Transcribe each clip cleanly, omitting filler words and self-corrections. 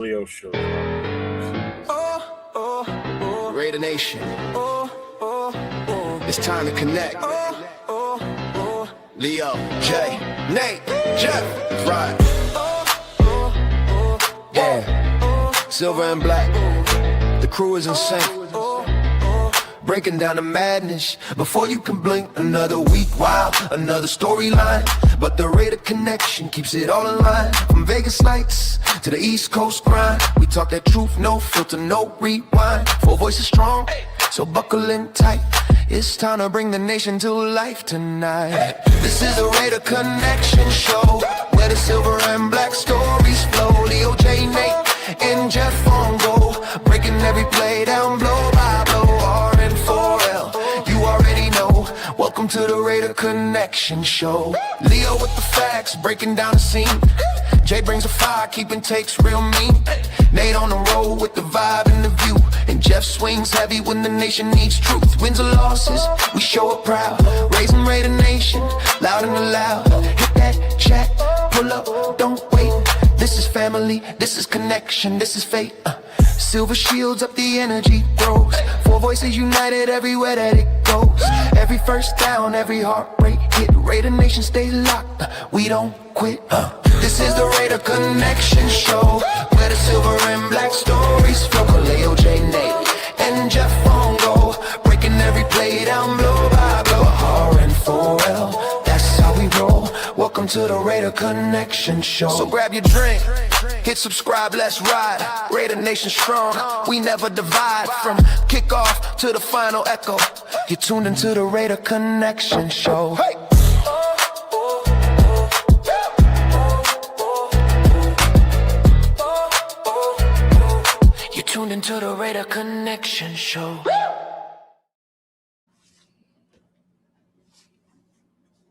Leo shows Raider Nation. It's time to connect. Leo, Jay, Nate, Jeff, right. Yeah, silver and black. The crew is in sync. Breaking down the madness before you can blink. Another week, wow, another storyline. But the Raider connection keeps it all in line. From Vegas lights to the East Coast grind. We talk that truth, no filter, no rewind. Four voices strong, so buckle in tight. It's time to bring the nation to life tonight. This is the Raider Connection Show, where the silver and black stories flow. Leo, J, Nate, and Jeff on go, breaking every play down blow by blow. R and 4L, you already know. Welcome to the Raider Connection Show. Leo with the facts, breaking down the scene. Jay brings a fire, keeping takes real mean. Nate on the road with the vibe and the view. And Jeff swings heavy when the nation needs truth. Wins or losses, we show up proud. Raising Raider Nation, loud and loud. Hit that chat, pull up, don't wait. This is family, this is connection, this is fate. Silver shields up, the energy grows. Four voices united everywhere that it goes. Every first down, every heartbreak hit. Raider Nation stays locked, we don't quit. This is the Raider Connection Show, where the silver and black stories flow. Leo, J, Nate, and Jeff on go, breaking every play down blow by blow. R and 4L, that's how we roll. Welcome to the Raider Connection Show. So grab your drink, hit subscribe, let's ride. Raider Nation strong, we never divide. From kickoff to the final echo, you're tuned into the Raider Connection Show. Hey! You're tuned into the Raider Connection Show.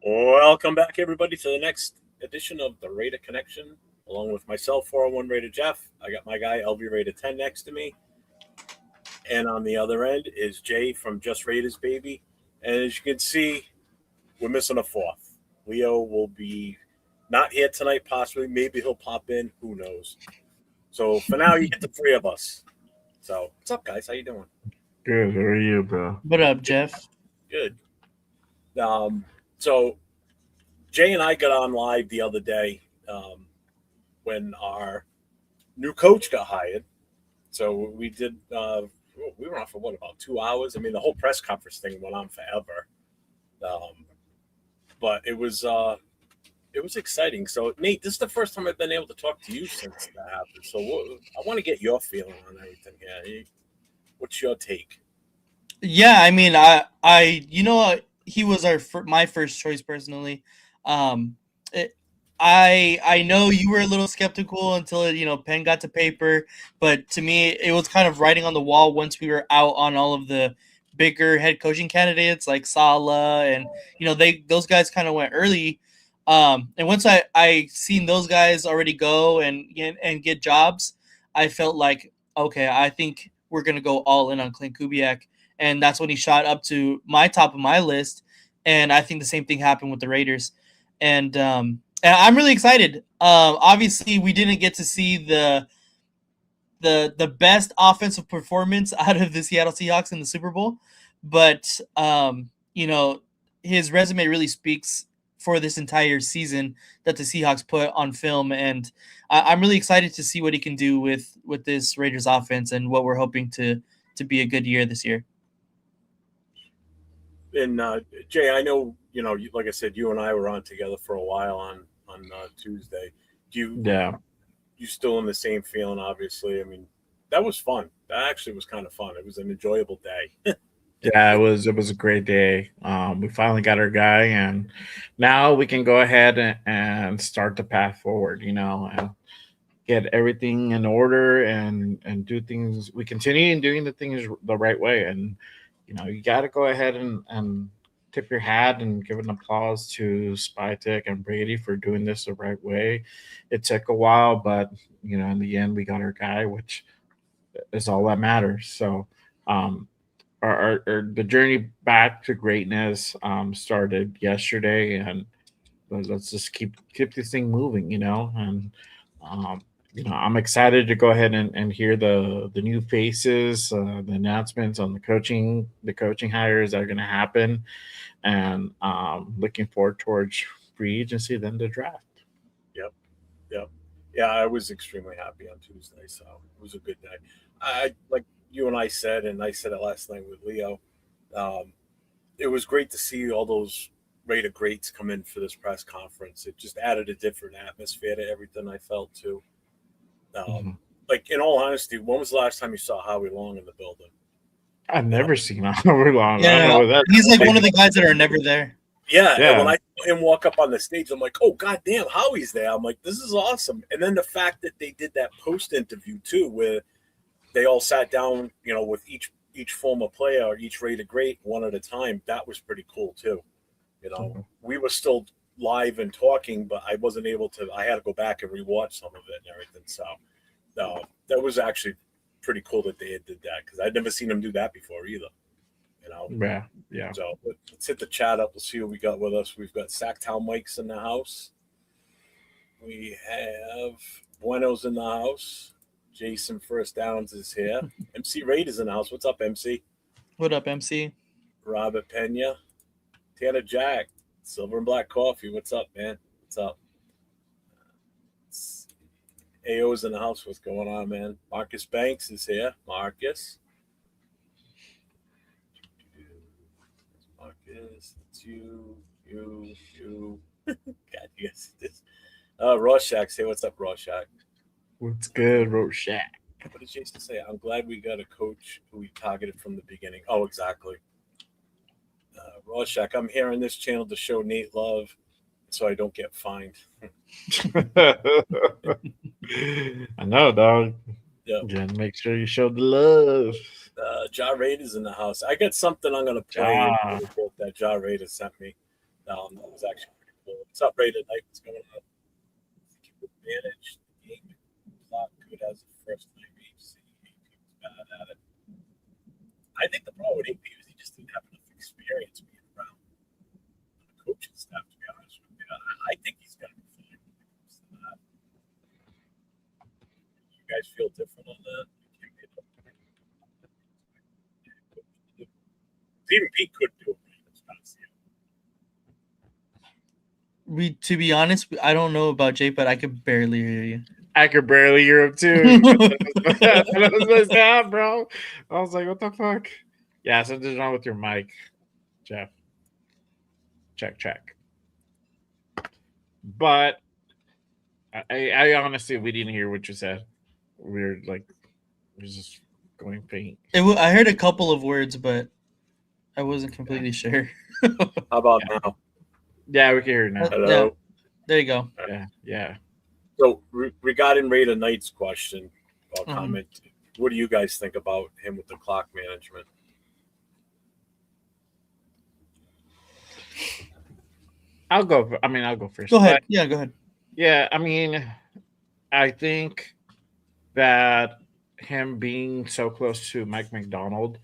Welcome back, everybody, to the next edition of the Raider Connection. Along with myself, 401 Raider Jeff. I got my guy, LV Raider 10, next to me. And on the other end is Jay from JustRaidersBaby. And as you can see, we're missing a fourth. Leo will be not here tonight, possibly. Maybe he'll pop in. Who knows? So for now, you get the three of us. So what's up, guys? How you doing? Good. How are you, bro? What up, Jeff? Good. So Jay and I got on live the other day when our new coach got hired. So we did. We were on for about 2 hours. I mean, the whole press conference thing went on forever. But it was exciting. So Nate, this is the first time I've been able to talk to you since that happened. So I want to get your feeling on everything here. What's your take? Yeah, I mean, he was my first choice personally. I know you were a little skeptical until pen got to paper, but to me, it was kind of writing on the wall once we were out on all of the bigger head coaching candidates like Saleh and those guys kind of went early. And once I seen those guys already go and get jobs, I felt like, okay, I think we're gonna go all in on Klint Kubiak, and that's when he shot up to my top of my list. And I think the same thing happened with the Raiders, and I'm really excited. Obviously, we didn't get to see the best offensive performance out of the Seattle Seahawks in the Super Bowl, but his resume really speaks for this entire season that the Seahawks put on film, and I'm really excited to see what he can do with this Raiders offense and what we're hoping to be a good year this year. And Jay, I know like I said, you and I were on together for a while on Tuesday. You still in the same feeling? Obviously, I mean, that was fun. That actually was kind of fun. It was an enjoyable day. Yeah, it was a great day. We finally got our guy, and now we can go ahead and start the path forward, and get everything in order and do things. We continue in doing the things the right way, and you got to go ahead and tip your hat and give an applause to Spytek and Brady for doing this the right way. It took a while, but in the end, we got our guy, which is all that matters. So, the journey back to greatness started yesterday, and let's just keep this thing moving, and I'm excited to go ahead and hear the new faces, the announcements on the coaching hires that are going to happen, and looking forward towards free agency, then the draft. Yep. Yep. Yeah, I was extremely happy on Tuesday, so it was a good day. I like you and I said, and I said it last night with Leo. Um, it was great to see all those Raider greats come in for this press conference. It just added a different atmosphere to everything I felt too. Mhm. Like in all honesty, when was the last time you saw Howie Long in the building? I've You know? never seen Oliver Long. I don't Yeah, know what that. he's like one of the guys that are never there. Yeah, and when Yeah. I saw him walk up on the stage, I'm like, oh goddamn, Howie's there. I'm like, this is awesome. And then the fact that they did that post interview too, where they all sat down, with each former player or each Raider great one at a time, that was pretty cool too. Mhm. We were still live and talking, but I wasn't able to. I had to go back and rewatch some of it and everything. So that was actually pretty cool that they did that because I'd never seen them do that before either. You know. Yeah. Yeah. So let's hit the chat up. Let's see what we got with us. We've got Sacktown Mike's in the house. We have Bueno's in the house. Jason First Downs is here. MC Raid is in the house. What's up, MC? What up, MC? Robert Pena. Tanner Jack. Silver and Black Coffee. What's up, man? What's up? AO's in the house. What's going on, man? Marcus Banks is here. Marcus. Marcus. It's you. God, yes. This. Rorschach's here. What's up, Rorschach? What's good, Rorschach? What did Jason say? I'm glad we got a coach who we targeted from the beginning. Oh, exactly. Rorschach, I'm here on this channel to show Nate love so I don't get fined. I know, dog. Yeah. Again, make sure you show the love. JustRaidersBaby in the house. I got something I'm going to play that JustRaidersBaby sent me. That was actually pretty cool. What's up, Raider Night? What's going on? Keep advantage. The game not good as the first time AC. AP was bad at it. I think the problem with AP was he just didn't have enough experience being around the coaching staff, to be honest with you. I think he's going to be fine when it comes to that. You guys feel different on that? Even Pete could do it. To be honest, I don't know about Jake, but I could barely hear you. I could barely hear him too. That was messed up, bro. I was like, what the fuck? Yeah, something's wrong with your mic, Jeff. Check. But I honestly, we didn't hear what you said. We were just going faint. I heard a couple of words, but I wasn't completely sure. How about now? Yeah, we can hear it now. Hello. Yeah. There you go. Yeah. So regarding Raider Knight's question or comment, what do you guys think about him with the clock management? I'll go first. Go ahead. Yeah, go ahead. Yeah, I mean, I think that him being so close to Mike McDonald,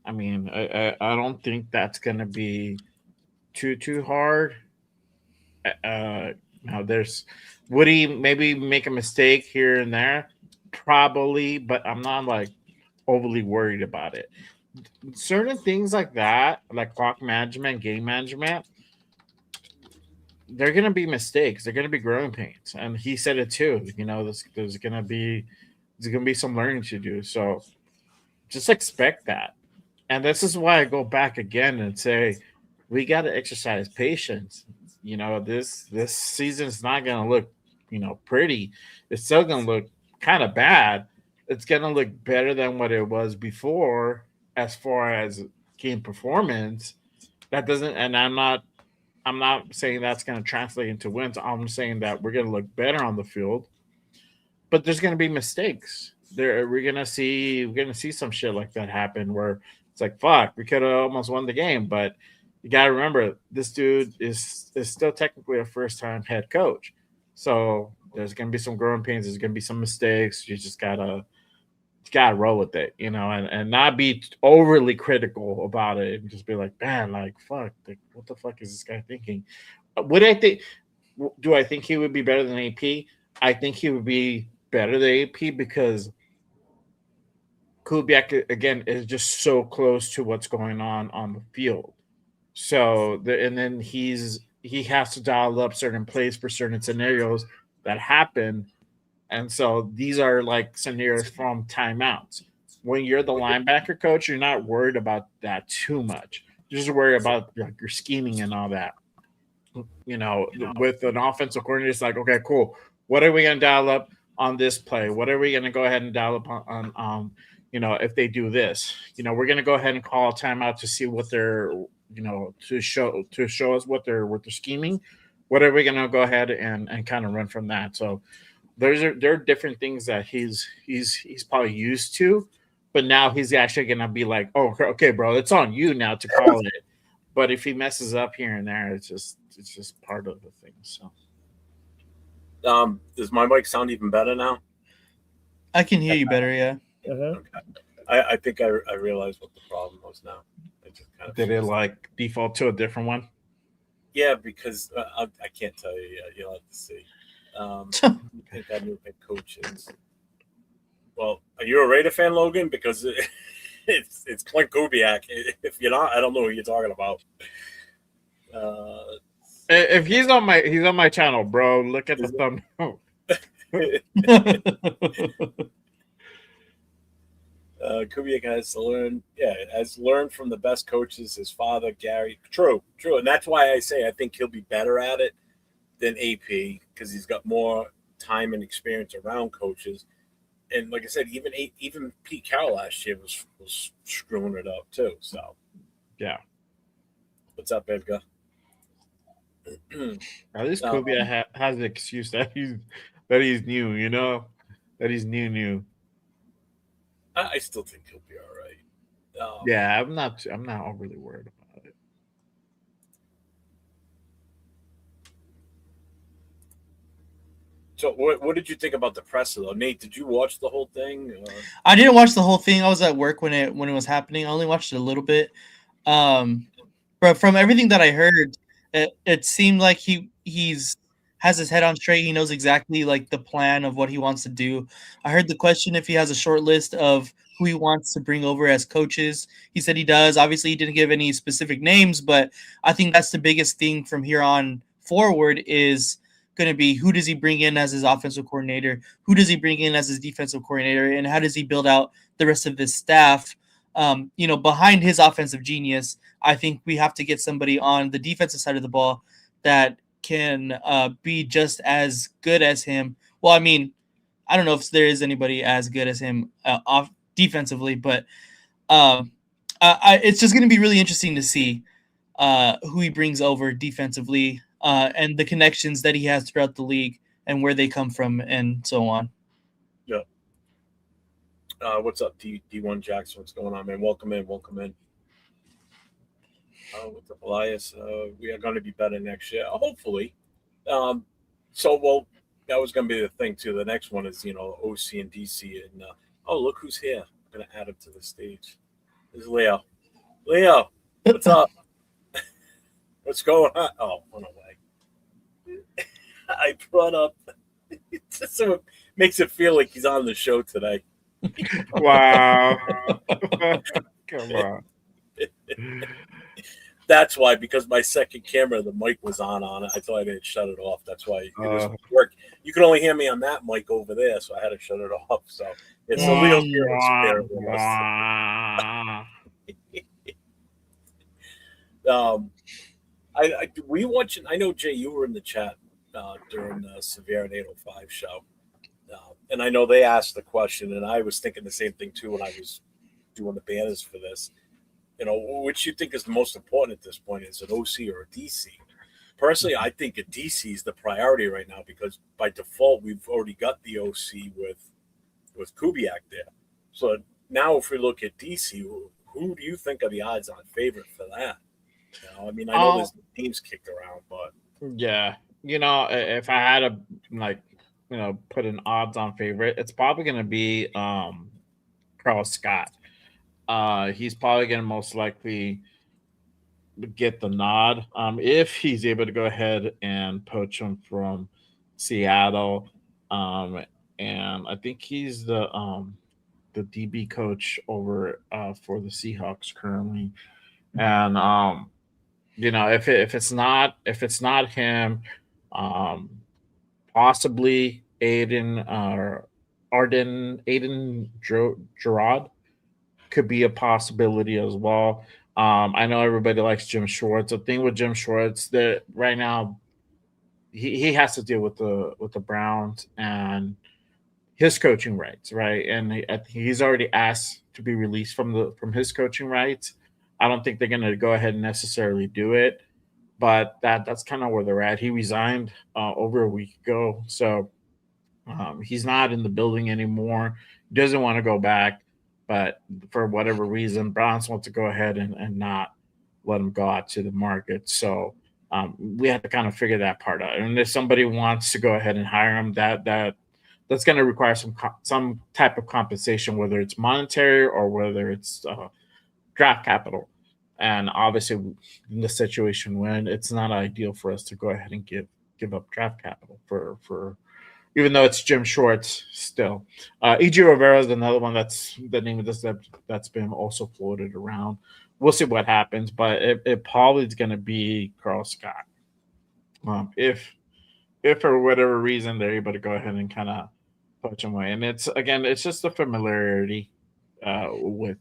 I mean, I don't think that's gonna be too hard. Now would he maybe make a mistake here and there? Probably, but I'm not like overly worried about it. Certain things like that, like clock management, game management, they're gonna be mistakes. They're gonna be growing pains, and he said it too. There's gonna be some learning to do. So just expect that. And this is why I go back again and say we got to exercise patience. This season is not going to look, pretty. It's still going to look kind of bad. It's going to look better than what it was before as far as game performance. That doesn't, and I'm not saying that's going to translate into wins. I'm saying that we're going to look better on the field, but there's going to be mistakes. We're going to see some shit like that happen where it's like, fuck, we could have almost won the game, but you got to remember, this dude is still technically a first-time head coach. So there's going to be some growing pains. There's going to be some mistakes. You just got to roll with it, and not be overly critical about it and just be like, man, like, fuck, what the fuck is this guy thinking? Do I think he would be better than AP? I think he would be better than AP because Kubiak again is just so close to what's going on the field. So and then he has to dial up certain plays for certain scenarios that happen, and so these are like scenarios from timeouts. When you're the linebacker coach, you're not worried about that too much. You're just worried about like your scheming and all that. With an offensive coordinator, it's like, okay, cool. What are we going to dial up on this play? What are we going to go ahead and dial up on if they do this? We're going to go ahead and call a timeout to see what they're, to show us what they're scheming. What are we going to go ahead and kind of run from that? So there are different things that he's probably used to, but now he's actually going to be like, oh, okay, bro, it's on you now to call it. But if he messes up here and there, it's just part of the thing. So, does my mic sound even better now? I can hear you better. Yeah. Okay. I think I realized what the problem was now. Did it like default to a different one? Yeah, because I can't tell you yet. You'll have to see. I think that new head coach is. Well, are you a Raider fan, Logan? Because it's Klint Kubiak. If you're not, I don't know who you're talking about. If he's on my channel, bro, look at the thumbnail. Kubiak has learned from the best coaches, his father, Gary. True. And that's why I say I think he'll be better at it than AP because he's got more time and experience around coaches. And like I said, even Pete Carroll last year was screwing it up too. So, yeah. What's up, Edgar? At least Kubiak has an excuse that he's new. That he's new. I still think he'll be all right. Yeah, I'm not overly worried about it. So, what did you think about the presser though, Nate? Did you watch the whole thing? I didn't watch the whole thing. I was at work when it was happening. I only watched it a little bit. But from everything that I heard, it seemed like he's has his head on straight. He knows exactly like the plan of what he wants to do. I heard the question if he has a short list of who he wants to bring over as coaches. He said he does. Obviously, he didn't give any specific names, but I think that's the biggest thing from here on forward is going to be who does he bring in as his offensive coordinator? Who does he bring in as his defensive coordinator? And how does he build out the rest of his staff? Behind his offensive genius, I think we have to get somebody on the defensive side of the ball that can be just as good as him. Well, I mean, I don't know if there is anybody as good as him off defensively, but it's just going to be really interesting to see who he brings over defensively and the connections that he has throughout the league and where they come from and so on. Yeah. What's up, D1 Jackson? What's going on, man? Welcome in. What's up, Elias? We are going to be better next year, hopefully. That was going to be the thing too. The next one is OC and DC, and look who's here. I'm going to add him to the stage. This is Leo. Leo, what's up? What's going on? Oh, went away. I brought up. So it makes it feel like he's on the show today. Wow. Come on. That's why, because my second camera, the mic was on it. I thought I didn't shut it off. That's why it was work. You can only hear me on that mic over there, so I had to shut it off. So it's a Leo's here with us. We watching. I know Jay, you were in the chat during the Severe and 805 show, and I know they asked the question, and I was thinking the same thing too when I was doing the banners for this. Which you think is the most important at this point? Is it OC or a DC? Personally, I think a DC is the priority right now because by default we've already got the OC with Kubiak there. So now, if we look at DC, who do you think are the odds-on favorite for that? I know there's teams kicked around, but yeah, if I had to put an odds-on favorite, it's probably going to be Carl Scott. He's probably going to most likely get the nod if he's able to go ahead and poach him from Seattle. and I think he's the DB coach over for the Seahawks currently. And if it's not him, um, possibly Gerard could be a possibility as well. I know everybody likes Jim Schwartz. The thing with Jim Schwartz that right now he has to deal with the Browns and his coaching rights, right? And he's already asked to be released from his coaching rights. I don't think they're going to go ahead and necessarily do it, but that's kind of where they're at. He resigned over a week ago, so he's not in the building anymore. He doesn't want to go back, but for whatever reason, Browns want to go ahead and not let him go out to the market. So we have to kind of figure that part out. And if somebody wants to go ahead and hire him, that's going to require some type of compensation, whether it's monetary or whether it's draft capital. And obviously, in the situation when it's not ideal for us to go ahead and give up draft capital for even though it's Jim Schwartz still. E.G. Rivera is another one that's the name of this that's been also floated around. We'll see what happens, but it probably is going to be Carl Scott. If for whatever reason they're able to go ahead and kind of poach him away, and it's just the familiarity with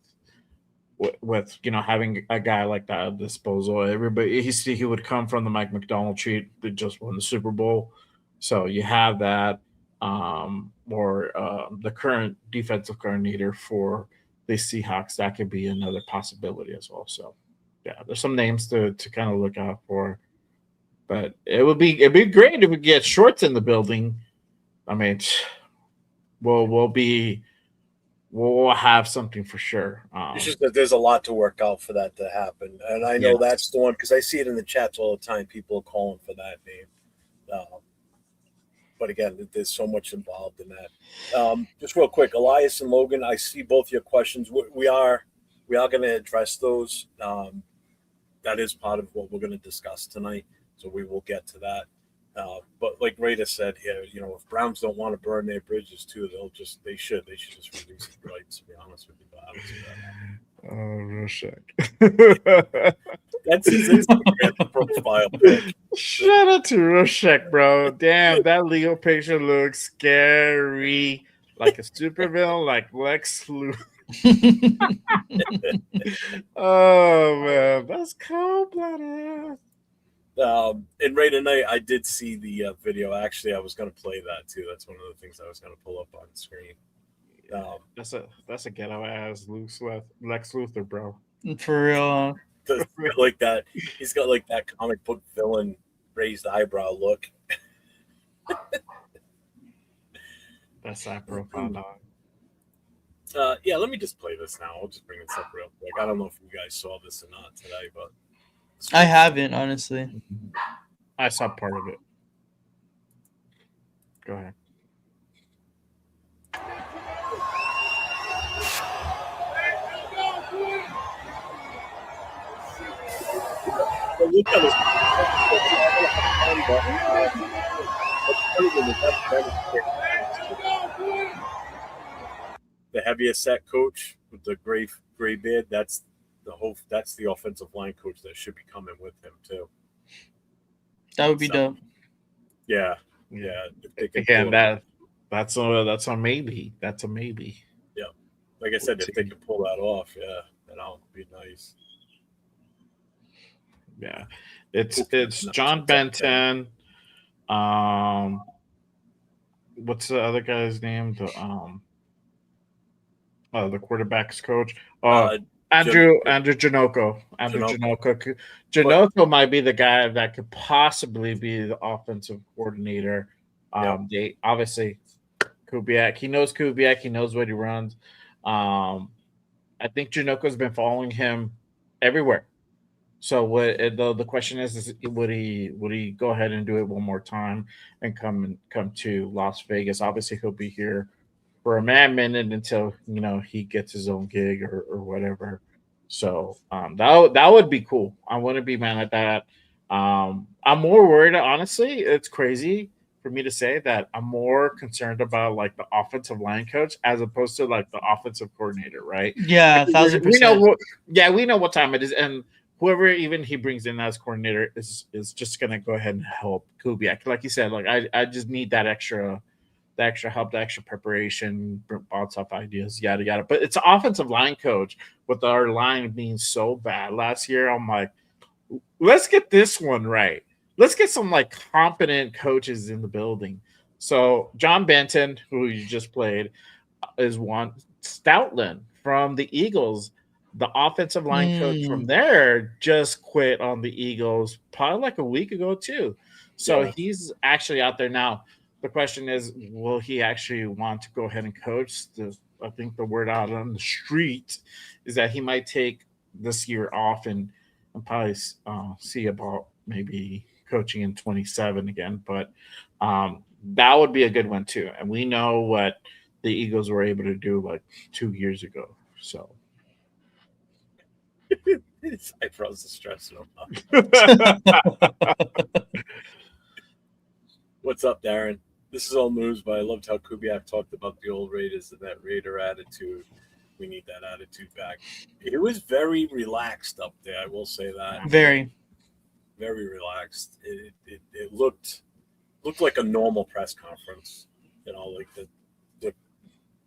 having a guy like that at disposal. Everybody he would come from the Mike McDonald tree that just won the Super Bowl, so you have that. Or the current defensive coordinator for the Seahawks, that could be another possibility as well. So yeah, there's some names to kind of look out for. But it'd be great if we get Shorts in the building. I mean, we'll have something for sure. It's just that there's a lot to work out for that to happen, and I know that's the one because I see it in the chats all the time. People are calling for that name, but again, there's so much involved in that. Just real quick, Elias and Logan, I see both your questions. We are going to address those. That is part of what we're going to discuss tonight, so we will get to that. But like Raider said here, if Browns don't want to burn their bridges too, they should just release the rights. To be honest with you, but I don't see that. Rorschach. That's his Instagram profile pic. Shout out to Rorschach, bro. Damn, that legal picture looks scary, like a supervillain, like Lex Luthor. Oh man, that's cold-blooded. And right tonight, I did see the video. Actually, I was going to play that too. That's one of the things I was going to pull up on the screen. That's a ghetto ass Lex Luthor, bro. For real. Like that. He's got like that comic book villain raised eyebrow look. That's that profile, dog. Yeah, let me just play this now. I'll just bring this up real quick. I don't know if you guys saw this or not today, but I haven't, honestly. I saw part of it. Go ahead. Look at this. The heaviest set coach with the gray beard, that's the offensive line coach that should be coming with him too. That would be dope. Yeah. Again, that's a maybe. That's a maybe. Yeah. Like I said, if they can pull that off, yeah, then that'll be nice. Yeah. It's John Benton. What's the other guy's name? The quarterback's coach. Andrew Janoko. Janoko might be the guy that could possibly be the offensive coordinator. They obviously Kubiak. He knows Kubiak. He knows what he runs. I think Janoko's been following him everywhere. So the question is would he go ahead and do it one more time and come to Las Vegas? Obviously, he'll be here for a minute until he gets his own gig or whatever. So that would be cool. I wouldn't be mad at that. I'm more worried, honestly. It's crazy. for me to say that I'm more concerned about like the offensive line coach as opposed to like the offensive coordinator, right? Yeah, Like, we know 1000%. we know what time it is, and whoever even he brings in as coordinator is just gonna go ahead and help Kubiak. Like you said, like I just need the extra help, the extra preparation, bounce off ideas, yada yada. But it's an offensive line coach with our line being so bad last year. I'm like, let's get this one right. Let's get some like competent coaches in the building. So John Benton, who you just played, is one. Stoutland from the Eagles, the offensive line coach from there, just quit on the Eagles probably like a week ago too. So Yeah. he's actually out there now. The question is, will he actually want to go ahead and coach? I think the word out on the street is that he might take this year off and probably see about maybe coaching in 27 again. But that would be a good one too. And we know what the Eagles were able to do like 2 years ago. So His eyebrows are stressing him out. What's up, Darren? This is all news, but I loved how Kubiak talked about the old Raiders and that Raider attitude. We need that attitude back. It was very relaxed up there. I will say that. Very. Very relaxed. It looked like a normal press conference. You know, like the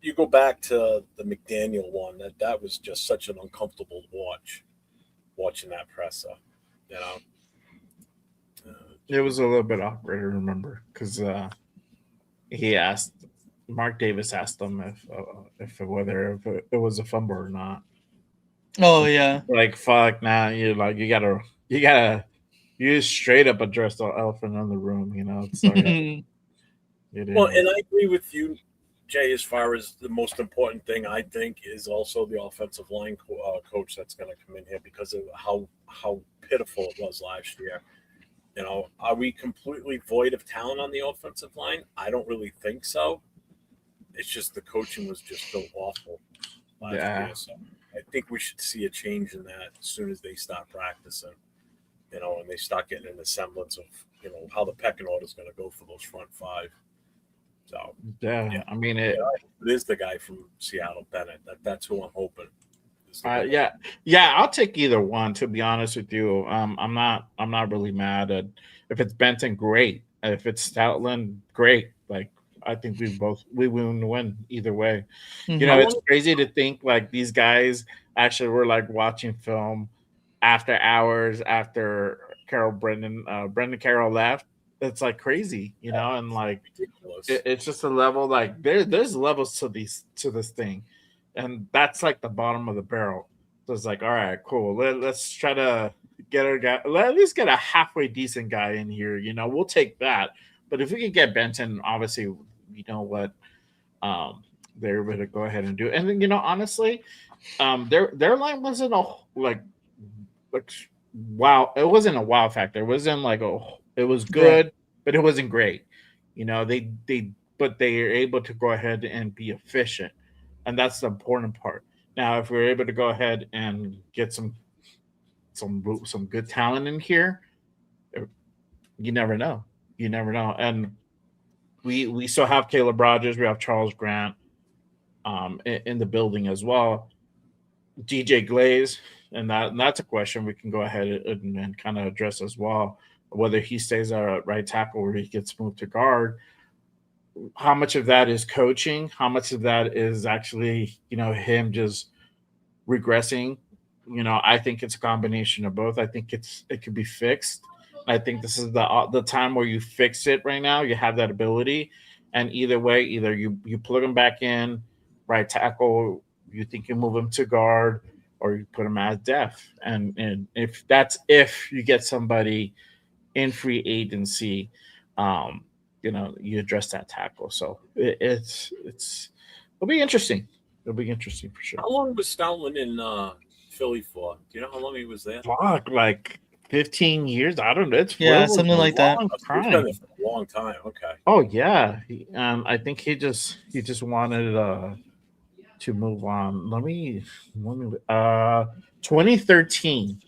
you go back to the McDaniel one. That was just such an uncomfortable watching that presser. You know. It was a little bit awkward, I remember, because he asked Mark Davis asked him if whether it was a fumble or not. Oh yeah. Like fuck, nah, you gotta you straight up address the elephant in the room. You know. So yeah, Well, and I agree with you, Jay. As far as the most important thing, I think is also the offensive line coach that's going to come in here because of how pitiful it was last year. You know, are we completely void of talent on the offensive line? I don't really think so. It's just the coaching was just so awful last year. So I think we should see a change in that as soon as they start practicing, you know, and they start getting an semblance of, you know, how the pecking order is going to go for those front five. So, yeah. I mean, it is the guy from Seattle, Bennett. That's who I'm hoping. Yeah, I'll take either one. To be honest with you, I'm not really mad at if it's Benton, great. If it's Stoutland, great. Like I think we win either way. Mm-hmm. You know, it's crazy to think like these guys actually were like watching film after hours after Brendan Carroll left. It's like crazy, you know, and like it's just a level like there's levels to this thing. And that's like the bottom of the barrel. So it's like, all right, cool. Let's try to get our guy. At least get a halfway decent guy in here. You know, we'll take that. But if we can get Benton, obviously, you know what, they're able to go ahead and do. And then, you know, honestly, their line wasn't like wow. It wasn't a wow factor. It wasn't like it was good, but it wasn't great. You know, but they are able to go ahead and be efficient. And that's the important part. Now, if we're able to go ahead and get some good talent in here, you never know. You never know. And we still have Caleb Rogers. We have Charles Grant in the building as well. DJ Glaze, and that's a question we can go ahead and kind of address as well. Whether he stays at right tackle or he gets moved to guard. How much of that is coaching? How much of that is actually, you know, him just regressing? You know, I think it's a combination of both. I think it could be fixed. I think this is the time where you fix it right now. You have that ability, and either way, either you plug him back in, right tackle. You think you move him to guard, or you put him as def. And if you get somebody in free agency, you know, you address that tackle. So it'll be interesting. It'll be interesting for sure. How long was Stoutland in Philly for? Do you know how long he was there? Fuck, like 15 years. I don't know. It's something like that. He's been there for a long time. Okay. Oh yeah. I think he just wanted to move on. Let me 2013.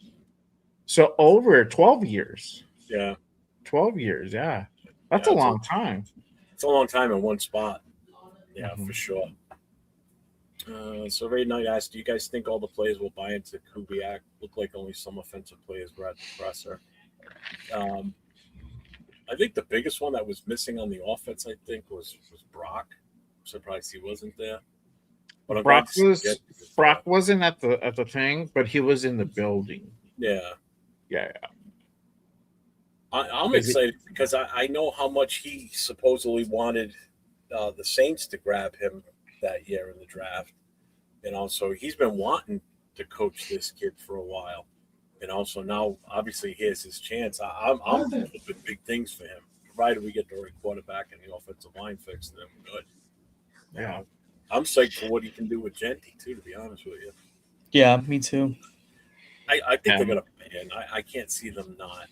So over 12 years. Yeah. 12 years, yeah. That's Yeah, a long time. It's a long time in one spot. Yeah, Mhm. for sure. So Ray Knight asked, "Do you guys think all the players will buy into Kubiak? Look like only some offensive players were at the presser." Um, I think the biggest one that was missing on the offense, I think, was Brock. I'm surprised he wasn't there, but I'm glad Brock to see was Jet was there. Brock wasn't at the thing, but he was in the building. Yeah, Yeah, I'm because excited because I know how much he supposedly wanted the Saints to grab him that year in the draft. So he's been wanting to coach this kid for a while. So now obviously here's his chance. I'm hoping big things for him, provided we get the right quarterback and the offensive line fixed, then we're good. You yeah, know, I'm psyched for what he can do with Genty too. To be honest with you, Yeah, me too. I think they're yeah, gonna pay in. I can't see them not.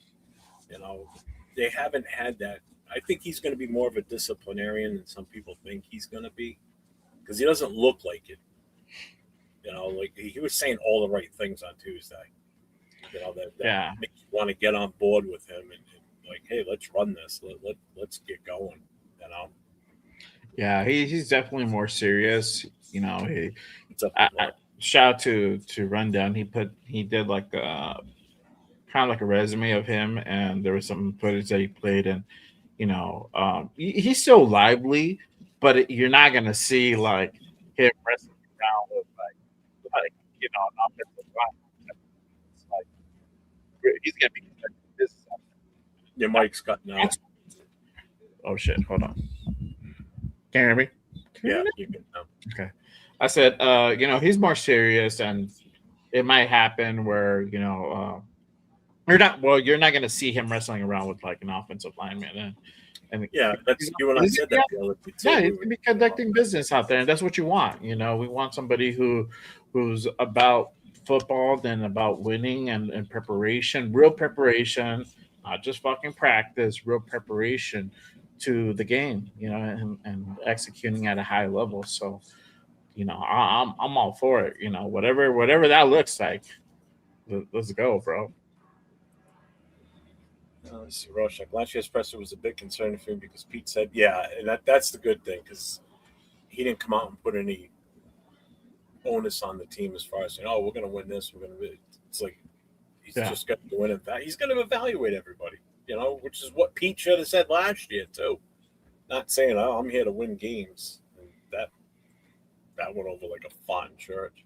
You know, they haven't had that. I think he's going to be more of a disciplinarian than some people think he's going to be because he doesn't look like it. Like he was saying all the right things on Tuesday. That yeah, makes you want to get on board with him and like, hey, let's run this. Let's get going. You know, yeah. He's definitely more serious. He it's up to I, more. shout out to Rundown. He did like kind of like a resume of him, and there was some footage that he played, and he's still lively, but you're not gonna see like him wrestling around with an offensive line. It's like he's gonna be conducting business out Your there. mic's cutting out. Oh shit! Hold on. Can you hear me? Can you hear Yeah, me you can. now? Okay. I said, he's more serious, and it might happen where you're not going to see him wrestling around with like an offensive lineman, and Yeah, that's you and I he's said gonna that be, the other day yeah, too. he's We gonna were be talking about conducting business out there, and that's what you want. We want somebody who's about football, then about winning and preparation, real preparation, not just fucking practice, real preparation to the game, and executing at a high level. So, I'm all for it. Whatever that looks like, let's go, bro. let's see, Rorschach. Last year's presser was a big concern for him because Pete said, yeah, and that's the good thing because he didn't come out and put any onus on the team as far as saying, oh, we're going to win this. We're going to. It's like he's Yeah, just going to win it. He's going to evaluate everybody, which is what Pete should have said last year too. Not saying, oh, I'm here to win games. And that went over like a fine church.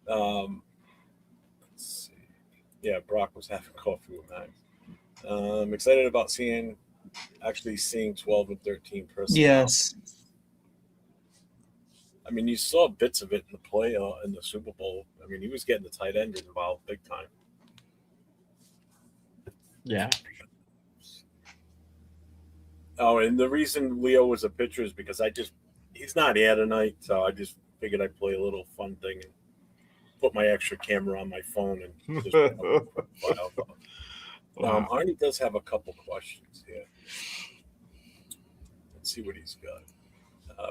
Let's see. Yeah, Brock was having coffee with Max. I'm excited about actually seeing 12 and 13 personnel. Yes. I mean, you saw bits of it in the play in the Super Bowl. I mean, he was getting the tight end involved big time. yeah, Oh, and the reason Leo was a pitcher is because he's not here tonight, so I just figured I'd play a little fun thing and put my extra camera on my phone and just bring up a quick file. wow. Arnie does have a couple questions here. Let's see what he's got.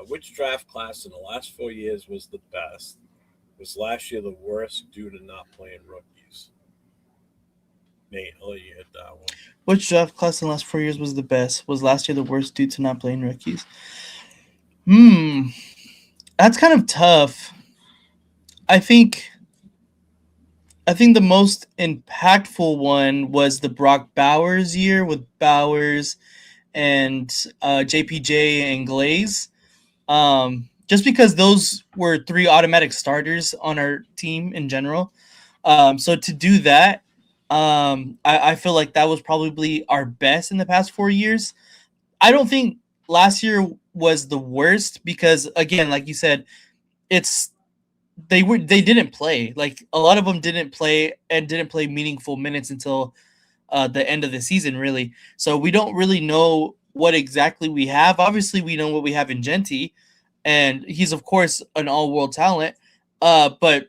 Which draft class in the last 4 years was the best? Was last year the worst due to not playing rookies? Nate, I'll let you hit that one. Which draft class in the last 4 years was the best? Was last year the worst due to not playing rookies? That's kind of tough. I think the most impactful one was the Brock Bowers year with Bowers and JPJ and Glaze. Just because those were 3 automatic starters on our team in general. So to do that, I feel like that was probably our best in the past 4 years. I don't think last year was the worst because, again, like you said, it's they didn't play. Like a lot of them didn't play and didn't play meaningful minutes until the end of the season, really. So we don't really know what exactly we have. Obviously, we know what we have in Genty, and he's of course an all-world talent. But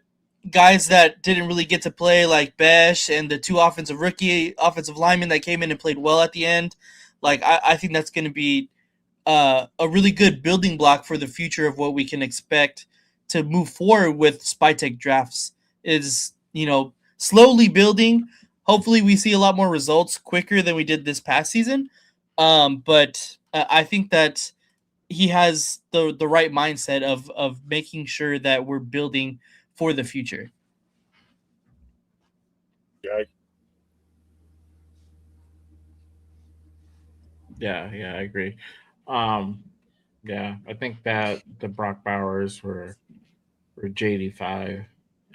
guys that didn't really get to play, like Besh and the 2 offensive linemen that came in and played well at the end, like I think that's going to be a really good building block for the future of what we can expect to move forward with Spytech drafts. Is slowly building. Hopefully, we see a lot more results quicker than we did this past season. But I think that he has the right mindset of making sure that we're building for the future. Yeah. Yeah, I agree. Um, yeah, I think that the Brock Bowers were JD5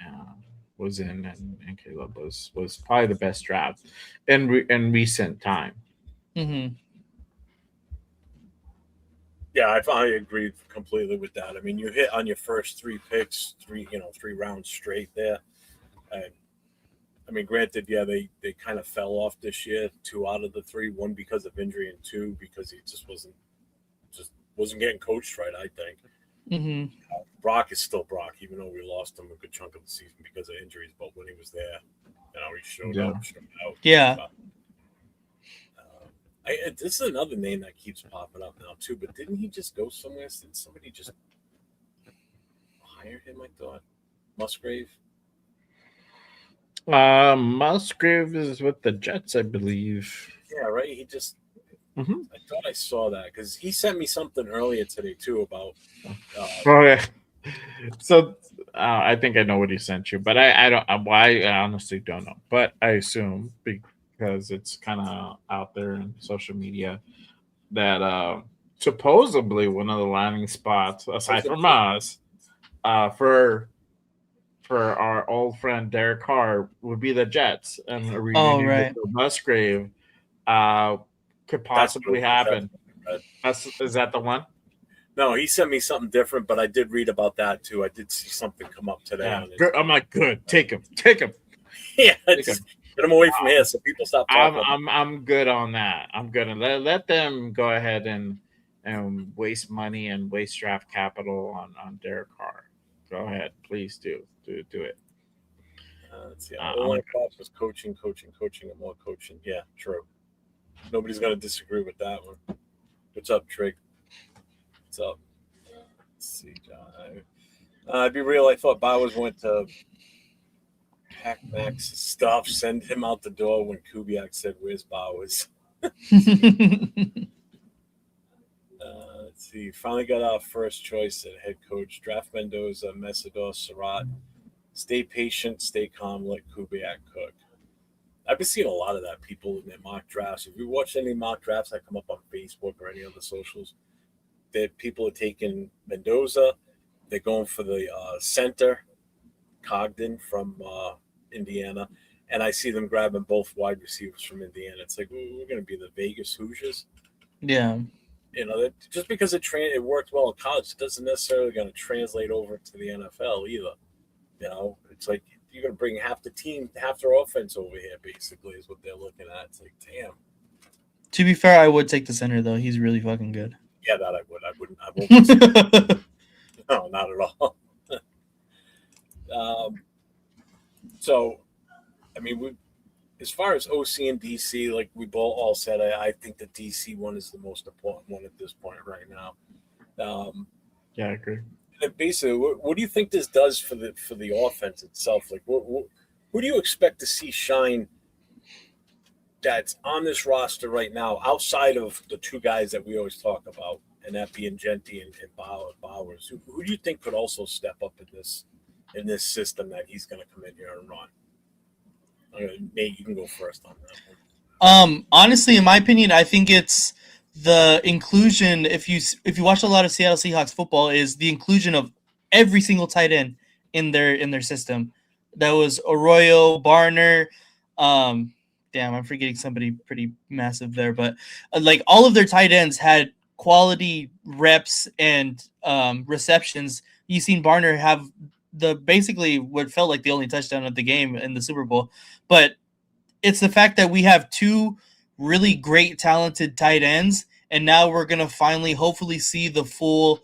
uh, was in, and Caleb was probably the best draft in recent time. Mm-hmm. Yeah, I agree completely with that. I mean, you hit on your first three picks, three rounds straight there. And I mean, granted, yeah, they kind of fell off this year. Two out of the three, one because of injury, and two because he just wasn't getting coached right. I think Mm-hmm. Brock is still Brock, even though we lost him a good chunk of the season because of injuries. But when he was there, he showed Yeah. up, showed out. Yeah. But, this is another name that keeps popping up now too. But didn't he just go somewhere? Did somebody just hire him? I thought Musgrave. Musgrave is with the Jets, I believe. Yeah, right. He just. Mhm. I thought I saw that because he sent me something earlier today too about. Oh yeah. So I think I know what he sent you, but I don't. I honestly don't know, but I assume because it's kind of out there in social media that supposedly one of the landing spots, aside from us, for our old friend Derek Carr would be the Jets, and a Oh, reunion with right. Musgrave could That's what possibly it was. happen. Is that the one? No, he sent me something different, but I did read about that too. I did see something come up today Yeah, on it. I'm like, good. Take him. Yeah, Take just him. get him away from here so people stop talking. I'm good on that. I'm good. Let them go ahead and waste money and waste draft capital on Derek Carr. Go ahead, please do it. Let's see. I'm All I thought was coaching, and more coaching. Yeah, true. Nobody's going to disagree with that one. What's up, Trig? What's up? Let's see, John. I'd be real. I thought Bowers went to pack Max's stuff, send him out the door when Kubiak said, "Where's Bowers?" Let's see. Finally got our first choice at head coach. Draft Mendoza, Mesidor, Surratt. Stay patient, stay calm, let Kubiak cook. I've been seeing a lot of that, people in their mock drafts. If you watch any mock drafts that come up on Facebook or any other socials, that people are taking Mendoza. They're going for the center, Cogden from Indiana. And I see them grabbing both wide receivers from Indiana. It's like, we're going to be the Vegas Hoosiers. Yeah. Just because it worked well in college, it doesn't necessarily going to translate over to the NFL either. It's like you're going to bring half the team, half their offense over here, basically, is what they're looking at. It's like, damn. To be fair, I would take the center though. He's really fucking good. Yeah, that I would. I won't. No, not at all. So, I mean, as far as OC and DC, like we both all said, I think the DC one is the most important one at this point right now. Yeah, I agree. And basically, what do you think this does for the offense itself? Like, who do you expect to see shine that's on this roster right now, outside of the two guys that we always talk about, and that being Genti and Bowers? Who do you think could also step up in this system that he's going to come in here and run? Nate, you can go first on that one. Honestly, in my opinion, I think it's the inclusion. If you watch a lot of Seattle Seahawks football, is the inclusion of every single tight end in their system. That was Arroyo, Barner. Damn, I'm forgetting somebody pretty massive there, but like all of their tight ends had quality reps and receptions. You seen Barner have basically what felt like the only touchdown of the game in the Super Bowl, but it's the fact that we have two really great, talented tight ends, and now we're gonna finally, hopefully, see the full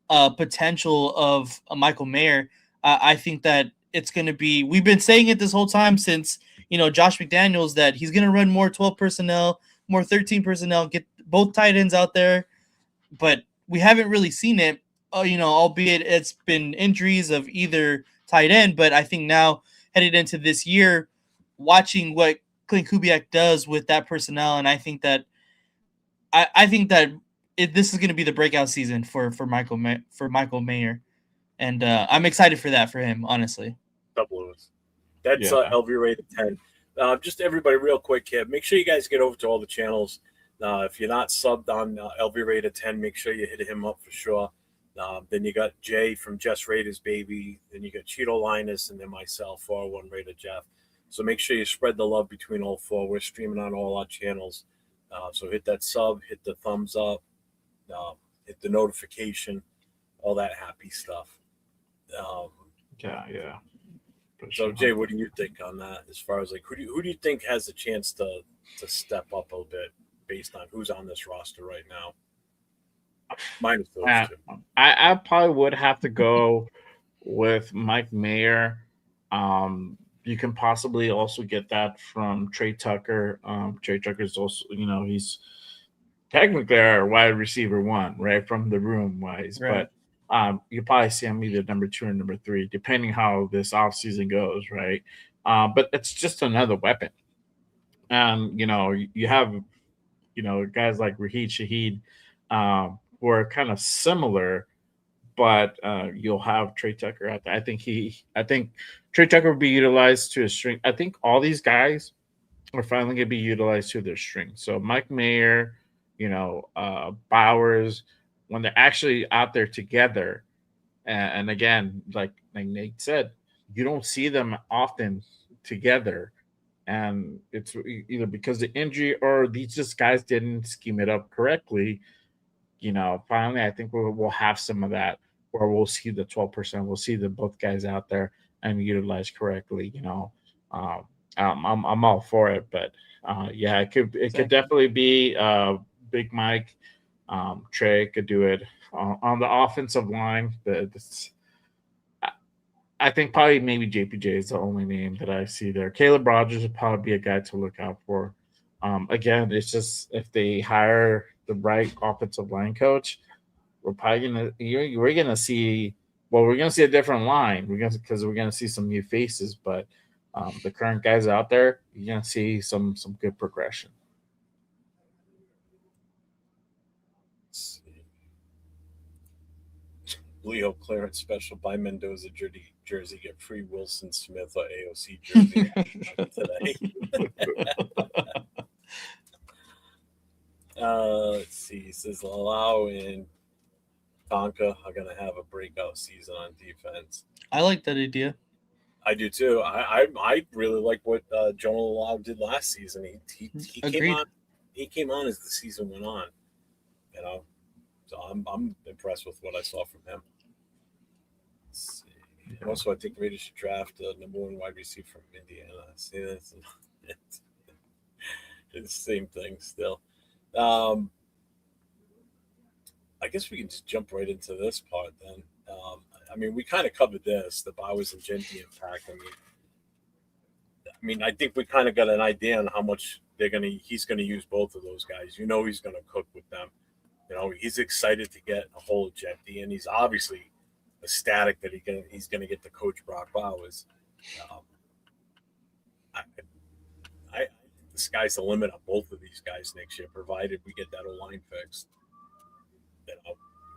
potential of Michael Mayer. I think that it's gonna be. We've been saying it this whole time since Josh McDaniels, that he's gonna run more 12 personnel, more 13 personnel, get both tight ends out there, but we haven't really seen it. Albeit it's been injuries of either tight end, but I think now headed into this year, watching what Klint Kubiak does with that personnel, and I think that I think that this is going to be the breakout season for Michael Mayer, and I'm excited for that for him. Honestly, Double Lewis. That's Yeah. LV rated 10. Just everybody, real quick here. Make sure you guys get over to all the channels. If you're not subbed on LV rated 10, make sure you hit him up for sure. Then you got Jay from JustRaidersBaby. Then you got Cheeto Linus, and then myself, 401 Rated Jeff. So make sure you spread the love between all four. We're streaming on all our channels. So hit that sub, hit the thumbs up, hit the notification, all that happy stuff. Yeah. For So sure. Jay, what do you think on that? As far as like who do you think has a chance to step up a bit based on who's on this roster right now? Minus those two. I probably would have to go with Mike Mayer. You can possibly also get that from Trey Tucker. Trey Tucker's also, he's technically our wide receiver one, right, from the room wise. Right. But you probably see him either number 2 or number 3, depending how this offseason goes, right? But it's just another weapon. And, you have, guys like Raheed Shaheed, who are kind of similar, but you'll have Trey Tucker out there. I think Trey Tucker will be utilized to a string. I think all these guys are finally going to be utilized to their string. So Mike Mayer, Bowers, when they're actually out there together, and again, like Nate said, you don't see them often together, and it's either because of injury or these just guys didn't scheme it up correctly. Finally, I think we'll have some of that where we'll see the 12%. We'll see the both guys out there and utilized correctly. I'm all for it, but yeah, it could definitely be Big Mike. Trey could do it on the offensive line. I think probably maybe JPJ is the only name that I see there. Caleb Rogers would probably be a guy to look out for. Again, it's just if they hire the right offensive line coach, we're probably gonna see a different line. Because we're gonna see some new faces, but the current guys out there, you're gonna see some good progression. Leo clearance special by Mendoza jersey. Get free Wilson Smith or AOC jersey today. Let's see. He says Lau and Tonka are going to have a breakout season on defense. I like that idea. I do too. I really like what Jonah Lau did last season. He came on. He came on as the season went on. So I'm impressed with what I saw from him. Let's see. Yeah. Also, I think Raiders should draft the number 1 wide receiver from Indiana. See, it's the same thing still. I guess we can just jump right into this part then. We kind of covered this, the Bowers and Genty impact. I think we kind of got an idea on how much he's gonna use both of those guys. He's gonna cook with them. He's excited to get a hold of Genty, and he's obviously ecstatic that he's gonna get to coach Brock Bowers. The sky's the limit on both of these guys next year, provided we get that O-line fixed.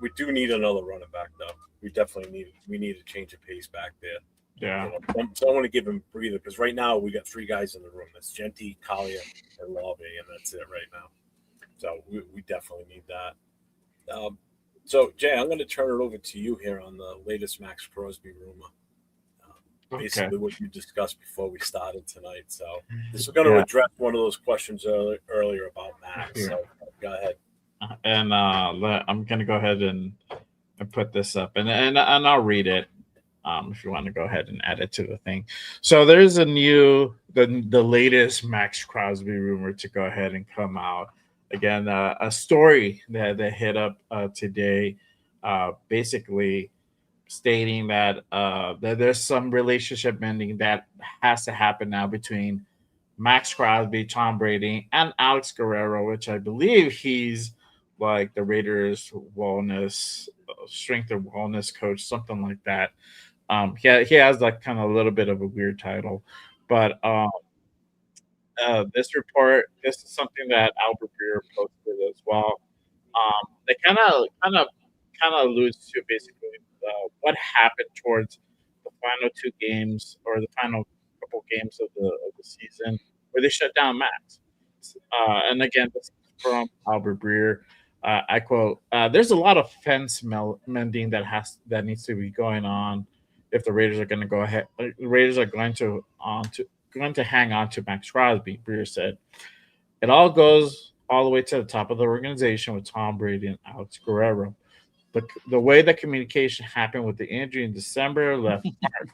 We do need another running back, though. We definitely need a change of pace back there. Yeah. So I want to give him a breather because right now we got 3 guys in the room. That's Genty, Collier, and Lave, and that's it right now. So we definitely need that. So, Jay, I'm going to turn it over to you here on the latest Max Crosby rumor. Basically what you discussed before we started tonight. So this is going to address one of those questions earlier about Max. So go ahead. And I'm going to go ahead and put this up, and I'll read it if you want to go ahead and add it to the thing. So there's the latest Max Crosby rumor to go ahead and come out. Again, a story that hit up today, basically stating that there's some relationship ending that has to happen now between Max Crosby, Tom Brady, and Alex Guerrero, which I believe he's like the Raiders wellness, strength and wellness coach, something like that. He has like kind of a little bit of a weird title, but this report, this is something that Albert Breer posted as well. They kind of alludes to basically what happened towards the final two games or the final couple games of the season where they shut down Max. And again, this is from Albert Breer. I quote: "There's a lot of fence mending that needs to be going on if the Raiders are going to go ahead. The Raiders are going to hang on to Max Crosby." Breer said, "It all goes all the way to the top of the organization with Tom Brady and Alex Guerrero. The way the communication happened with the injury in December left mark.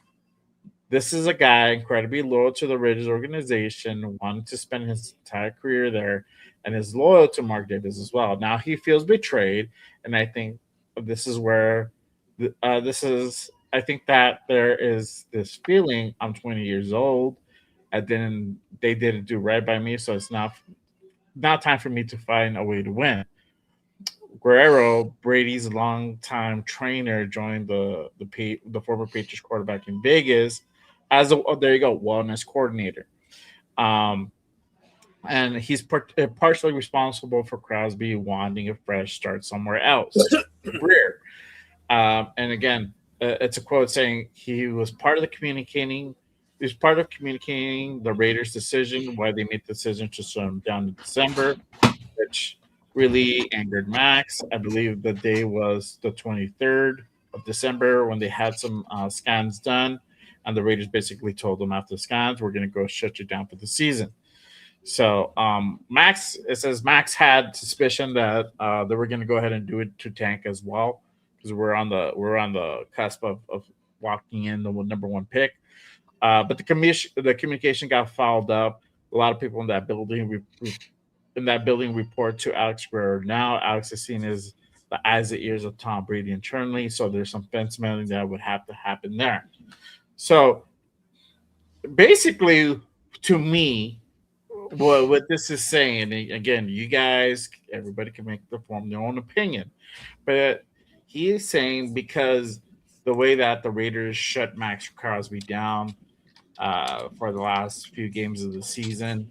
This is a guy incredibly loyal to the Raiders organization, wanted to spend his entire career there, and is loyal to Mark Davis as well. Now he feels betrayed, and I think this is where this is. I think that there is this feeling. I'm 20 years old. They didn't do right by me, so it's not time for me to find a way to win." Guerrero, Brady's longtime trainer, joined the former Patriots quarterback in Vegas as there you go, wellness coordinator. Um, and he's partially responsible for Crosby wanting a fresh start somewhere else. Greer. And again, it's a quote saying he was part of the communicating. He was part of communicating the Raiders' decision, why they made the decision to shut him down in December, which really angered Max. I believe the day was the 23rd of December when they had some scans done, and the Raiders basically told them after the scans, "We're going to go shut you down for the season." So it says Max had suspicion that they were going to go ahead and do it to tank as well because we're on the cusp of walking in the number one pick. But the communication got fouled up. A lot of people in that building report to Alex Guerrero. Now Alex is seen as the eyes and ears of Tom Brady internally, so there's some fence mending that would have to happen there. So basically, to me, what this is saying, and again, you guys, everybody can form their own opinion, but he is saying because the way that the Raiders shut Max Crosby down for the last few games of the season,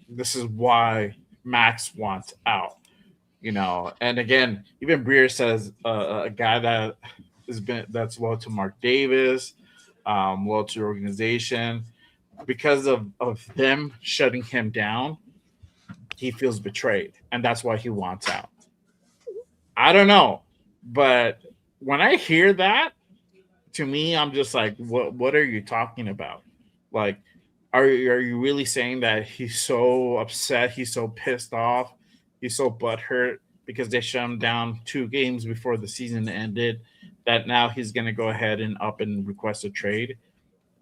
this is why Max wants out. And again, even Breer says a guy that's loyal to Mark Davis, loyal to the organization, because of them shutting him down, he feels betrayed, and that's why he wants out. I don't know, but when I hear that, to me, I'm just like, what are you talking about? Like, are you really saying that he's so upset, he's so pissed off, he's so butthurt because they shut him down 2 games before the season ended, that now he's going to go ahead and request a trade?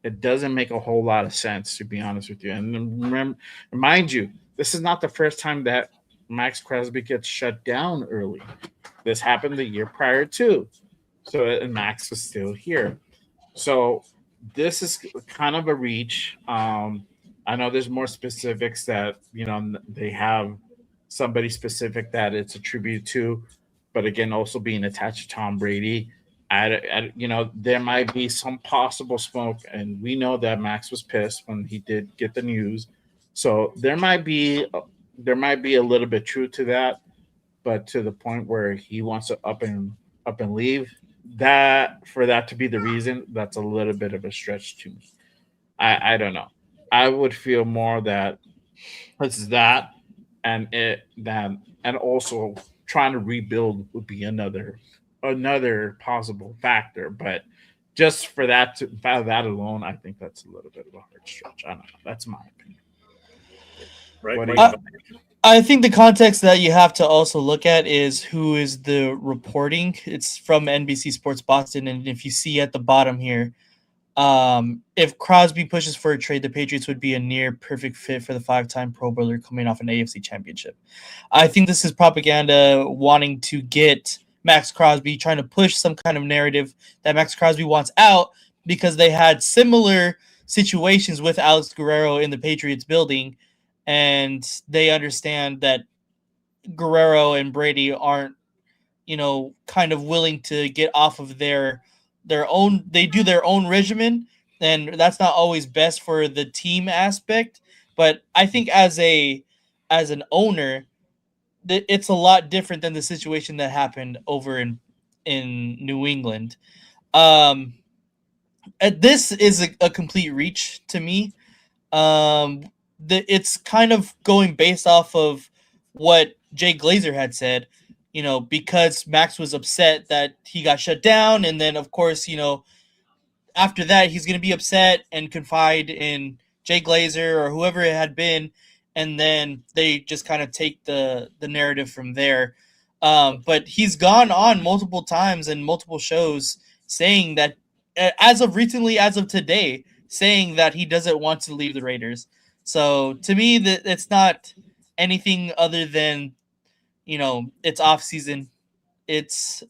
It doesn't make a whole lot of sense, to be honest with you. And mind you, this is not the first time that Max Crosby gets shut down early. This happened the year prior too. So, and Max was still here. So this is kind of a reach. I know there's more specifics that, they have somebody specific that it's attributed to, but again, also being attached to Tom Brady. There might be some possible smoke, and we know that Max was pissed when he did get the news. So there might be a little bit truth to that, but to the point where he wants to up and leave, that for that to be the reason, that's a little bit of a stretch to me. I don't know. I would feel more that it's that, and also trying to rebuild would be another possible factor. But just for that alone, I think that's a little bit of a hard stretch. I don't know. That's my opinion. Right. I think the context that you have to also look at is who is the reporting. It's from NBC Sports Boston, and if you see at the bottom here, if Crosby pushes for a trade, the Patriots would be a near perfect fit for the 5-time Pro Bowler coming off an AFC championship. I think this is propaganda wanting to get Max Crosby, trying to push some kind of narrative that Max Crosby wants out because they had similar situations with Alex Guerrero in the Patriots building, and they understand that Guerrero and Brady aren't, kind of willing to get off of their own. They do their own regimen, and that's not always best for the team aspect. But I think as an owner, it's a lot different than the situation that happened over in New England. Um, this is a complete reach to me. It's kind of going based off of what Jay Glazer had said, because Max was upset that he got shut down, and then of course, after that he's going to be upset and confide in Jay Glazer or whoever it had been, and then they just kind of take the narrative from there. But he's gone on multiple times and multiple shows saying that, as of recently, as of today, saying that he doesn't want to leave the Raiders. So to me, that it's not anything other than, it's off season. It's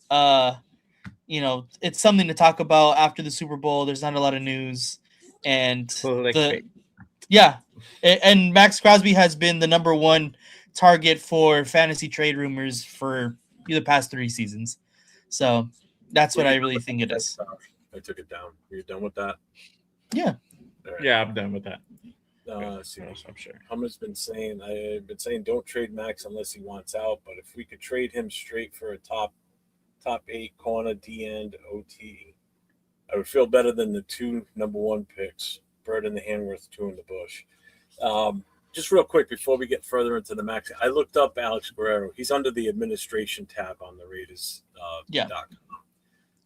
it's something to talk about after the Super Bowl. There's not a lot of news, and Clickbait. and Max Crosby has been the number one target for fantasy trade rumors for the past 3 seasons. So that's what I really think it is. I took it down. Are you done with that? Yeah. All right. Yeah, I'm done with that. See, I'm sure. I've been saying don't trade Max unless he wants out. But if we could trade him straight for a top 8 corner, D end, OT, I would feel better than the 2 number 1 picks, Bird in the hand worth 2 in the bush. Just real quick before we get further into the Max, I looked up Alex Guerrero. He's under the administration tab on the Raiders.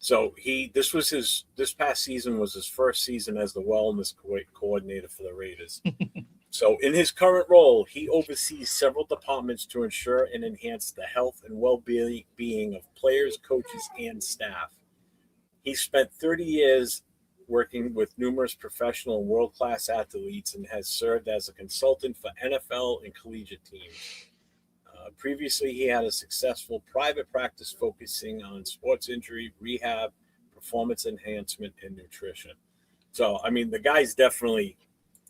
So this past season was his first season as the wellness coordinator for the Raiders. So in his current role, he oversees several departments to ensure and enhance the health and well-being of players, coaches, and staff. He spent 30 years working with numerous professional and world-class athletes and has served as a consultant for NFL and collegiate teams. Previously, he had a successful private practice focusing on sports injury, rehab, performance enhancement, and nutrition. So, I mean, the guy's definitely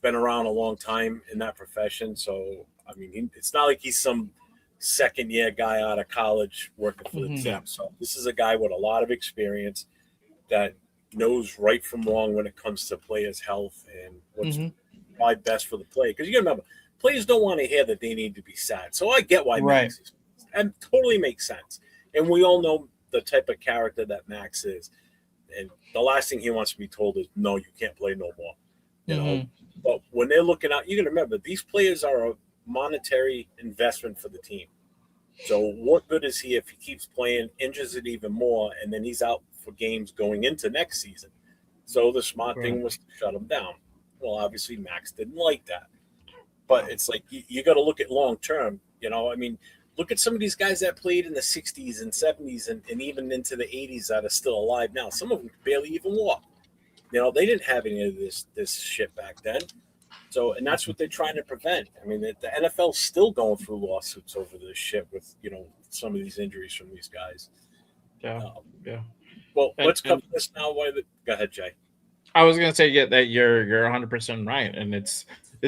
been around a long time in that profession. So, I mean, it's not like he's some second-year guy out of college working for the team. So, this is a guy with a lot of experience that knows right from wrong when it comes to players' health and what's probably best for the player. Because you got to remember, players don't want to hear that they need to be sad. So I get why Max is. And totally makes sense. And we all know the type of character that Max is. And the last thing he wants to be told is, no, you can't play no more. You know? But when they're looking out, you got to remember, these players are a monetary investment for the team. So what good is he if he keeps playing, injures it even more, and then he's out for games going into next season? So the smart thing was to shut him down. Well, obviously Max didn't like that. But it's like you got to look at long term. I mean, look at some of these guys that played in the 60s and 70s and even into the 80s that are still alive now. Some of them barely even walk. They didn't have any of this shit back then. So, and that's what they're trying to prevent. I mean, the NFL's still going through lawsuits over this shit with, some of these injuries from these guys. Yeah. Well, let's cover this now. Go ahead, Jay. I was going to say that you're 100% right. And it's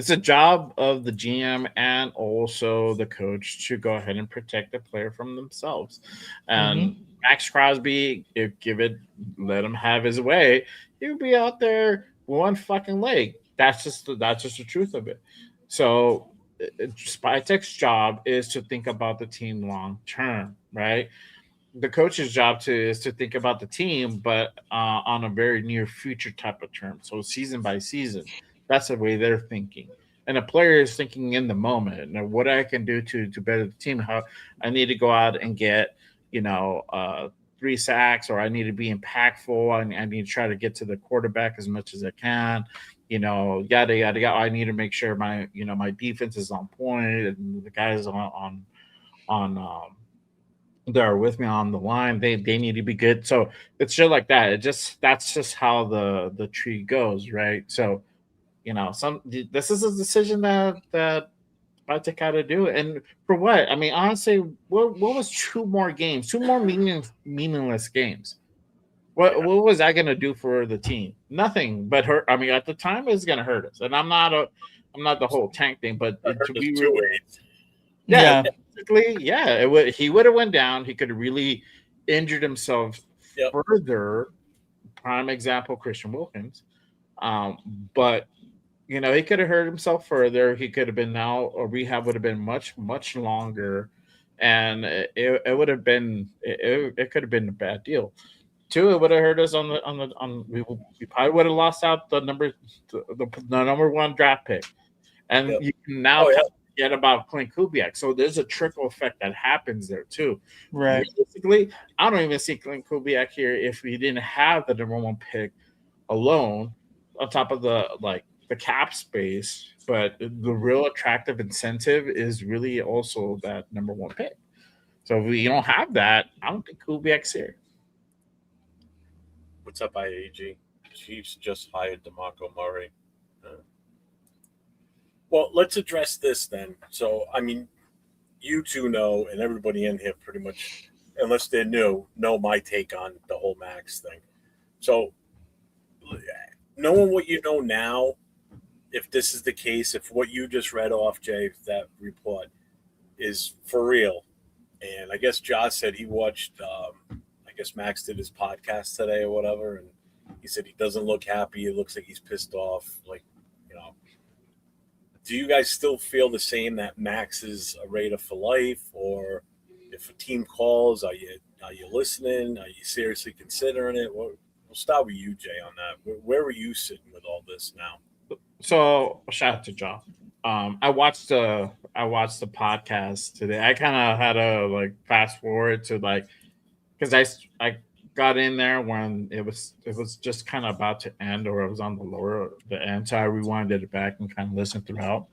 a job of the GM and also the coach to go ahead and protect the player from themselves. And Max Crosby, let him have his way, he would be out there one fucking leg. That's just the truth of it. So Spytek's job is to think about the team long term, right? The coach's job is to think about the team, but on a very near future type of term. So season by season, that's the way they're thinking. And a player is thinking in the moment. Now, what I can do to better the team? How I need to go out and get 3 sacks, or I need to be impactful. I need to try to get to the quarterback as much as I can. Yada yada yada. I need to make sure my defense is on point and the guys on that are with me on the line, they need to be good. So it's shit like that. That's just how the tree goes, right? So this is a decision that Spytek had to do, and for what? I mean, honestly, what was 2 more games, 2 more meaningless games? What was that going to do for the team? Nothing but hurt. I mean, at the time, it's going to hurt us, and I'm not the whole tank thing, but to be real, he would have went down. He could have really injured himself further. Prime example, Christian Wilkins. But he could have hurt himself further. He could have been now, or rehab would have been much, much longer, and it would have been it could have been a bad deal. Two, it would have hurt us on we probably would have lost out the number one draft pick, and Yep. you can now Oh, yeah. forget about Klint Kubiak. So there's a trickle effect that happens there too. Right. Realistically, I don't even see Klint Kubiak here if we didn't have the number one pick alone, on top of the cap space. But the real attractive incentive is really also that number one pick. So if we don't have that, I don't think Kubiak's here. What's up, IAG? Chiefs just hired DeMarco Murray. Well, let's address this then. So, I mean, you two know, and everybody in here pretty much, unless they're new, know my take on the whole Max thing. So, knowing what you know now, if this is the case, if what you just read off, Jay, that report is for real, and I guess Josh said he watched, I guess Max did his podcast today or whatever, and he said he doesn't look happy. It looks like he's pissed off. Like, do you guys still feel the same that Max is a Raider for life, or if a team calls, are you listening? Are you seriously considering it? We'll start with you, Jay, on that. Where were you sitting with all this now? So shout out to John. I watched the podcast today. I kind of had to fast forward to because I got in there when it was just kind of about to end, or it was on the end, so I rewinded it back and kind of listened throughout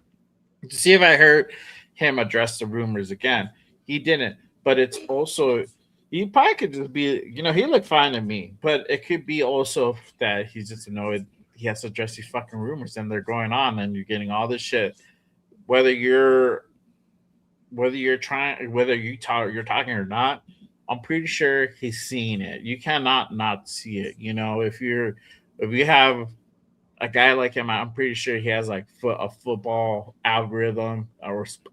to see if I heard him address the rumors again. He didn't, but it's also, he probably could just be, he looked fine to me, but it could be also that he's just annoyed he has to address these fucking rumors and they're going on and you're getting all this shit. Whether you're talking or not, I'm pretty sure he's seeing it. You cannot not see it. If you have a guy like him, I'm pretty sure he has a football algorithm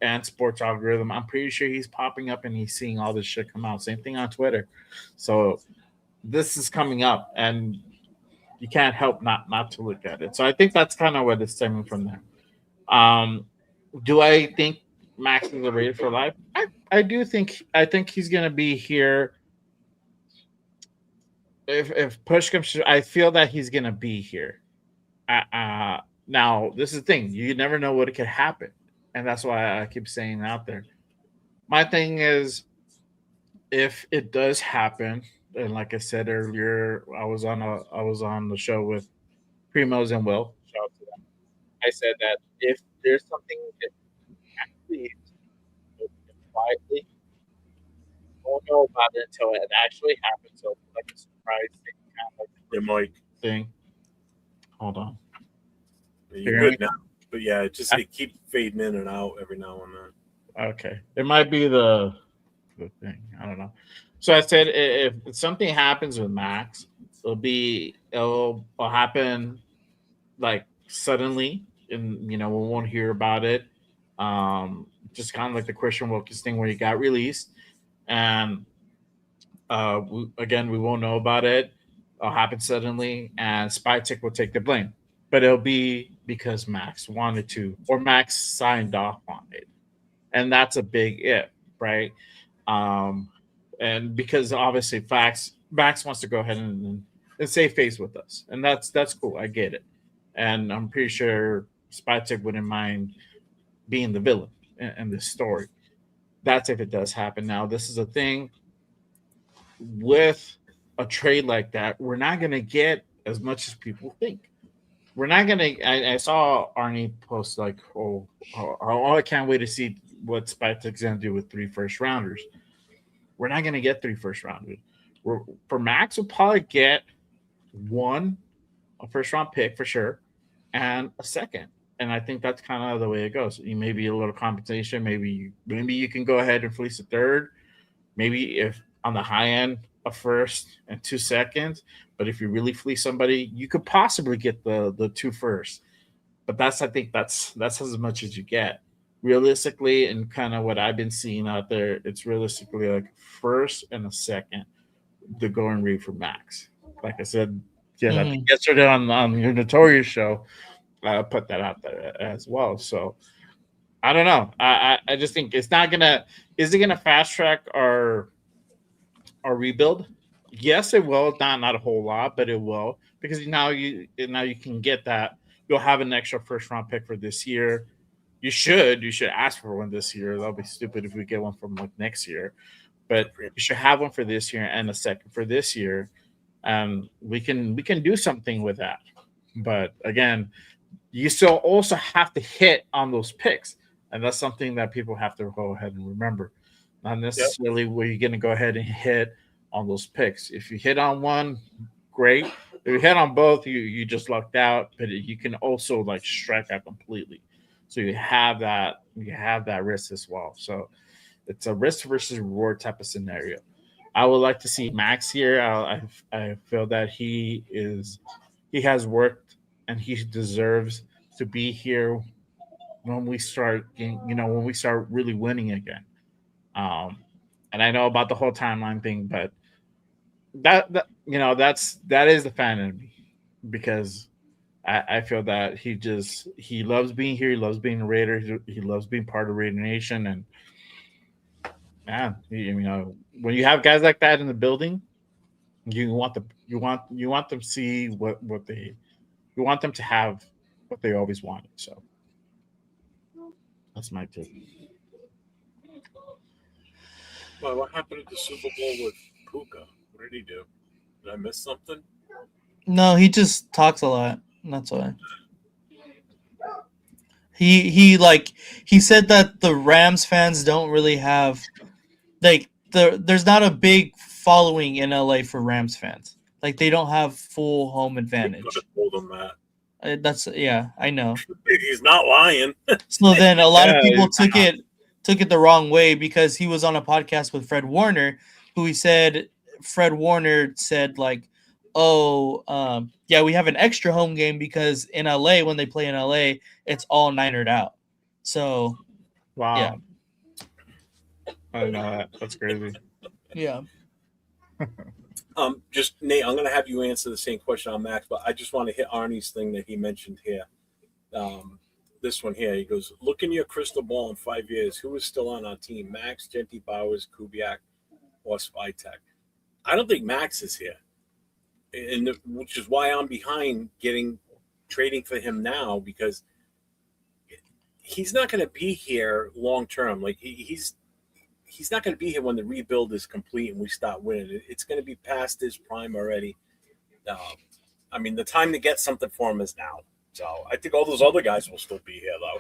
and sports algorithm. I'm pretty sure he's popping up and he's seeing all this shit come out. Same thing on Twitter. So this is coming up and you can't help not to look at it. So I think that's kind of what it's stemming from there. Do I think Max is a Raider for life? I do think he's gonna be here. If push comes to, I feel that he's gonna be here. Now this is the thing. You never know what could happen, and that's why I keep saying out there. My thing is, if it does happen, and like I said earlier, I was on the show with Primos and Will. Shout out to them. I said that if there's something that actually quietly, won't know about it until it actually happens. So like a surprise thing, kind of Your mic. thing. Hold on. You're good now. But yeah, it keeps fading in and out every now and then. Okay. It might be the thing. I don't know. So I said if something happens with Max, it'll happen suddenly, and we won't hear about it. Just kind of like the Christian Wilkins thing where he got released, and we won't know about it. It'll happen suddenly, and Spytek will take the blame. But it'll be because Max wanted to, or Max signed off on it, and that's a big if, right? And because obviously Max wants to go ahead and save face with us, and that's cool. I get it, and I'm pretty sure Spytek wouldn't mind being the villain in this story. That's if it does happen. Now, this is a thing with a trade like that. We're not going to get as much as people think. We're not going to. I saw Arnie post I can't wait to see what Spytek's going to do with 3 first rounders. We're not going to get 3 first rounders. For Max, we'll probably get a first round pick for sure, and a second. And I think that's kind of the way it goes. You maybe a little compensation. Maybe you can go ahead and fleece a third. Maybe if on the high end, a first and 2 seconds. But if you really fleece somebody, you could possibly get the 2 first. But I think that's as much as you get. Realistically, and kind of what I've been seeing out there, it's realistically like first and a second, the going rate for Max. Like I said, I think yesterday on your Notorious show, put that out there as well. So I don't know. I just think it's not gonna. Is it gonna fast track our rebuild? Yes, it will. Not a whole lot, but it will, because now you can get that. You'll have an extra first round pick for this year. You should ask for one this year. That'll be stupid if we get one from like next year, but you should have one for this year and a second for this year. We can do something with that. But again, you still also have to hit on those picks, and that's something that people have to go ahead and remember. Not necessarily where you're going to go ahead and hit on those picks. If you hit on one, great. If you hit on both, you just lucked out. But you can also like strike out completely. So you have that risk as well. So it's a risk versus reward type of scenario. I would like to see Max here. I feel that he has worked and he deserves to be here when we start really winning again. And I know about the whole timeline thing, but that is the fan in me, because I feel that he loves being here. He loves being a Raider. He loves being part of Raider Nation. And man, when you have guys like that in the building, you want them to see what they you want them to have what they always wanted. So that's my take. Well, what happened at the Super Bowl with Puka? What did he do? Did I miss something? No, he just talks a lot. That's why. He said that the Rams fans don't really have there's not a big following in LA for Rams fans. Like, they don't have full home advantage. I could have told him that. I know. He's not lying. So then a lot of people took it the wrong way, because he was on a podcast with Fred Warner, who Fred Warner said like, yeah, we have an extra home game because in LA, when they play in LA, it's all Ninered out. So, wow. Yeah. I didn't know that. That's crazy. Yeah. Just Nate, I'm going to have you answer the same question on Max, but I just want to hit Arnie's thing that he mentioned here. This one here, he goes, look in your crystal ball in 5 years. Who is still on our team? Max, Genty, Bowers, Kubiak, or Spytek? I don't think Max is here, which is why I'm behind trading for him now, because he's not going to be here long term. Like, he's not going to be here when the rebuild is complete and we start winning. It's going to be past his prime already. I mean, the time to get something for him is now. So I think all those other guys will still be here, though.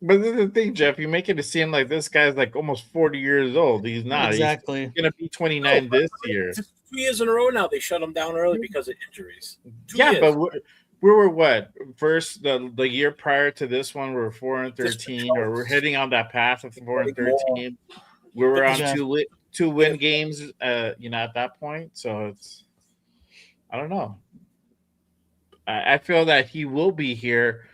But the thing, Jeff, you make it seem like this guy's like almost 40 years old. He's not. Exactly. He's going to be 29 this year. 2 years in a row now, they shut him down early because of injuries. 2 Yeah, years. but we were what? First, the year prior to this one, we were 4-13, or we're hitting on that path of 4-13. We were on two win games, at that point. So it's, I don't know. I feel that he will be here.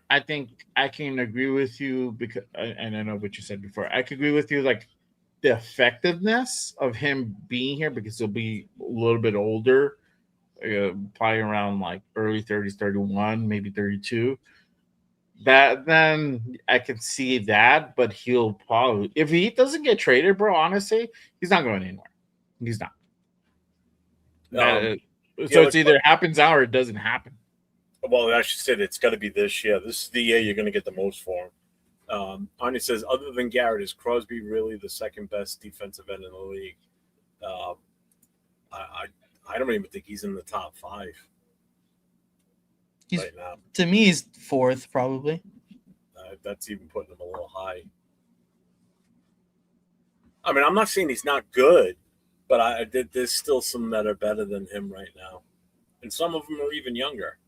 I think I can agree with you, because, and I know what you said before. I can agree with you, like the effectiveness of him being here, because he'll be a little bit older, probably around like early 30s, 31, maybe 32. That then I can see that, but he'll probably, if he doesn't get traded, bro, honestly, he's not going anywhere. He's not. So it's either happens now or it doesn't happen. Well, I should say it's got to be this year. This is the year you're going to get the most for him. Arnie says, other than Garrett, is Crosby really the second best defensive end in the league? I don't even think he's in the top 5 right now. To me, he's 4th, probably. That's even putting him a little high. I mean, I'm not saying he's not good, but there's still some that are better than him right now. And some of them are even younger.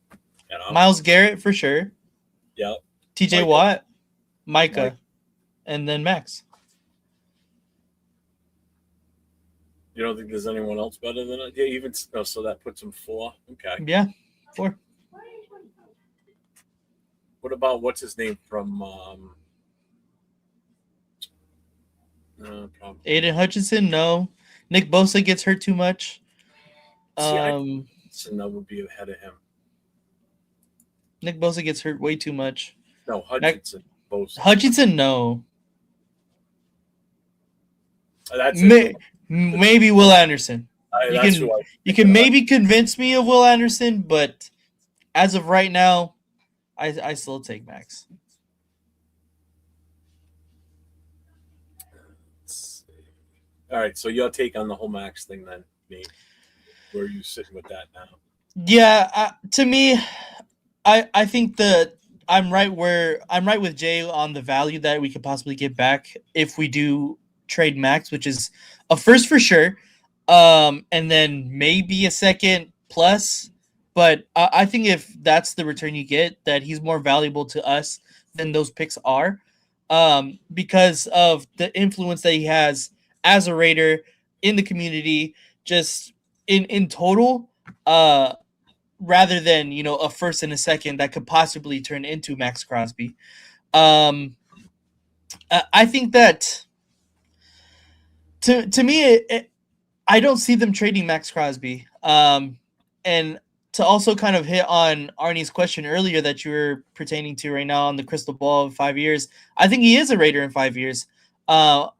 Myles Garrett, for sure. Yeah. TJ Watt, Micah, and then Max. You don't think there's anyone else better than it? Yeah, so that puts him 4. Okay. Yeah, 4. What about what's his name from Aiden Hutchinson? No. Nick Bosa gets hurt too much. So that would be ahead of him. Nick Bosa gets hurt way too much. No, Hutchinson. Bosa. Hutchinson, no. That's it. Maybe Will Anderson. That's who You can maybe convince me of Will Anderson, but as of right now, I still take Max. All right, so your take on the whole Max thing then, Nate? Where are you sitting with that now? Yeah, to me, I think that I'm right with Jay on the value that we could possibly get back if we do trade Max, which is a first for sure, and then maybe a second plus. But I think if that's the return you get, that he's more valuable to us than those picks are, because of the influence that he has as a Raider in the community, just in total. Rather than a first and a second that could possibly turn into Max Crosby. I think that to me, I don't see them trading Max Crosby. And to also kind of hit on Arnie's question earlier that you were pertaining to right now on the crystal ball of 5 years, I think he is a Raider in 5 years. I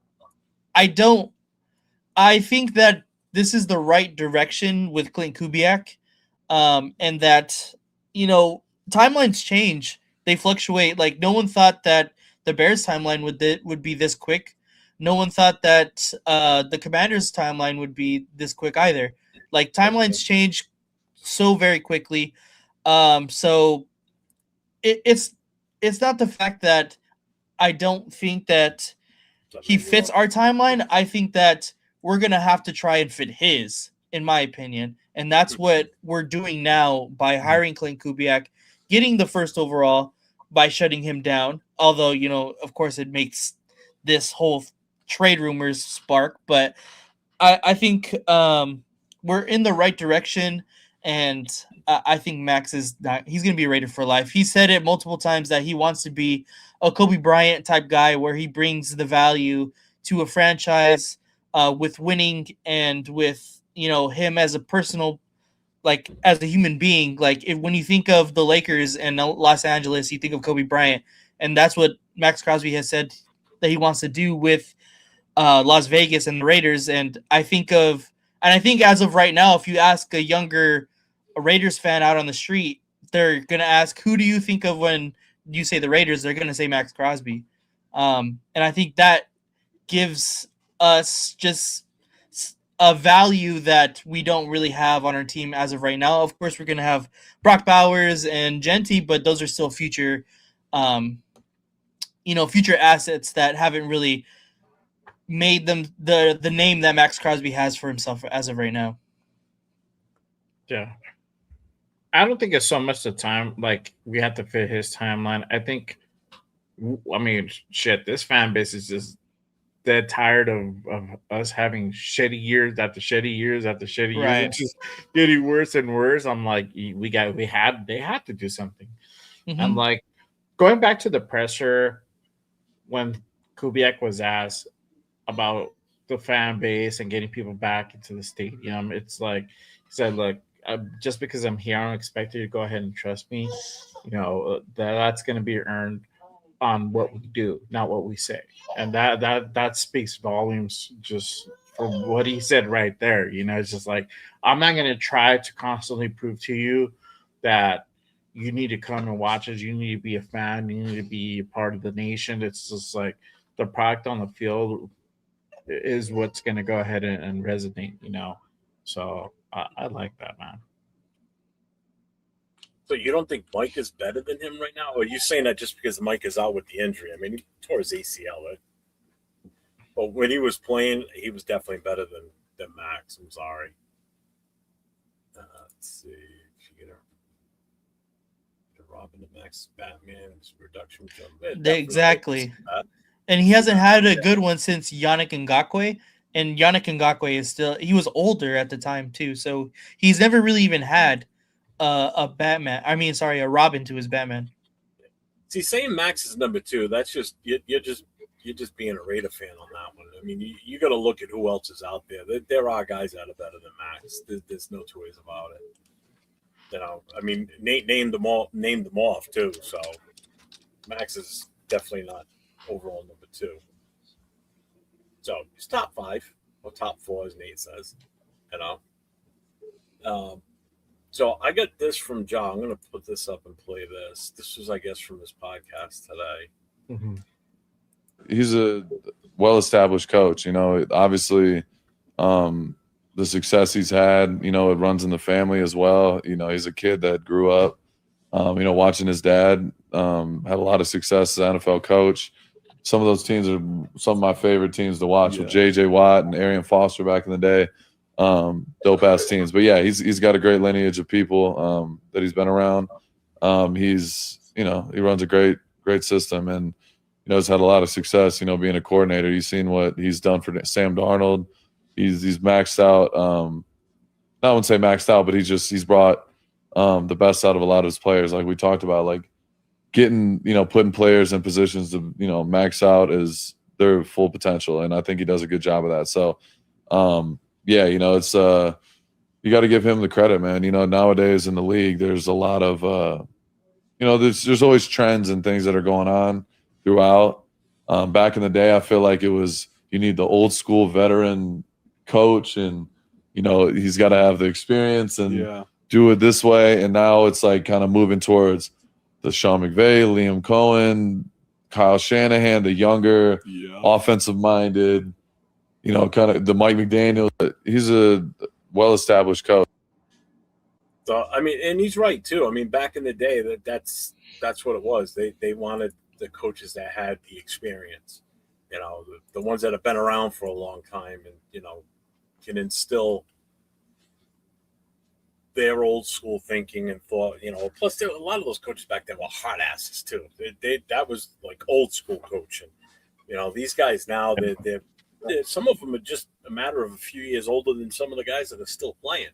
think that this is the right direction with Klint Kubiak. And that, timelines change. They fluctuate. Like, no one thought that the Bears timeline would be this quick. No one thought that the Commanders timeline would be this quick either. Like, timelines change so very quickly. So it's not the fact that I don't think that he fits our timeline. I think that we're going to have to try and fit his, in my opinion. And that's what we're doing now by hiring Klint Kubiak, getting the first overall by shutting him down. Although, of course, it makes this whole trade rumors spark. But I think we're in the right direction. And I think Max he's going to be rated for life. He said it multiple times that he wants to be a Kobe Bryant type guy where he brings the value to a franchise with winning and with, him as a personal, like as a human being. Like when you think of the Lakers and Los Angeles, you think of Kobe Bryant. And that's what Max Crosby has said that he wants to do with Las Vegas and the Raiders. And I think as of right now, if you ask a younger Raiders fan out on the street, they're going to ask, who do you think of when you say the Raiders? They're going to say Max Crosby. And I think that gives us just a value that we don't really have on our team as of right now. Of course, we're going to have Brock Bowers and Genty, but those are still future assets that haven't really made them the name that Max Crosby has for himself as of right now. Yeah. I don't think it's so much the time, like we have to fit his timeline. I think, this fan base is just dead tired of us having shitty years after shitty years after shitty years. It's just getting worse and worse. I'm like, they had to do something. Mm-hmm. I'm like, going back to the presser when Kubiak was asked about the fan base and getting people back into the stadium, it's like he said, look, just because I'm here, I don't expect you to go ahead and trust me. That's going to be earned on what we do, not what we say. And that speaks volumes just from what he said right there. It's just like, I'm not going to try to constantly prove to you that you need to come and watch us. You need to be a fan. You need to be a part of the nation. It's just like the product on the field is what's going to go ahead and resonate, So I like that, man. So you don't think Mike is better than him right now? Or are you saying that just because Mike is out with the injury? I mean, he tore his ACL, right? But when he was playing, he was definitely better than Max. I'm sorry. Let's see. Robin and Max Batman's reduction jump. Exactly. And he hasn't had a good one since Yannick Ngakoue. And Yannick Ngakoue he was older at the time too. So he's never really even had a Robin to his Batman. See, saying Max is number 2, that's just you're just being a Raider fan on that one. I mean, you got to look at who else is out there. There are guys that are better than Max. There's no two ways about it. You know, I mean, Nate named them off too. So Max is definitely not overall number 2. So he's top 5 or top 4, as Nate says. You know. Um, so I got this from John. I'm going to put this up and play this. This was, I guess, from his podcast today. Mm-hmm. He's a well-established coach. You know, obviously, the success he's had, you know, it runs in the family as well. You know, he's a kid that grew up, you know, watching his dad had a lot of success as an NFL coach. Some of those teams are some of my favorite teams to watch with J.J. Watt and Arian Foster back in the day. Dope ass teams. But yeah, he's got a great lineage of people that he's been around. He's, you know, he runs a great system, and you know, he's had a lot of success, you know, being a coordinator. You've seen what he's done for Sam Darnold. He's maxed out. I wouldn't say maxed out, but he's brought the best out of a lot of his players. Like we talked about, like getting, you know, putting players in positions to, you know, max out is their full potential. And I think he does a good job of that. So, yeah, you know, it's you got to give him the credit, man. You know, nowadays in the league, there's a lot of, you know, there's always trends and things that are going on throughout. Back in the day, I feel like it was, you need the old school veteran coach, and you know, he's got to have the experience and do it this way. And now it's like kind of moving towards the Sean McVay, Liam Cohen, Kyle Shanahan, the younger, offensive minded, you know, kind of the Mike McDaniel. He's a well-established coach. So I mean, and he's right too. I mean, back in the day, that's what it was. They wanted the coaches that had the experience, you know, the ones that have been around for a long time, and you know, can instill their old school thinking and thought. You know, plus there a lot of those coaches back then were hard asses too. That was like old school coaching. You know, these guys now they're some of them are just a matter of a few years older than some of the guys that are still playing.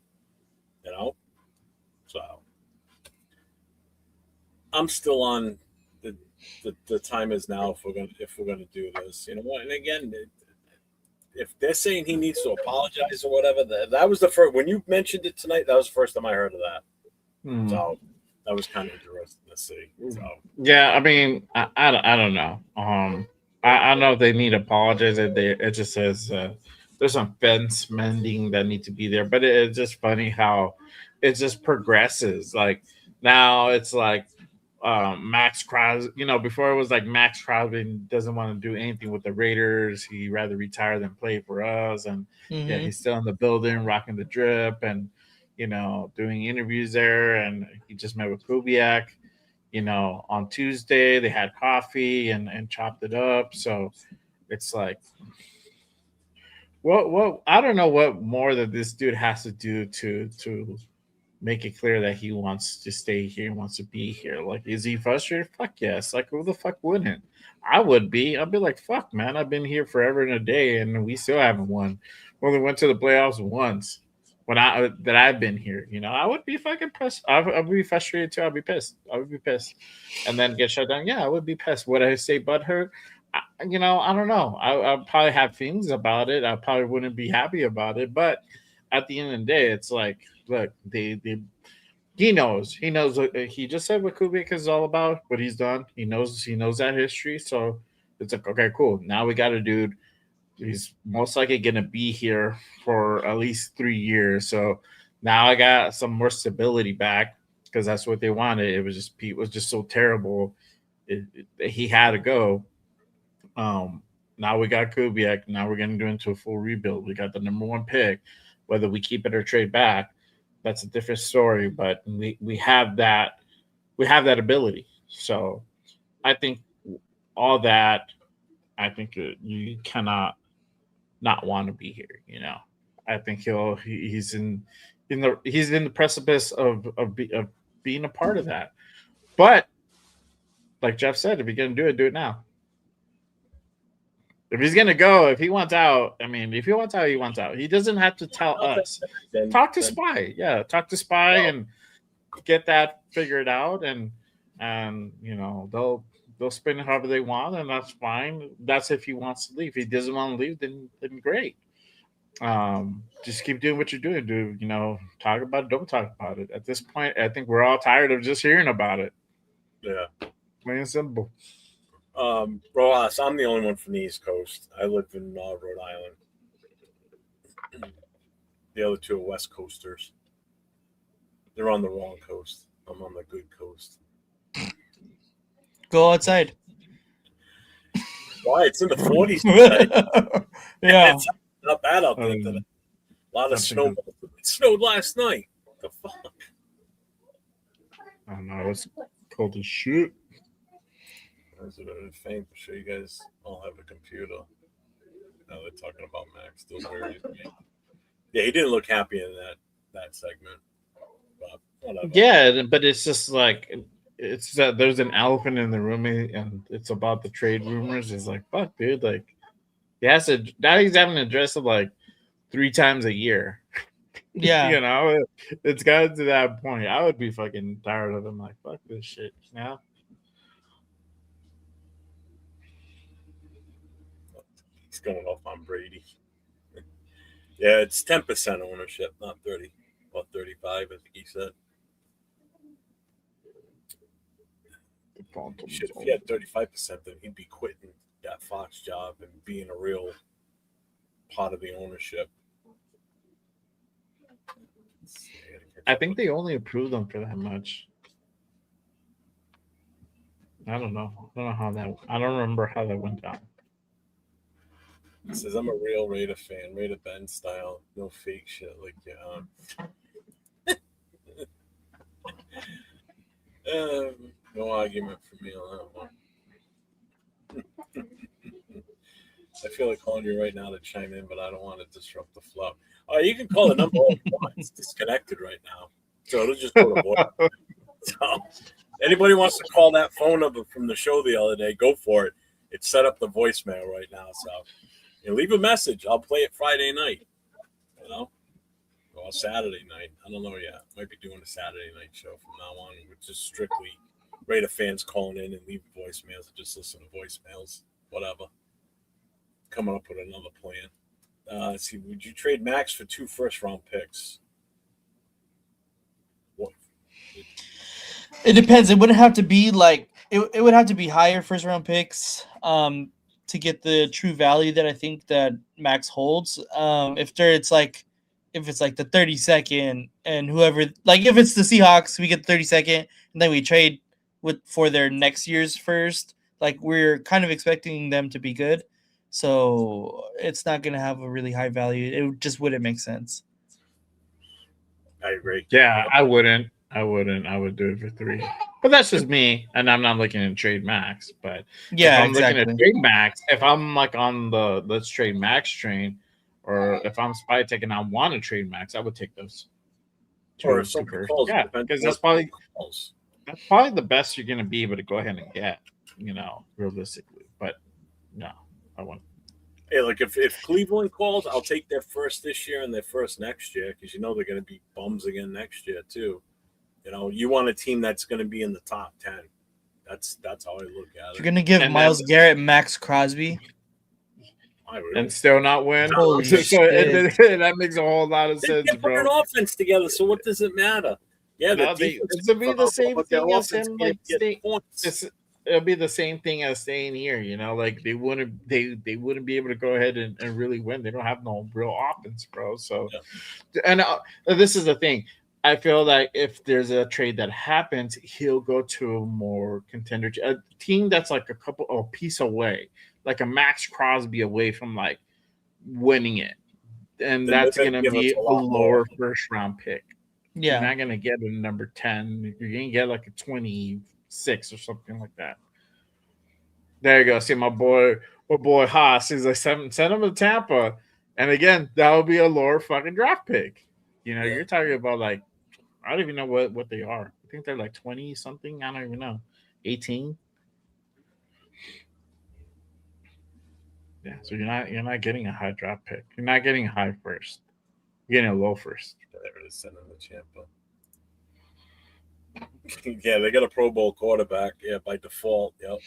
You know, so I'm still on the time is now if we're gonna do this. You know what? And again, if they're saying he needs to apologize or whatever, that was the first when you mentioned it tonight. That was the first time I heard of that. So that was kind of interesting to see. So yeah, I mean, I don't know. I know they need to apologize. It just says there's some fence mending that need to be there, but it's just funny how it just progresses. Like now it's like Max Crosby. You know, before it was like Max Crosby doesn't want to do anything with the Raiders. He'd rather retire than play for us. And yeah, he's still in the building, rocking the drip, and you know, doing interviews there. And he just met with Kubiak. You know, on Tuesday they had coffee and chopped it up. So it's like, well, I don't know what more that this dude has to do to make it clear that he wants to stay here and wants to be here. Like, is he frustrated? Fuck yes. Like, who the fuck wouldn't? I would be. I'd be like, fuck, man. I've been here forever and a day, and we still haven't won. We only went to the playoffs once when I've been here. You know, I would be fucking pissed. I would be frustrated too. I'd be pissed. I would be pissed, and then get shut down. Yeah, I would be pissed. Would I say butthurt? You know, I don't know. I'd probably have feelings about it. I probably wouldn't be happy about it, but at the end of the day, it's like, look, he knows he just said what Kubiak is all about, what he's done. He knows that history. So it's like, okay, cool. Now we got a dude. He's most likely going to be here for at least 3 years. So now I got some more stability back because that's what they wanted. It was just Pete was just so terrible. He had to go. Now we got Kubiak. Now we're going to do into a full rebuild. We got the number 1 pick. Whether we keep it or trade back, that's a different story. But we have that ability. So I think all that. I think you cannot not want to be here. You know, I think he's in the precipice of being a part of that. But like Jeff said, if you're gonna do it now. If he's gonna go, if he wants out, I mean, if he wants out, he wants out. He doesn't have to tell us. Talk to Spy, talk to Spy and get that figured out, and you know they'll spin it however they want, and that's fine. That's if he wants to leave. If he doesn't want to leave, then great. Just keep doing what you're doing. Talk about it, don't talk about it. At this point, I think we're all tired of just hearing about it. Yeah. Plain and simple. Rojas, I'm the only one from the East Coast. I live in Rhode Island. The other two are West Coasters. They're on the wrong coast. I'm on the good coast. Go outside. Why? It's in the 40s today. Yeah. It's not bad out there today. A lot of snow. It snowed last night. The fuck? I don't know. It's cold as shit. That's a bit of a thing. I'm sure you guys all have a computer. Now they're talking about Max. Still weird. Yeah, he didn't look happy in that segment. But whatever. Yeah, but it's just like it's that there's an elephant in the room, and it's about the trade rumors. It's like, fuck, dude. Like, he has to now. He's having to dress up like 3 times a year. Yeah. It's gotten to that point. I would be fucking tired of him. Like, fuck this shit. He's going off on Brady. Yeah, it's 10% ownership, not 30. About 35, I think he said. Shit, if he had 35%, then he'd be quitting that Fox job and being a real part of the ownership. I think they only approved them for that much. I don't know. I don't remember how that went down. It says, I'm a real Raider fan, Raider Ben style, no fake shit like no argument for me on that one. I feel like calling you right now to chime in, but I don't want to disrupt the flow. Oh, you can call the number all you want. It's disconnected right now. So it'll just go to voice. So anybody wants to call that phone number from the show the other day, go for it. It's set up the voicemail right now. So leave a message. I'll play it Friday night. Or Saturday night. I don't know yet. Might be doing a Saturday night show from now on, which is strictly Raider fans calling in and leave voicemails or just listen to voicemails. Whatever. Coming up with another plan. Let's see. Would you trade Max for 2 first-round picks? What? It depends. It wouldn't have to be like it would have to be higher first round picks to get the true value that I think that Max holds. If it's like the 32nd and whoever, like if it's the Seahawks, we get the 32nd and then we trade for their next year's first. Like we're kind of expecting them to be good. So it's not going to have a really high value. It just wouldn't make sense. I agree. Yeah, I wouldn't. I would do it for 3. But that's just me, and I'm not looking to trade Max. But yeah, if I'm exactly. looking to trade Max, if I'm like on the let's trade Max train, or if I'm spy taking, I want to trade Max, I would take those. Or if somebody calls, yeah, because that's probably the best you're going to be able to go ahead and get, realistically. But no, I won't. Hey, like if Cleveland calls, I'll take their first this year and their first next year because they're going to be bums again next year too. You want a team that's going to be in the top 10. That's how I look at it. You're going to give Myles Garrett Max Crosby and still not win. Holy so shit. that makes a whole lot of sense, they put an offense together, so what does it matter? Yeah, it'll be the same thing as him. Like it'll be the same thing as staying here. Like they wouldn't be able to go ahead and really win. They don't have no real offense, bro. So, and this is the thing. I feel like if there's a trade that happens, he'll go to a more contender, a team that's like a piece away, like a Max Crosby away from like winning it, and that's going to be a lower first round pick. Yeah, you're not going to get a number 10. You're going to get like a 26 or something like that. There you go. See my boy Haas. He's like send him to Tampa, and again that would be a lower fucking draft pick. You're talking about like. I don't even know what they are. I think they're like 20 something. I don't even know. 18. Yeah, so you're not getting a high draft pick. You're not getting a high first. You're getting a low first. There it is, sending the Tampa. Yeah, they got a Pro Bowl quarterback. Yeah, by default. Yep.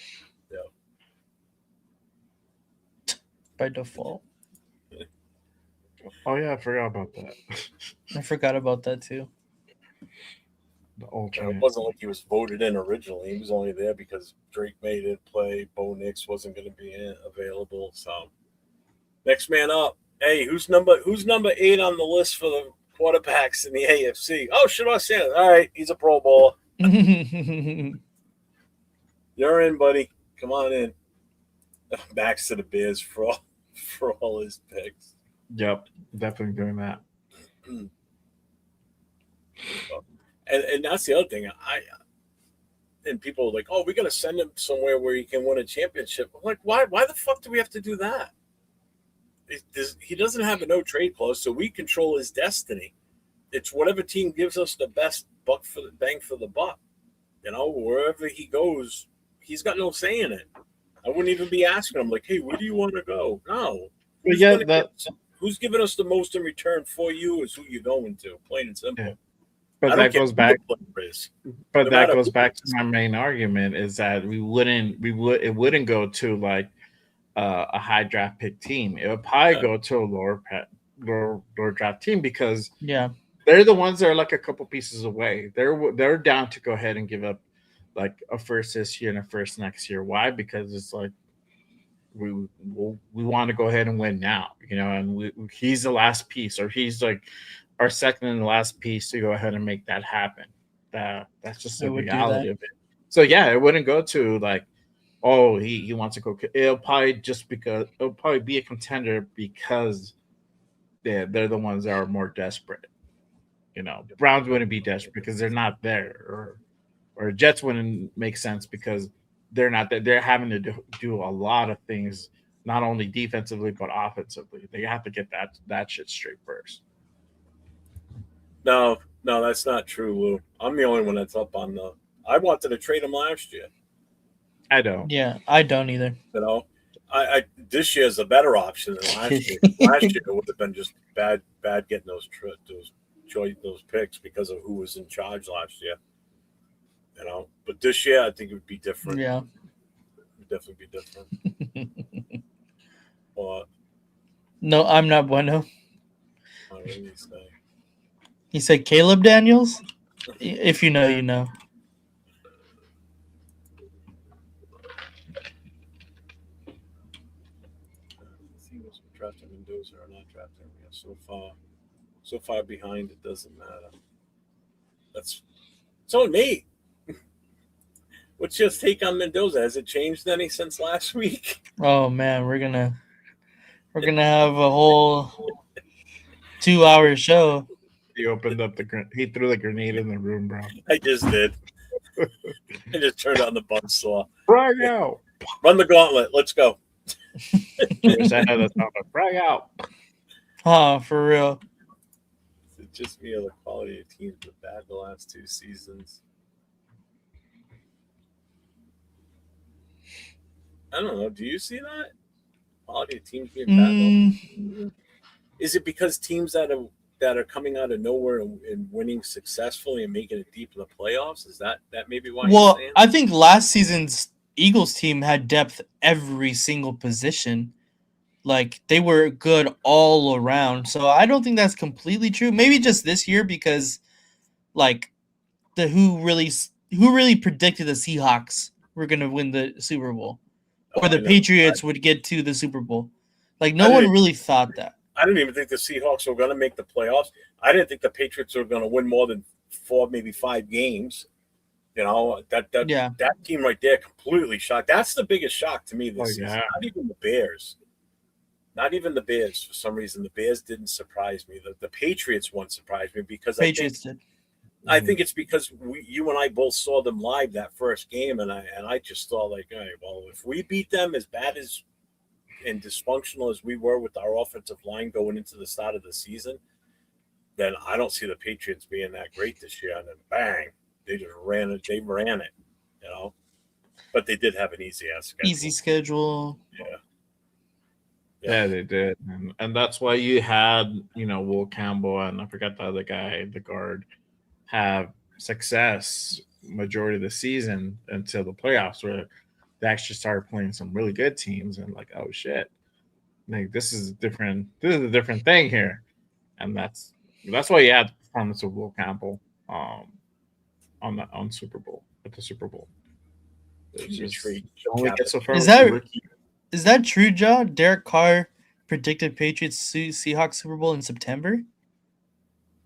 By default. Oh yeah, I forgot about that. I forgot about that too. The It alternate. wasn't like he was voted in originally. He was only there because Drake made it play. Bo Nix wasn't going to be available. So next man up. Hey, who's number 8 on the list for the quarterbacks in the AFC? Oh, Shador Sanders. All right, he's a Pro Bowler. You're in, buddy. Come on in. Max to the Bears for all his picks. Yep, definitely doing that. And that's the other thing. And people are like, oh, we got to send him somewhere where he can win a championship. I'm like, why the fuck do we have to do that? He doesn't have a no trade clause, so we control his destiny. It's whatever team gives us the best bang for the buck. Wherever he goes, he's got no say in it. I wouldn't even be asking him, like, hey, where do you want to go? No. Who's giving us the most in return for you is who you're going to, plain and simple. Yeah. But that goes back. But No that goes back to my main argument is that it wouldn't go to like a high draft pick team. It would probably go to a lower draft team because they're the ones that are like a couple pieces away. They're down to go ahead and give up like a first this year and a first next year. Why? Because it's like we want to go ahead and win now, and he's the last piece, or he's like our second and the last piece to go ahead and make that happen. That's just the reality of it. So yeah, it wouldn't go to like, oh, he wants to go. It'll probably be a contender because they're the ones that are more desperate. Browns wouldn't be desperate because they're not there, or Jets wouldn't make sense because they're not there. They're having to do a lot of things, not only defensively but offensively. They have to get that shit straight first. No, that's not true, Lou. I'm the only one that's up on the. I wanted to trade him last year. I don't. Yeah, I don't either. I this year's a better option than last year. Last year it would have been just bad getting those picks because of who was in charge last year. But this year I think it would be different. Yeah, it would definitely be different. But no, I'm not bueno. what did he say? He said Caleb Daniels. If you know, you know. Drafting Mendoza or not drafting. Yeah, so far behind, it doesn't matter. That's on me. What's your take on Mendoza? Has it changed any since last week? Oh man, we're gonna have a whole 2-hour show. He opened up he threw the grenade in the room, bro. I just did. I just turned on the buzzsaw. Frag out. Run the gauntlet. Let's go. Frag out. Oh, for real. Is it just me or the quality of teams been bad the last 2 seasons? I don't know. Do you see that? Quality of teams being bad? Is it because teams that are coming out of nowhere and winning successfully and making it deep in the playoffs? Is that maybe why? Well, I think last season's Eagles team had depth every single position. Like they were good all around. So I don't think that's completely true. Maybe just this year because like who really predicted the Seahawks were going to win the Super Bowl or the Patriots would get to the Super Bowl. Like no one really thought that. I didn't even think the Seahawks were going to make the playoffs. I didn't think the Patriots were going to win more than 4, maybe 5 games. That team right there completely shocked. That's the biggest shock to me this season. Not even the Bears. Not even the Bears. For some reason, the Bears didn't surprise me. The Patriots one surprised me because I think it's because you and I both saw them live that first game, and I just thought like, all right, well, if we beat them as bad as and dysfunctional as we were with our offensive line going into the start of the season, then I don't see the Patriots being that great this year. And then bang, they just ran it. They ran it, But they did have an easy schedule. Easy schedule. Yeah, they did, and that's why you had Will Campbell and I forgot the other guy, the guard, have success majority of the season until the playoffs where they actually started playing some really good teams and like, oh shit, Like this is a different thing here, and that's why you had to perform the Super Bowl Campbell on Super Bowl at the Super Bowl. It's You just treat you only get so far Is with your that rookie. is that true, Joe? Derek Carr predicted Patriots Seahawks Super Bowl in September.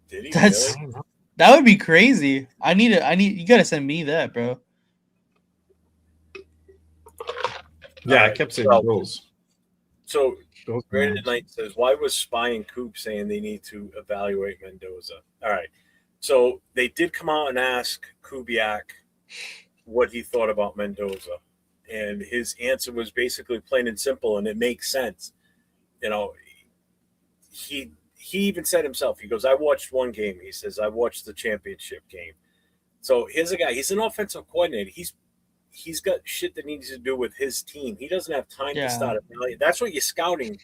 Did he That's really? that would be crazy. I need you gotta send me that, bro. Yeah, I Alright, kept saying well, Bills. So Bills Raider Rams. Knight says, why was Spy and Coop saying they need to evaluate Mendoza? All right. So they did come out and ask Kubiak what he thought about Mendoza. And his answer was basically plain and simple, and it makes sense. You know, he even said himself, he goes, I watched one game. He says, I watched the championship game. So here's a guy, he's an offensive coordinator. He's got shit that needs to do with his team. He doesn't have time to start evaluating. That's what your scouting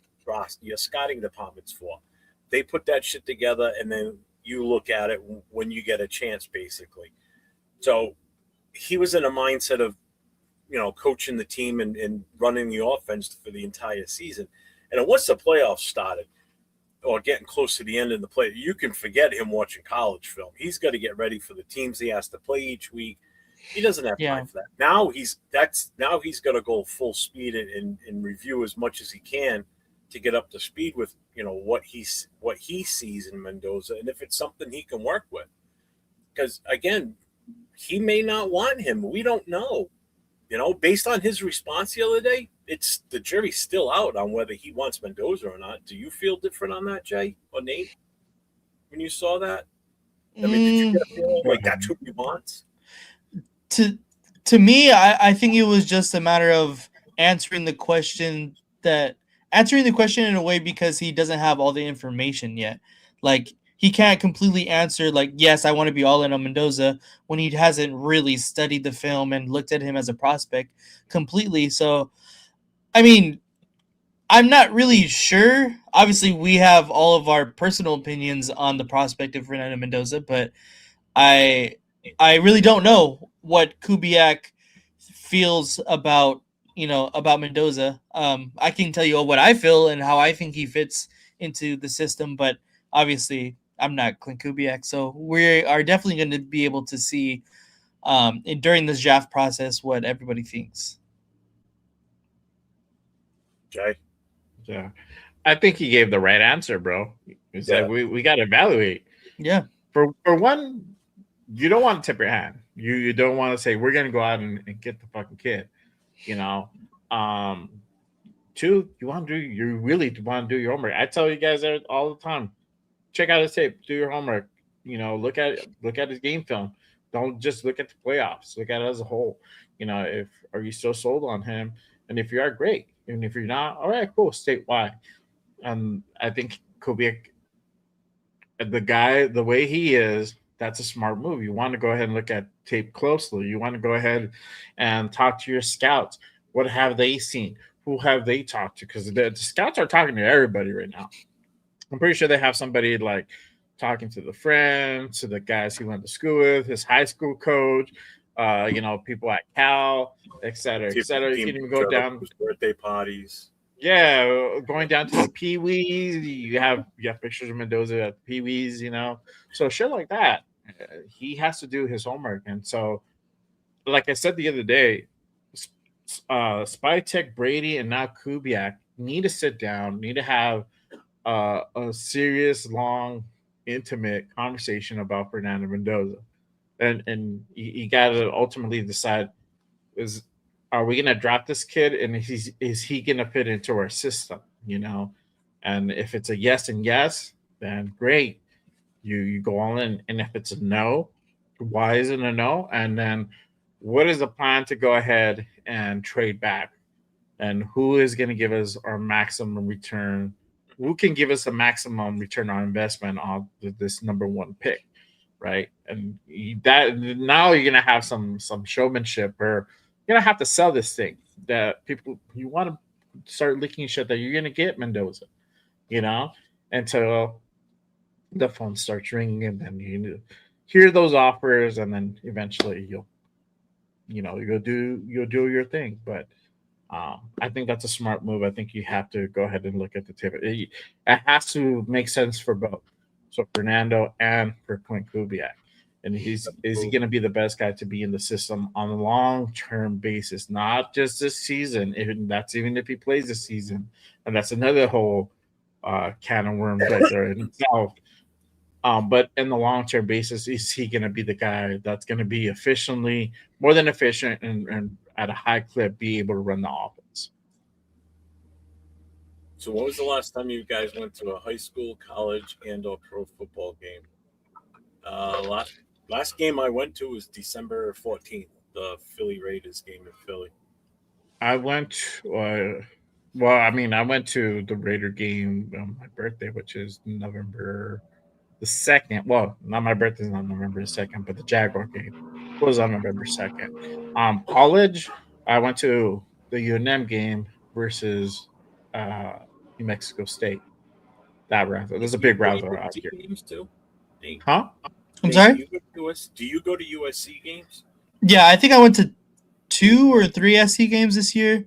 department's for. They put that shit together, and then you look at it when you get a chance, basically. So he was in a mindset of, coaching the team and running the offense for the entire season. And once the playoffs started, or getting close to the end of the play, you can forget him watching college film. He's got to get ready for the teams he has to play each week. He doesn't have time for that. Now he's got to go full speed and review as much as he can to get up to speed with what he sees in Mendoza, and if it's something he can work with. Because again, he may not want him. We don't know. Based on his response the other day, the jury's still out on whether he wants Mendoza or not. Do you feel different on that, Jay or Nate? When you saw that, I mean, did you get a feeling like that's who he wants? To me, I think it was just a matter of answering the question in a way because he doesn't have all the information yet. Like he can't completely answer like, yes, I want to be all in on Mendoza when he hasn't really studied the film and looked at him as a prospect completely. So, I mean, I'm not really sure. Obviously, we have all of our personal opinions on the prospect of Fernando Mendoza, but I really don't know what Kubiak feels about Mendoza. I can tell you what I feel and how I think he fits into the system, but obviously I'm not Klint Kubiak, so we are definitely going to be able to see during this draft process what everybody thinks. Jay? Yeah, I think he gave the right answer, bro. It's like we got to evaluate. Yeah. For one, you don't want to tip your hand. You don't want to say we're gonna go out and get the fucking kid. Two, you really want to do your homework. I tell you guys all the time. Check out his tape. Do your homework. Look at his game film. Don't just look at the playoffs. Look at it as a whole. If are you still sold on him? And if you are, great. And if you're not, all right, cool. State why. And I think Kubiak, the way he is, that's a smart move. You want to go ahead and look at tape closely. You want to go ahead and talk to your scouts. What have they seen? Who have they talked to? Because the scouts are talking to everybody right now. I'm pretty sure they have somebody like talking to the friends, to the guys he went to school with, his high school coach, people at Cal, et cetera, et cetera. You can even go down birthday parties. Yeah, going down to the Pee Wees, you have pictures of Mendoza at the Pee Wees, so shit like that. He has to do his homework, and so, like I said the other day, Spytek, Brady, and now Kubiak need to sit down, need to have a serious, long, intimate conversation about Fernando Mendoza, and you got to ultimately decide are we going to drop this kid and is he going to fit into our system, and if it's a yes and yes, then great, you go all in, and if it's a no, why is it a no, and then what is the plan to go ahead and trade back, and who is going to give us our maximum return, who can give us a maximum return on investment on this number one pick, right? And that now you're going to have some showmanship, or you're gonna have to sell this thing that people, you want to start licking shit that you're gonna get Mendoza, until the phone starts ringing, and then you hear those offers, and then eventually you'll do your thing. But I think that's a smart move. I think you have to go ahead and look at the tip. It has to make sense for both. So Fernando and for Klint Kubiak. And is he going to be the best guy to be in the system on a long term basis, not just this season? Even if he plays this season, and that's another whole can of worms right there in itself. But in the long term basis, is he going to be the guy that's going to be efficiently more than efficient and at a high clip be able to run the offense? So, when was the last time you guys went to a high school, college, and/or pro football game? Last game I went to was December 14th, the Philly Raiders game in Philly. I went. I went to the Raider game on my birthday, which is November the 2nd. Well, not my birthday's not November the 2nd, but the Jaguar game was on November 2nd. College, I went to the UNM game versus New Mexico State. That rivalry. There's a big rivalry out here. Games too? Huh? I'm sorry? Do you go to USC games? Yeah, I think I went to 2 or 3 SC games this year,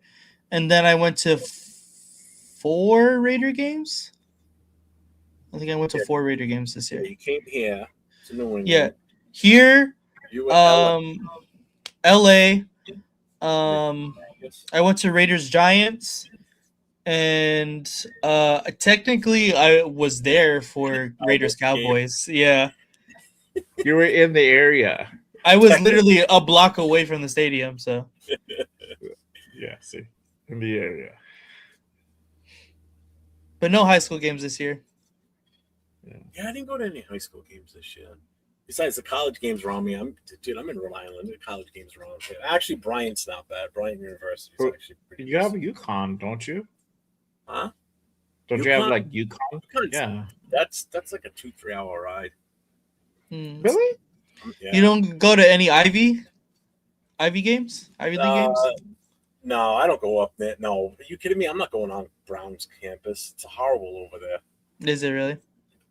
and then I went to 4 Raider games. I think I went to 4 Raider games this year. Yeah, you came here to New England. Yeah, here, You were LA. LA. I went to Raiders Giants, and technically I was there for Raiders Cowboys. Yeah, You were in the area. I was literally a block away from the stadium. So Yeah, see, in the area. but no high school games this year. Yeah, I didn't go to any high school games this year. Besides the college games around me, I'm in Rhode Island. The college games around here. Actually, Bryant's not bad. Bryant University is actually pretty You have decent. UConn, don't you? Huh? Don't you have UConn? like UConn? UConn's- Yeah. That's like a 2-3 hour ride. Really? Yeah. You don't go to any Ivy games? Ivy League games? No, I don't go up there. No, are you kidding me? I'm not going on Brown's campus. It's horrible over there. Is it really?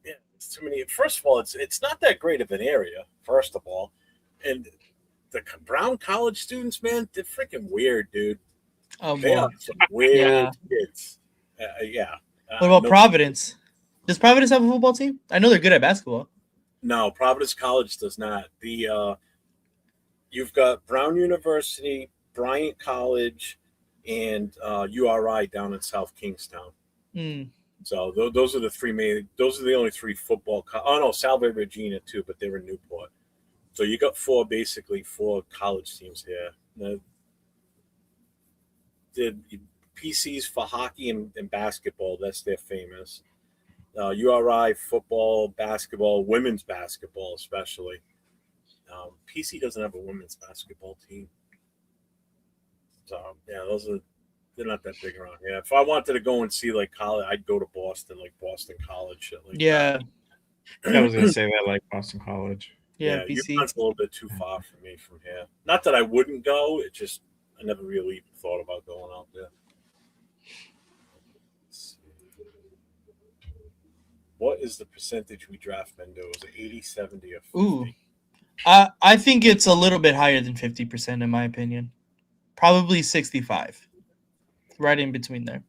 Yeah, it's too many. First of all, it's not that great of an area. First of all, and the Brown college students, man, they're freaking weird, dude. Oh, They boy. are some weird Yeah. kids. Yeah. What about no, Providence? Does Providence have a football team? I know they're good at basketball. No, Providence College does not. You've got Brown University, Bryant College, and URI down in South Kingstown. So those are the three main. Those are the only 3 football. Salve Regina too, but they're in Newport. So you got 4 college teams here. The PCs for hockey and basketball. That's their famous. URI football, basketball, women's basketball especially. PC doesn't have a women's basketball team. So yeah, they're not that big around here. If I wanted to go and see like college, I'd go to Boston, like Boston College, shit like Yeah. that. I was gonna say that like Boston College. Yeah, PC. UConn's a little bit too far for me from here. Not that I wouldn't go, it just I never really thought about going out there. Let's see. What is the percentage we draft Mendo? Is it 80, 70, or 50? Ooh. I think it's a little bit higher than 50% in my opinion. Probably 65. Right in between there.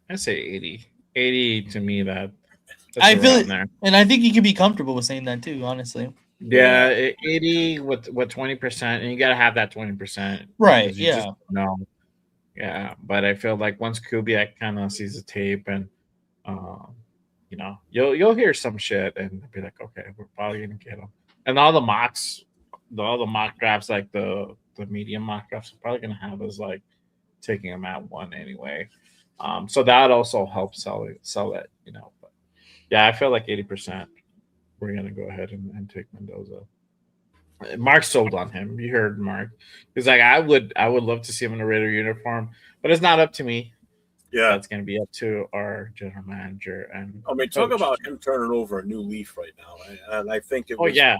I say 80. 80 to me that's I feel around it, there. and I think you can be comfortable with saying that too, honestly. Yeah, 80 with 20%, and you gotta have that 20%. Right, because you yeah. just don't know. Yeah, but I feel like once Kubiak kind of sees the tape and you'll hear some shit and be like, okay, we're probably gonna get him. And all the mock drafts, like the medium mock drafts, are probably gonna have us like taking him at 1 anyway. So that also helps sell it, But yeah, I feel like 80%. We're gonna go ahead and take Mendoza. Mark sold on him. You heard Mark. He's like, I would love to see him in a Raider uniform, but it's not up to me. Yeah, That's gonna be up to our general manager and. I mean, talk coach. about him turning over a new leaf right now. And I think Oh yeah,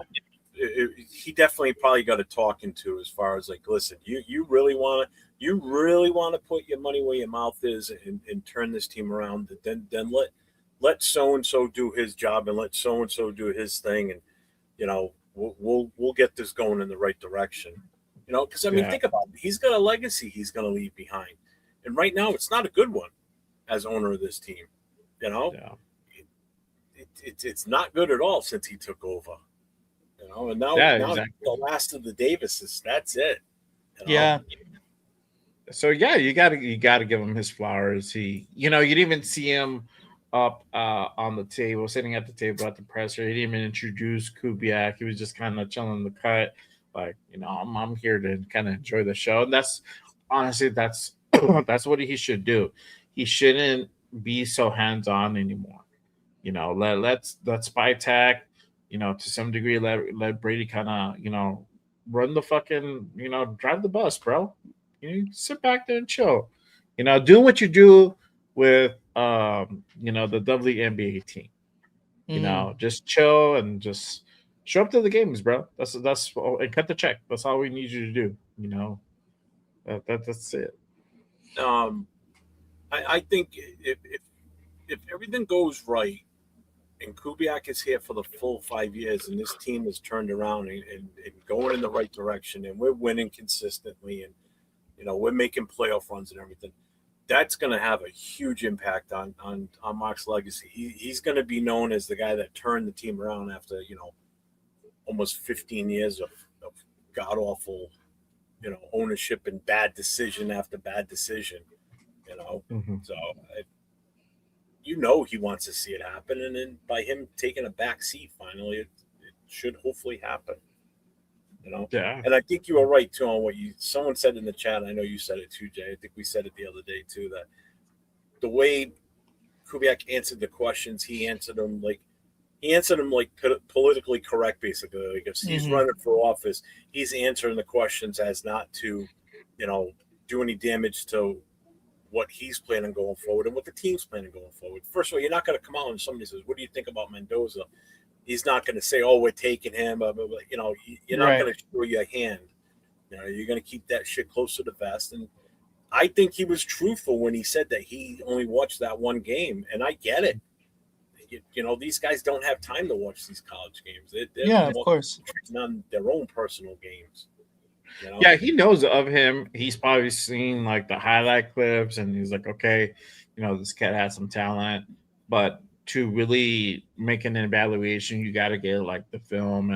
he definitely probably got a talking to as far as like, listen, you really want to put your money where your mouth is and turn this team around. Then let so and so do his job and let so and so do his thing, and we'll get this going in the right direction. Because I mean, Yeah. think about it. He's got a legacy he's going to leave behind. And right now, it's not a good one as owner of this team. You know, it's not good at all since he took over. You know, and now exactly. the last of the Davises. That's it. You know? Yeah. So yeah, you gotta give him his flowers. He, you didn't even see him up on the table, sitting at the table at the presser. He didn't even introduce Kubiak. He was just kind of chilling the cut, like, I'm here to kind of enjoy the show. And that's honestly that's what he should do. He shouldn't be so hands on anymore. Let's spy tech. To some degree, let Brady kind of run the fucking drive the bus, bro. Sit back there and chill. Do what you do with the WNBA team. Just chill and just show up to the games, bro. That's and cut the check. That's all we need you to do. That's it. I think if everything goes right and Kubiak is here for the full 5 years and this team is turned around and going in the right direction and we're winning consistently and we're making playoff runs and everything, that's going to have a huge impact on Mark's legacy. He's going to be known as the guy that turned the team around after, almost 15 years of god-awful, ownership and bad decision after bad decision, So, he wants to see it happen. And then by him taking a back seat, finally, it should hopefully happen. Yeah. And I think you were right too on what someone said in the chat. I know you said it too, Jay. I think we said it the other day too, that the way Kubiak answered the questions, he answered them like politically correct, basically. Like if he's running for office, he's answering the questions as not to, do any damage to what he's planning going forward and what the team's planning going forward. First of all, you're not going to come out and somebody says, "What do you think about Mendoza?" He's not going to say, "Oh, we're taking him." You're not going to show your hand. You're going to keep that shit close to the vest. And I think he was truthful when he said that he only watched that one game. And I get it. These guys don't have time to watch these college games. They're of course, on their own personal games. Yeah, he knows of him. He's probably seen like the highlight clips, and he's like, okay, this cat has some talent, but to really make an evaluation, you got to get like the film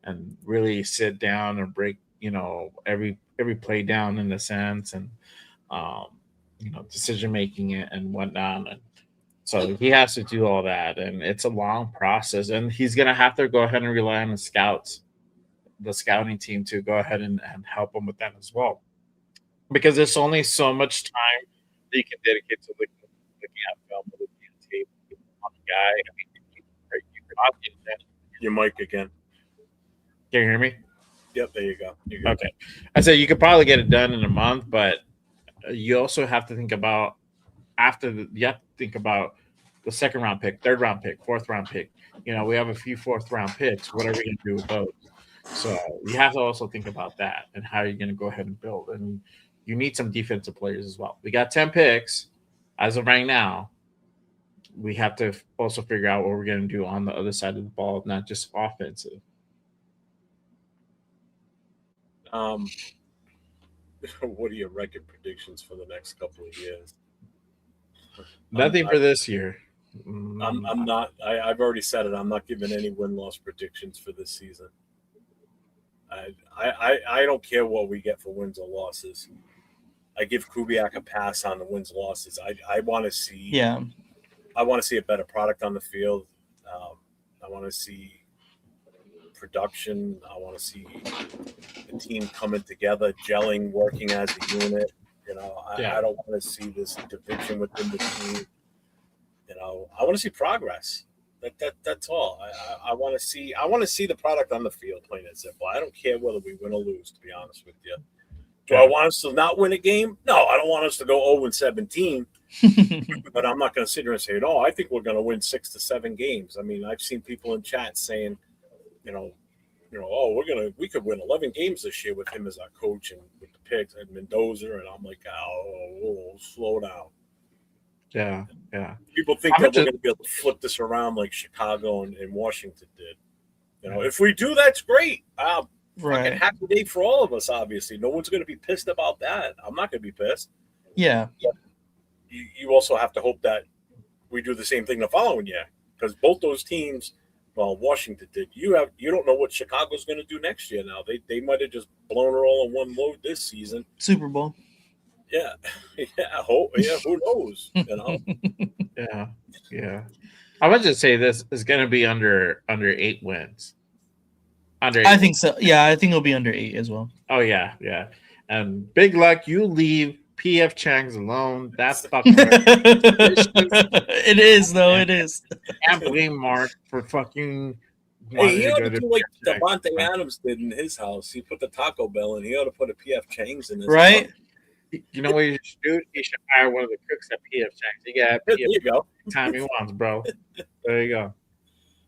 and really sit down and break, every play down in a sense, and decision making and whatnot. And so he has to do all that, and it's a long process, and he's gonna have to go ahead and rely on the scouting team to go ahead and help him with that as well, because there's only so much time that you can dedicate to looking at film, looking at tape on the guy. I mean, you can your mic again. Can you hear me? Yep, there you go. Okay. I said you could probably get it done in a month, but you also have to think about the second round pick, third round pick, fourth round pick. We have a few fourth round picks. What are we going to do with those? So you have to also think about that and how you're going to go ahead and build. And you need some defensive players as well. We got 10 picks as of right now. We have to also figure out what we're going to do on the other side of the ball, not just offensive. What are your record predictions for the next couple of years? Nothing for this year. I'm not. I've already said it. I'm not giving any win-loss predictions for this season. I don't care what we get for wins or losses. I give Kubiak a pass on the wins losses. I want to see. Yeah. I want to see a better product on the field. I want to see production. I want to see the team coming together, gelling, working as a unit. I don't want to see this division within the team. I want to see progress. That's all. I want to see the product on the field, plain and simple. I don't care whether we win or lose, to be honest with you. Do I want us to not win a game? No, I don't want us to go 0-17. But I'm not going to sit here and say, no, I think we're going to win 6 to 7 games. I mean, I've seen people in chat saying, we could win 11 games this year with him as our coach and with the picks and Mendoza. And I'm like, slow down. Yeah. People think that we're going to be able to flip this around like Chicago and Washington did. If we do, that's great. Fucking happy day for all of us, obviously. No one's going to be pissed about that. I'm not going to be pissed. Yeah. You also have to hope that we do the same thing the following year, because both those teams, well, Washington did. You don't know what Chicago's going to do next year. Now they might have just blown her all in one load this season. Super Bowl. Yeah, who knows? Yeah. I would just say this is going to be under 8 wins. Under 8 I think so. Yeah, I think it'll be under 8 as well. Oh yeah. And big luck, you leave PF Chang's alone. That's fucking it is though. It is. Can't blame Mark for fucking. Hey, he ought to do like Devontae Adams did in his house. He put the Taco Bell in. He ought to put a PF Chang's in his right. house. You know what he should do? He should hire one of the cooks at PF Chang's. He got There you go. time he wants, bro. There you go.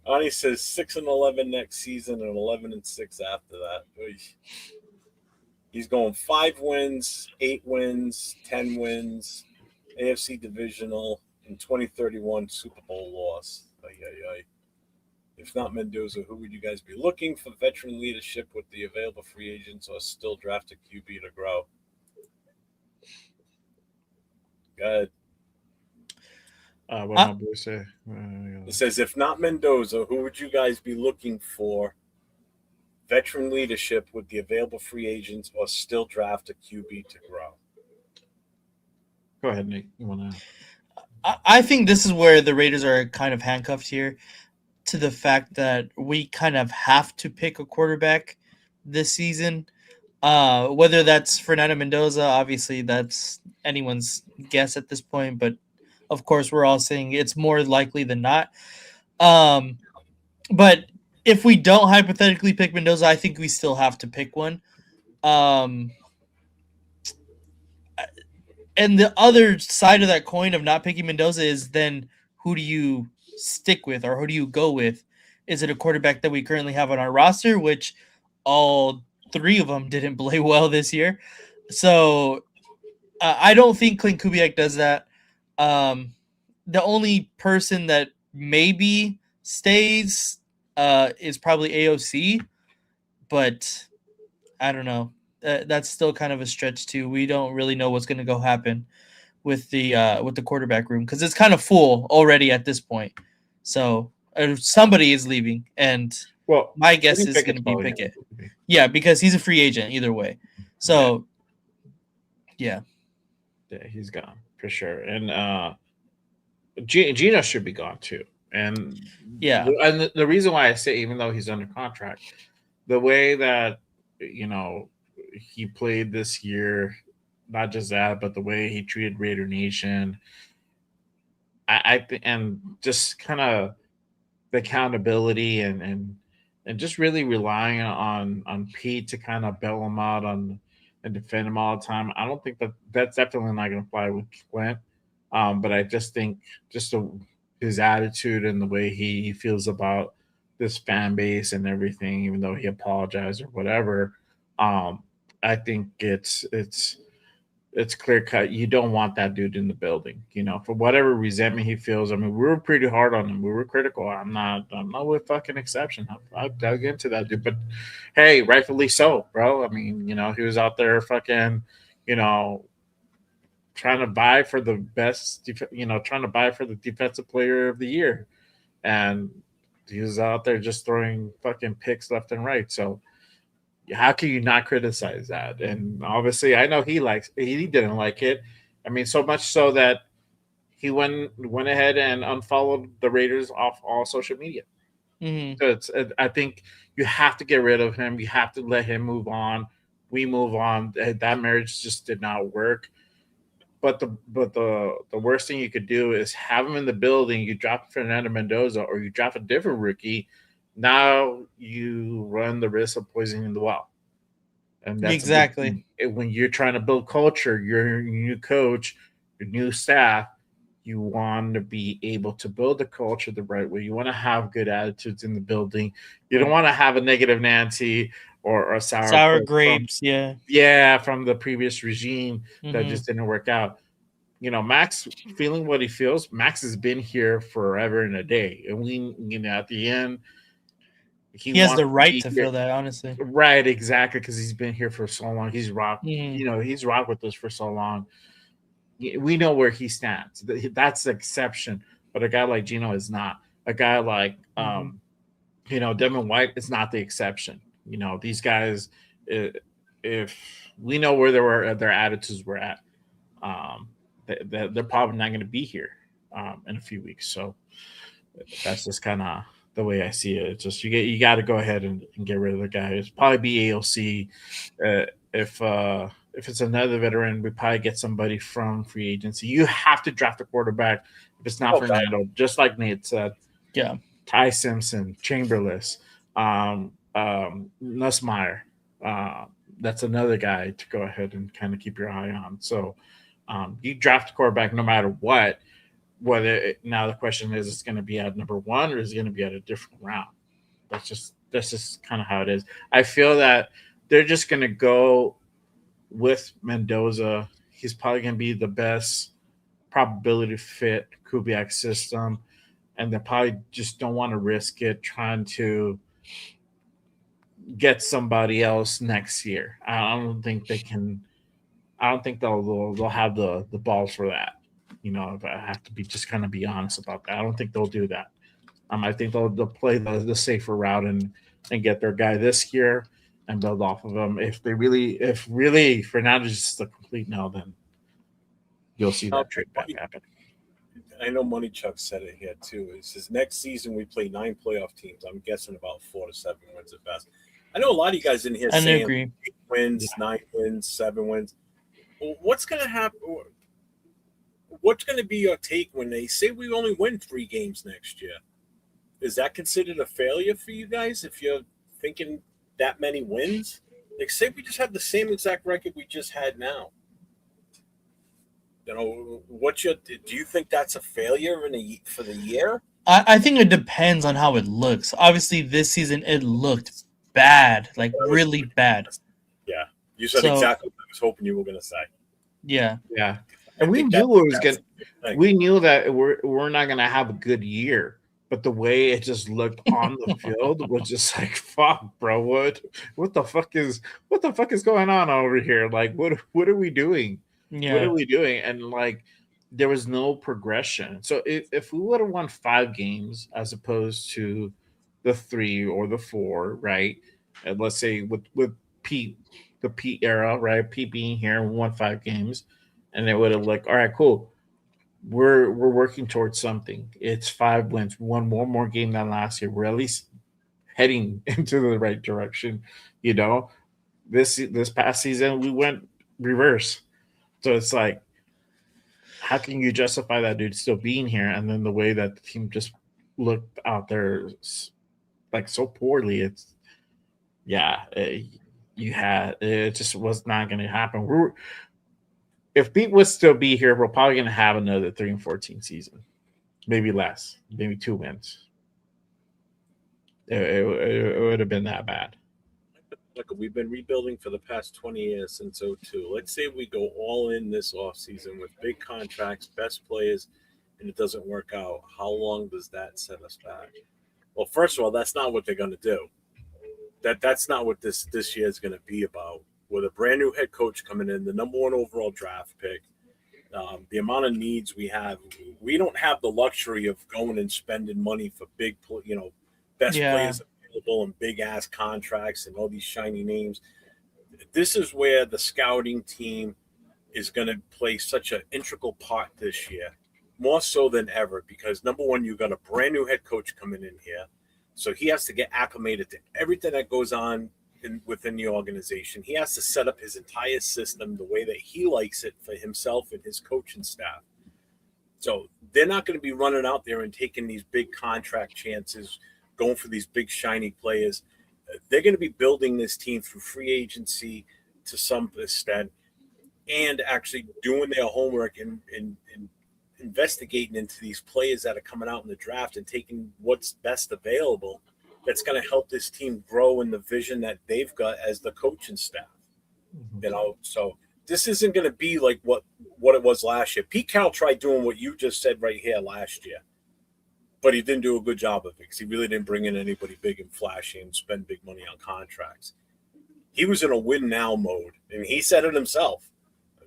Ani says 6-11 next season and 11-6 after that. He's going 5 wins, 8 wins, 10 wins, AFC divisional, and 2031 Super Bowl loss. If not Mendoza, who would you guys be looking for veteran leadership with the available free agents or still draft a QB to grow? Go ahead. What my boy say? It says, if not Mendoza, who would you guys be looking for veteran leadership with the available free agents or still draft a QB to grow? Go ahead, Nick. You want to? I think this is where the Raiders are kind of handcuffed here to the fact that we kind of have to pick a quarterback this season. Whether that's Fernando Mendoza, obviously that's anyone's guess at this point, but of course we're all saying it's more likely than not. But if we don't hypothetically pick Mendoza, I think we still have to pick one. And the other side of that coin of not picking Mendoza is then who do you stick with or who do you go with? Is it a quarterback that we currently have on our roster, which all 3 of them didn't play well this year? So I don't think Klint Kubiak does that. The only person that maybe stays is probably AOC, but I don't know. That's still kind of a stretch too. We don't really know what's going to go happen with the quarterback room because it's kind of full already at this point. So somebody is leaving, and my guess is going to be Pickett. Yeah, because he's a free agent either way. So yeah, he's gone for sure, and Gino should be gone too. And and the reason why I say even though he's under contract, the way that he played this year, not just that, but the way he treated Raider Nation, I think, and just kind of the accountability and just really relying on Pete to kind of bail him out and defend him all the time. I don't think that's definitely not going to fly with Clint. But I just think his attitude and the way he feels about this fan base and everything, even though he apologized or whatever, I think it's clear cut. You don't want that dude in the building, for whatever resentment he feels. I mean, we were pretty hard on him. We were critical. I'm not with fucking exception. I dug into that dude, but hey, rightfully so, bro. I mean, he was out there fucking, trying to buy for the best, trying to buy for the defensive player of the year. And he was out there just throwing fucking picks left and right. So how can you not criticize that? And obviously I know he didn't like it. I mean, so much so that he went ahead and unfollowed the Raiders off all social media. Mm-hmm. So I think you have to get rid of him. You have to let him move on. We move on. That marriage just did not work. But the worst thing you could do is have him in the building. You drop Fernando Mendoza or you drop a different rookie. Now you run the risk of poisoning the well. And that's exactly when you're trying to build culture, your new coach, your new staff, you want to be able to build the culture the right way. You want to have good attitudes in the building. You don't want to have a negative Nancy or sour grapes, from the previous regime that just didn't work out. Max feeling what he feels. Max has been here forever and a day, and we, at the end, he has the right to feel that, honestly. Right, exactly, because he's been here for so long. He's rocked, he's rocked with us for so long. we know where he stands. That's the exception. But a guy like Gino is not. A guy like Devin White is not the exception. These guys, if we know where their attitudes were at, they're probably not going to be here in a few weeks. So that's just kind of the way I see it. It's just you got to go ahead and get rid of the guy. It's probably be AOC. If it's another veteran, we probably get somebody from free agency. You have to draft a quarterback. If it's not Fernando, just like Nate said. Yeah. Ty Simpson, Chamberlain, Nussmeier. That's another guy to go ahead and kind of keep your eye on. So you draft a quarterback no matter what. Now the question is, it's going to be at number 1 or is it going to be at a different round? That's just kind of how it is. I feel that they're just going to go with Mendoza. He's probably going to be the best probability fit Kubiak system, and they probably just don't want to risk it trying to get somebody else next year. I don't think they can. I don't think they'll have the balls for that. If I have to just kind of be honest about that, I don't think they'll do that. I think they'll play the safer route and get their guy this year and build off of him. If really Fernando is just a complete no, then you'll see that trade back happen. I know Money Chuck said it here too. It says next season we play 9 playoff teams. I'm guessing about 4 to 7 wins at best. I know a lot of you guys in here saying agree. 8 wins, 9 wins, 7 wins. What's going to happen? What's going to be your take when they say we only win 3 games next year? Is that considered a failure for you guys if you're thinking that many wins? Like, say we just have the same exact record we just had now. Do you think that's a failure for the year? I think it depends on how it looks. Obviously, this season it looked bad, like really bad. Yeah, you said exactly what I was hoping you were going to say. Yeah. And we knew it was good. We knew that we're not going to have a good year, but the way it just looked on the field was just like, fuck, bro. What the fuck is going on over here? Like, what are we doing? Yeah. What are we doing? And like, there was no progression. So if we would have won 5 games as opposed to the 3 or the 4, right? And let's say with Pete, the Pete era, right? Pete being here, we won 5 games, and it would have like, all right, cool. We're working towards something. It's 5 wins. We won one more game than last year. We're at least heading into the right direction. This past season we went reverse. So it's like, how can you justify that dude still being here? And then the way that the team just looked out there like so poorly, it just was not going to happen. If Pete would still be here, we're probably going to have another 3-14 season, maybe less, maybe 2 wins. It would have been that bad. Look, we've been rebuilding for the past 20 years since 2002. Let's say we go all in this offseason with big contracts, best players, and it doesn't work out. How long does that set us back? Well, first of all, that's not what they're going to do. That's not what this year is going to be about. With a brand new head coach coming in, the number 1 overall draft pick, the amount of needs we have, we don't have the luxury of going and spending money for big, best players available and big ass contracts and all these shiny names. This is where the scouting team is going to play such an integral part this year, more so than ever, because number 1, you got a brand new head coach coming in here. So he has to get acclimated to everything that goes on within the organization. He has to set up his entire system the way that he likes it for himself and his coaching staff. So they're not going to be running out there and taking these big contract chances, going for these big shiny players. They're going to be building this team through free agency to some extent and actually doing their homework and investigating into these players that are coming out in the draft and taking what's best available. That's going to help this team grow in the vision that they've got as the coaching staff. So this isn't going to be like what it was last year. Pete Carroll tried doing what you just said right here last year, but he didn't do a good job of it because he really didn't bring in anybody big and flashy and spend big money on contracts. He was in a win now mode, and he said it himself.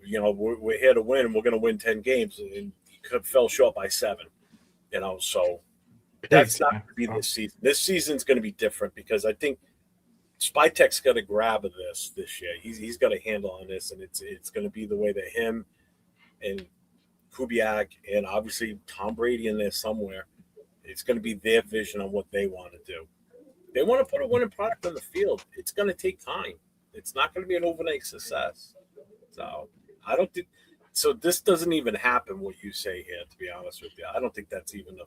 you know, we're here to win, and we're going to win 10 games, and he fell short by 7. You know, so that's not going to be this season. This season's going to be different because I think Spytek's got a grab of this year. He's got a handle on this, and it's going to be the way that him and Kubiak and obviously Tom Brady in there somewhere. It's going to be their vision on what they want to do. They want to put a winning product on the field. It's going to take time. It's not going to be an overnight success. So I don't think so. This doesn't even happen. What you say here, to be honest with you, I don't think that's even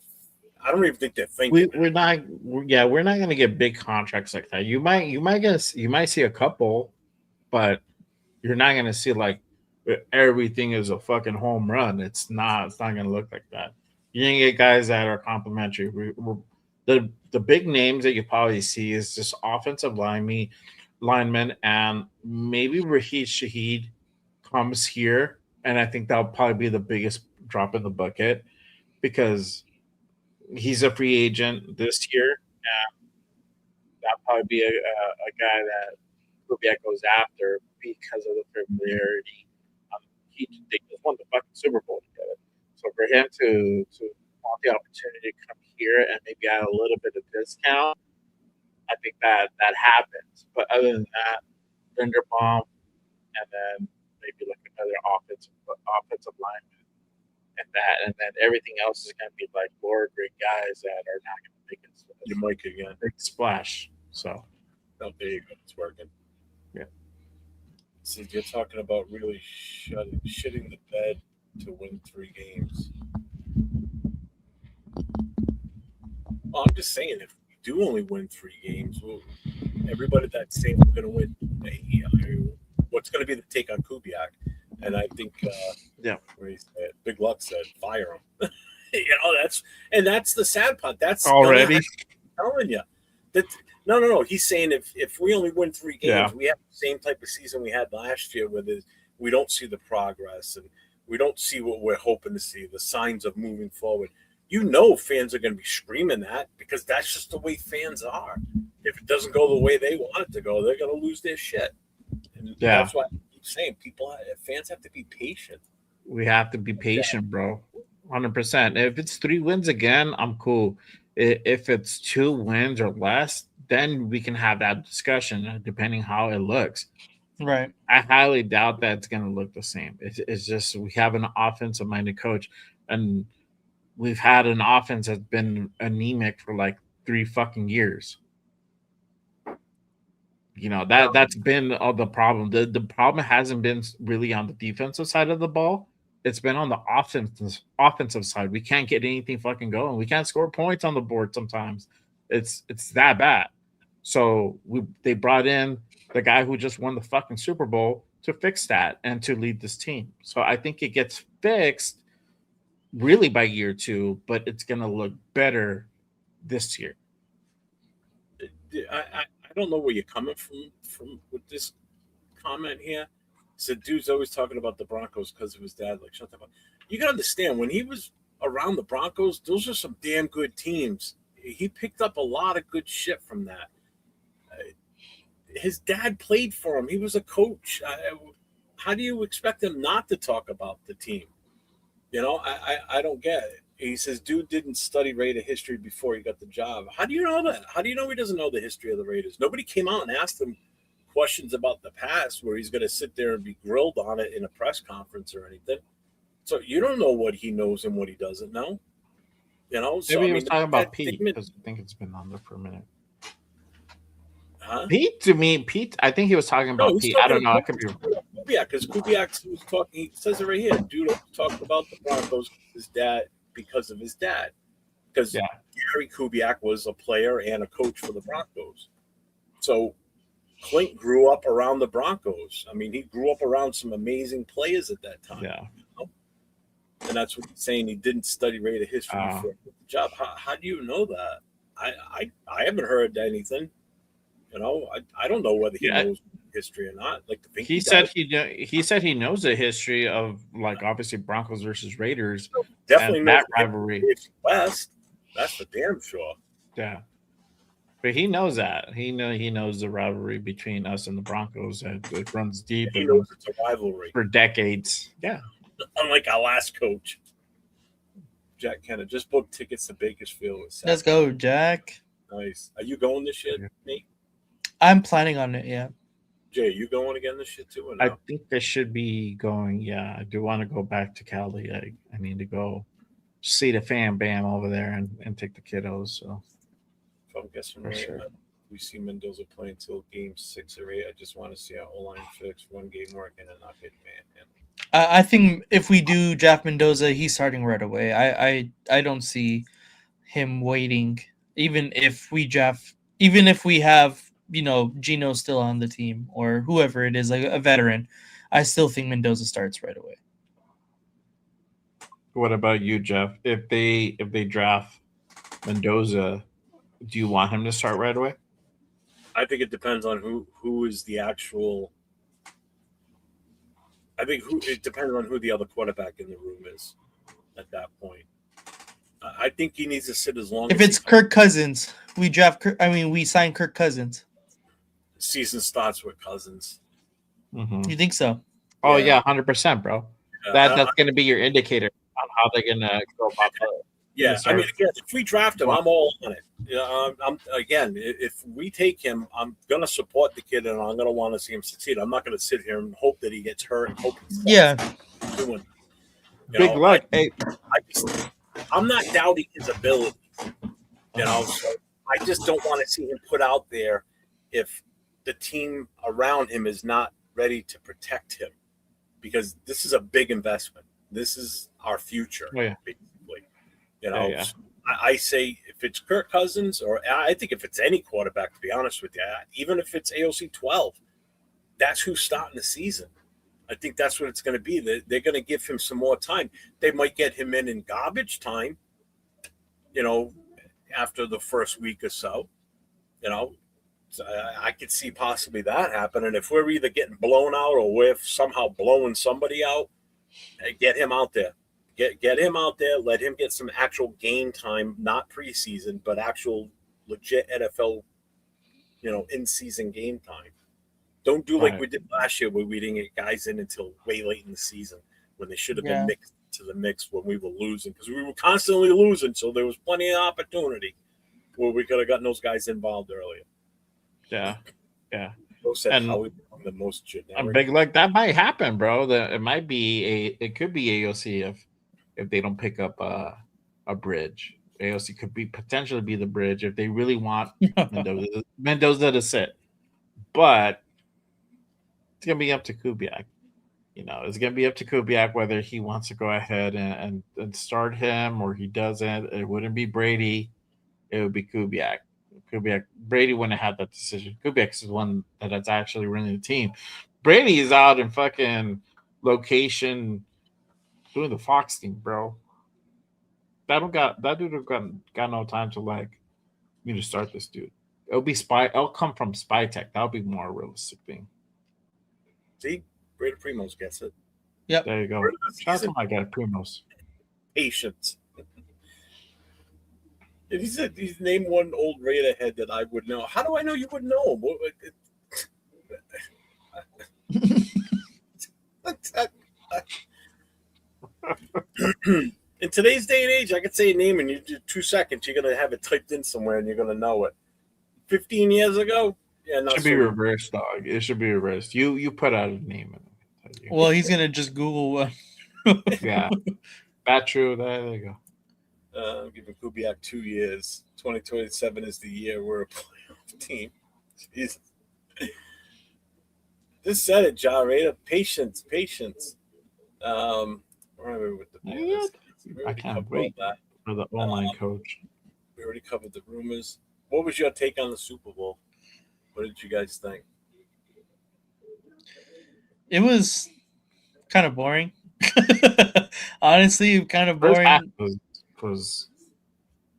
I don't even think they're thinking. We're not going to get big contracts like that. You might see a couple, but you're not going to see like everything is a fucking home run. It's not going to look like that. You're going to get guys that are complimentary. The big names that you probably see is just offensive linemen, and maybe Raheed Shaheed comes here, and I think that'll probably be the biggest drop in the bucket because he's a free agent this year, and that'll probably be a guy that Kubiak goes after because of the familiarity. They just won the fucking Super Bowl together, so for him to want the opportunity to come here and maybe add a little bit of discount, I think that happens. But other than that, Linderbaum, and then maybe like another offensive lineman, and then everything else is going to be like lower grade guys that are not going to make it. You might again. Big splash. So, oh, there you go. It's working. Yeah. So you're talking about really shitting the bed to win 3 games. Well, I'm just saying, if we do only win 3 games, everybody that's saying we're going to win, what's going to be the take on Kubiak? And I think, Big Luck said, fire him. That's the sad part. That's already. I'm telling you that. No. He's saying if we only win 3 games, we have the same type of season we had last year, where we don't see the progress and we don't see what we're hoping to see, the signs of moving forward. Fans are going to be screaming that because that's just the way fans are. If it doesn't go the way they want it to go, they're going to lose their shit. And that's why I keep saying fans have to be patient. We have to be patient, bro. 100%. If it's 3 wins again, I'm cool. If it's 2 wins or less, then we can have that discussion depending how it looks. Right. I highly doubt that it's going to look the same. It's just we have an offensive-minded coach, and we've had an offense that's been anemic for like 3 fucking years. That's been the problem. The problem hasn't been really on the defensive side of the ball. It's been on the offensive side. We can't get anything fucking going. We can't score points on the board sometimes. It's that bad. So they brought in the guy who just won the fucking Super Bowl to fix that and to lead this team. So I think it gets fixed really by year 2, but it's going to look better this year. I don't know where you're coming from with this comment here. So dude's always talking about the Broncos because of his dad. Like, shut the fuck. You got to understand, when he was around the Broncos, those are some damn good teams. He picked up a lot of good shit from that. His dad played for him. He was a coach. How do you expect him not to talk about the team? I don't get it. He says, dude didn't study Raider history before he got the job. How do you know that? How do you know he doesn't know the history of the Raiders? Nobody came out and asked him questions about the past where he's going to sit there and be grilled on it in a press conference or anything. So you don't know what he knows and what he doesn't know. So Maybe he was talking about Pete because I think it's been on there for a minute. Huh? Pete, I think he was talking about Pete. I don't know. I could be Kubiak, because Kubiak was talking. He says it right here. Dude talked about the Broncos, his dad, because of his dad. Because Gary Kubiak was a player and a coach for the Broncos. So Klint grew up around the Broncos. I mean, he grew up around some amazing players at that time. Yeah. And that's what he's saying. He didn't study Raider history before the job. How do you know that? I haven't heard anything. I don't know whether he knows history or not. Like to think he said he knows the history of, like, obviously Broncos versus Raiders. Definitely that rivalry. West. That's for damn sure. Yeah. But he knows that. He knows the rivalry between us and the Broncos. It runs deep. He It knows runs it's a rivalry. for decades. Yeah. Unlike our last coach, Jack Kennedy, just booked tickets to Bakersfield. Let's go, Jack. Nice. Are you going this year, Nate? I'm planning on it. Yeah. Jay, you going again this year too? Or no? I think I should be going. Yeah, I do want to go back to Cali. I need to go see the fan bam over there and take the kiddos. So If I'm guessing for right, sure. we see Mendoza play until game 6 or 8. I just want to see our O-line fix, one game working, and not get man. I think if we do Jeff Mendoza, he's starting right away. I don't see him waiting, even if we have Gino still on the team or whoever it is, like a veteran. I still think Mendoza starts right away. What about you, Jeff? If they draft Mendoza, do you want him to start right away? I think it depends on who is the actual. I think it depends on who the other quarterback in the room is at that point. I think he needs to sit as long. If it's Kirk Cousins, we sign Kirk Cousins. Season starts with Cousins. Mm-hmm. You think so? Oh yeah, 100%, bro. That's going to be your indicator on how they're going to go about it. Yeah, I mean, again, if we draft him, I'm all on it. If we take him, I'm gonna support the kid, and I'm gonna want to see him succeed. I'm not gonna sit here and hope that he gets hurt and hope he's doing. Big luck. I'm not doubting his ability. So I just don't want to see him put out there if the team around him is not ready to protect him, because this is a big investment. This is our future, basically. So I say if it's Kirk Cousins, or I think if it's any quarterback, to be honest with you, even if it's AOC 12, that's who's starting the season. I think that's what it's going to be. They're going to give him some more time. They might get him in garbage time, after the first week or so. So I could see possibly that happen. And if we're either getting blown out or we're somehow blowing somebody out, get him out there. Get him out there. Let him get some actual game time, not preseason, but actual legit NFL, in-season game time. Don't do like we did last year, where we didn't get guys in until way late in the season when they should have been mixed to the mix when we were losing, because we were constantly losing. So there was plenty of opportunity where we could have gotten those guys involved earlier. Yeah. And how we become the most generic. I'm big like that might happen, bro. It could be AOC if they don't pick up a bridge. AOC could potentially be the bridge if they really want Mendoza to sit. But it's gonna be up to Kubiak. It's gonna be up to Kubiak whether he wants to go ahead and start him or he doesn't. It wouldn't be Brady. It would be Kubiak. Brady wouldn't have that decision. Kubiak is the one that's actually running the team. Brady is out in fucking location doing the Fox thing, bro. That dude have got no time to start this dude. It'll come from Spy Tech. That'll be more realistic thing. See, Brady Primos gets it. Yep. There you go. Shout out to my guy Primos. Patience. If he said he's named one old Raider head that I would know, how do I know you would know him? In today's day and age, I could say a name and you do 2 seconds. You're gonna have it typed in somewhere and you're gonna know it. 15 years ago, it should be reversed, dog. It should be reversed. You put out a name. Well, he's gonna just Google one. Yeah, that's true. There you go. I'm giving Kubiak 2 years. 2027 is the year we're a playoff team. Jesus. Just said it, John Raider. Patience. Where are we with the I can't wait for the online coach. We already covered the rumors. What was your take on the Super Bowl? What did you guys think? It was kind of boring. Honestly, kind of boring. Was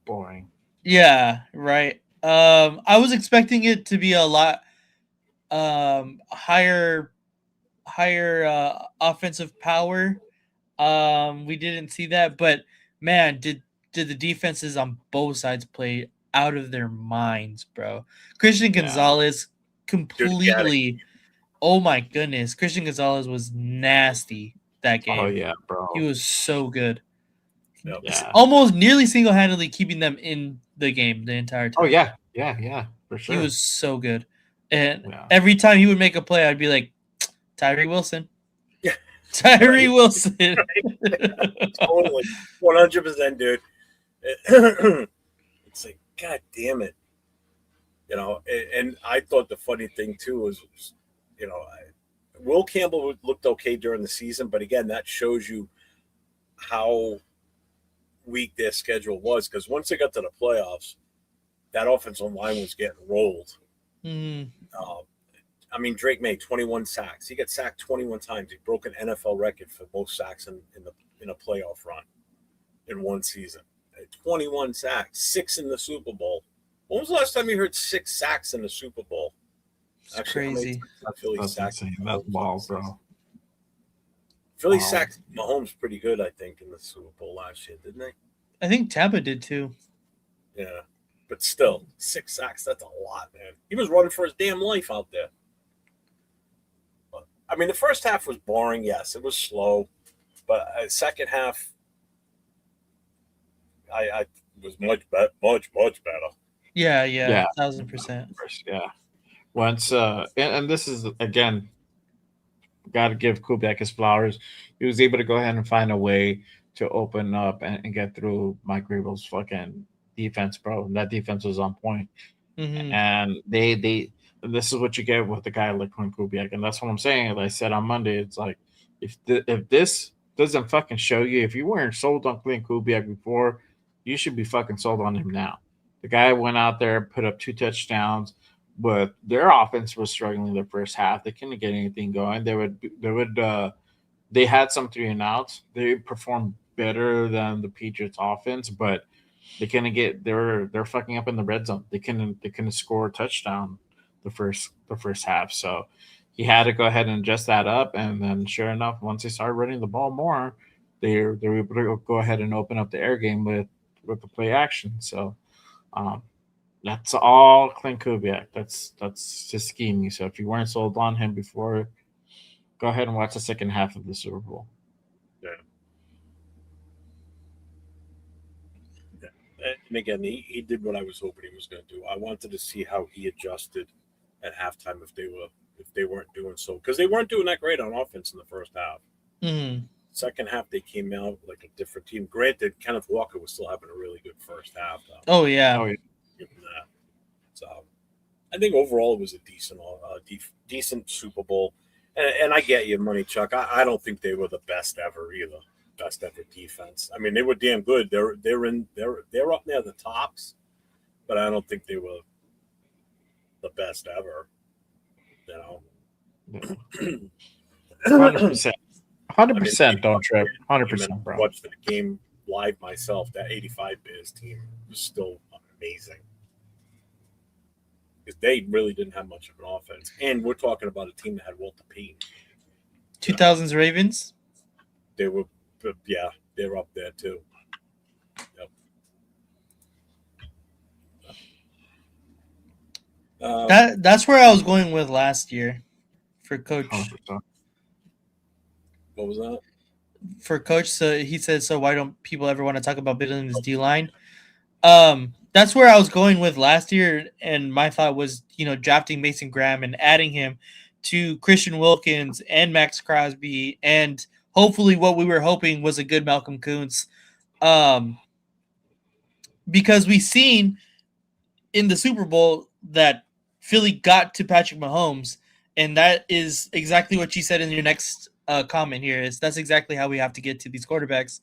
boring. Yeah, right. I was expecting it to be a lot higher offensive power. We didn't see that, but man, did the defenses on both sides play out of their minds, bro. Christian Yeah. Gonzalez completely. Oh my goodness, Christian Gonzalez was nasty that game. Oh yeah, bro. He was so good. Yep. Yeah. Almost nearly single-handedly keeping them in the game the entire time. Oh yeah, for sure. He was so good. And Yeah. every time he would make a play, I'd be like, Tyree Wilson. Yeah. Tyree Wilson. Totally. 100%, dude. It's like, God damn it. You know, and I thought the funny thing too was, you know, Will Campbell looked okay during the season, but again, that shows you how weak their schedule was, because once they got to the playoffs, that offensive line was getting rolled. Mm. I mean, Drake made 21 sacks. He got sacked 21 times. He broke an NFL record for most sacks in a playoff run in one season. 21 sacks, 6 in the Super Bowl. When was the last time you heard 6 sacks in the Super Bowl? It's crazy. That's insane. That's wild, bro. Philly sacked Mahomes pretty good, I think, in the Super Bowl last year, didn't they? I think Tampa did too. Yeah. But still, 6 sacks, that's a lot, man. He was running for his damn life out there. But, I mean, the first half was boring, yes. It was slow. But second half, I was much better. Yeah, Yeah. 1,000%. Yeah. Once and this is again, got to give Kubiak his flowers. He was able to go ahead and find a way to open up and get through Mike Vrabel's fucking defense, bro. And that defense was on point. Mm-hmm. And they this is what you get with the guy like Klint Kubiak. And that's what I'm saying. Like I said on Monday, it's like if this doesn't fucking show you, if you weren't sold on Klint Kubiak before, you should be fucking sold on him now. The guy went out there, put up 2 touchdowns, but their offense was struggling the first half. They couldn't get anything going. They had some 3 and outs. They performed better than the Patriots offense, but they couldn't get they're fucking up in the red zone. They couldn't score a touchdown the first half. So he had to go ahead and adjust that up, and then sure enough, once they started running the ball more, they were able to go ahead and open up the air game with the play action. So that's all Klint Kubiak. That's his scheming. So if you weren't sold on him before, go ahead and watch the second half of the Super Bowl. Yeah. And again, he did what I was hoping he was going to do. I wanted to see how he adjusted at halftime if they weren't doing so, because they weren't doing that great on offense in the first half. Mm-hmm. Second half, they came out like a different team. Granted, Kenneth Walker was still having a really good first half, though. Oh yeah. Give him that. So I think overall it was a decent Super Bowl. And I get you, Money Chuck. I don't think they were the best ever either. Best ever defense. I mean, they were damn good. They're up near the tops, but I don't think they were the best ever. You know, 100%. 100%. Don't trip. 100%, bro. Watched the game live myself. That '85 Bears team was still amazing, because they really didn't have much of an offense. And we're talking about a team that had Walter Payton. 2000s Ravens. They were, yeah, they're up there too. Yep. That's where I was going with last year for Coach. 100%. What was that? For Coach, so he said, so why don't people ever want to talk about building this D-line? That's where I was going with last year, and my thought was, drafting Mason Graham and adding him to Christian Wilkins and Max Crosby, and hopefully what we were hoping was a good Malcolm Kuntz. Because we've seen in the Super Bowl that Philly got to Patrick Mahomes, and that is exactly what you said in your next comment here. Is that's exactly how we have to get to these quarterbacks,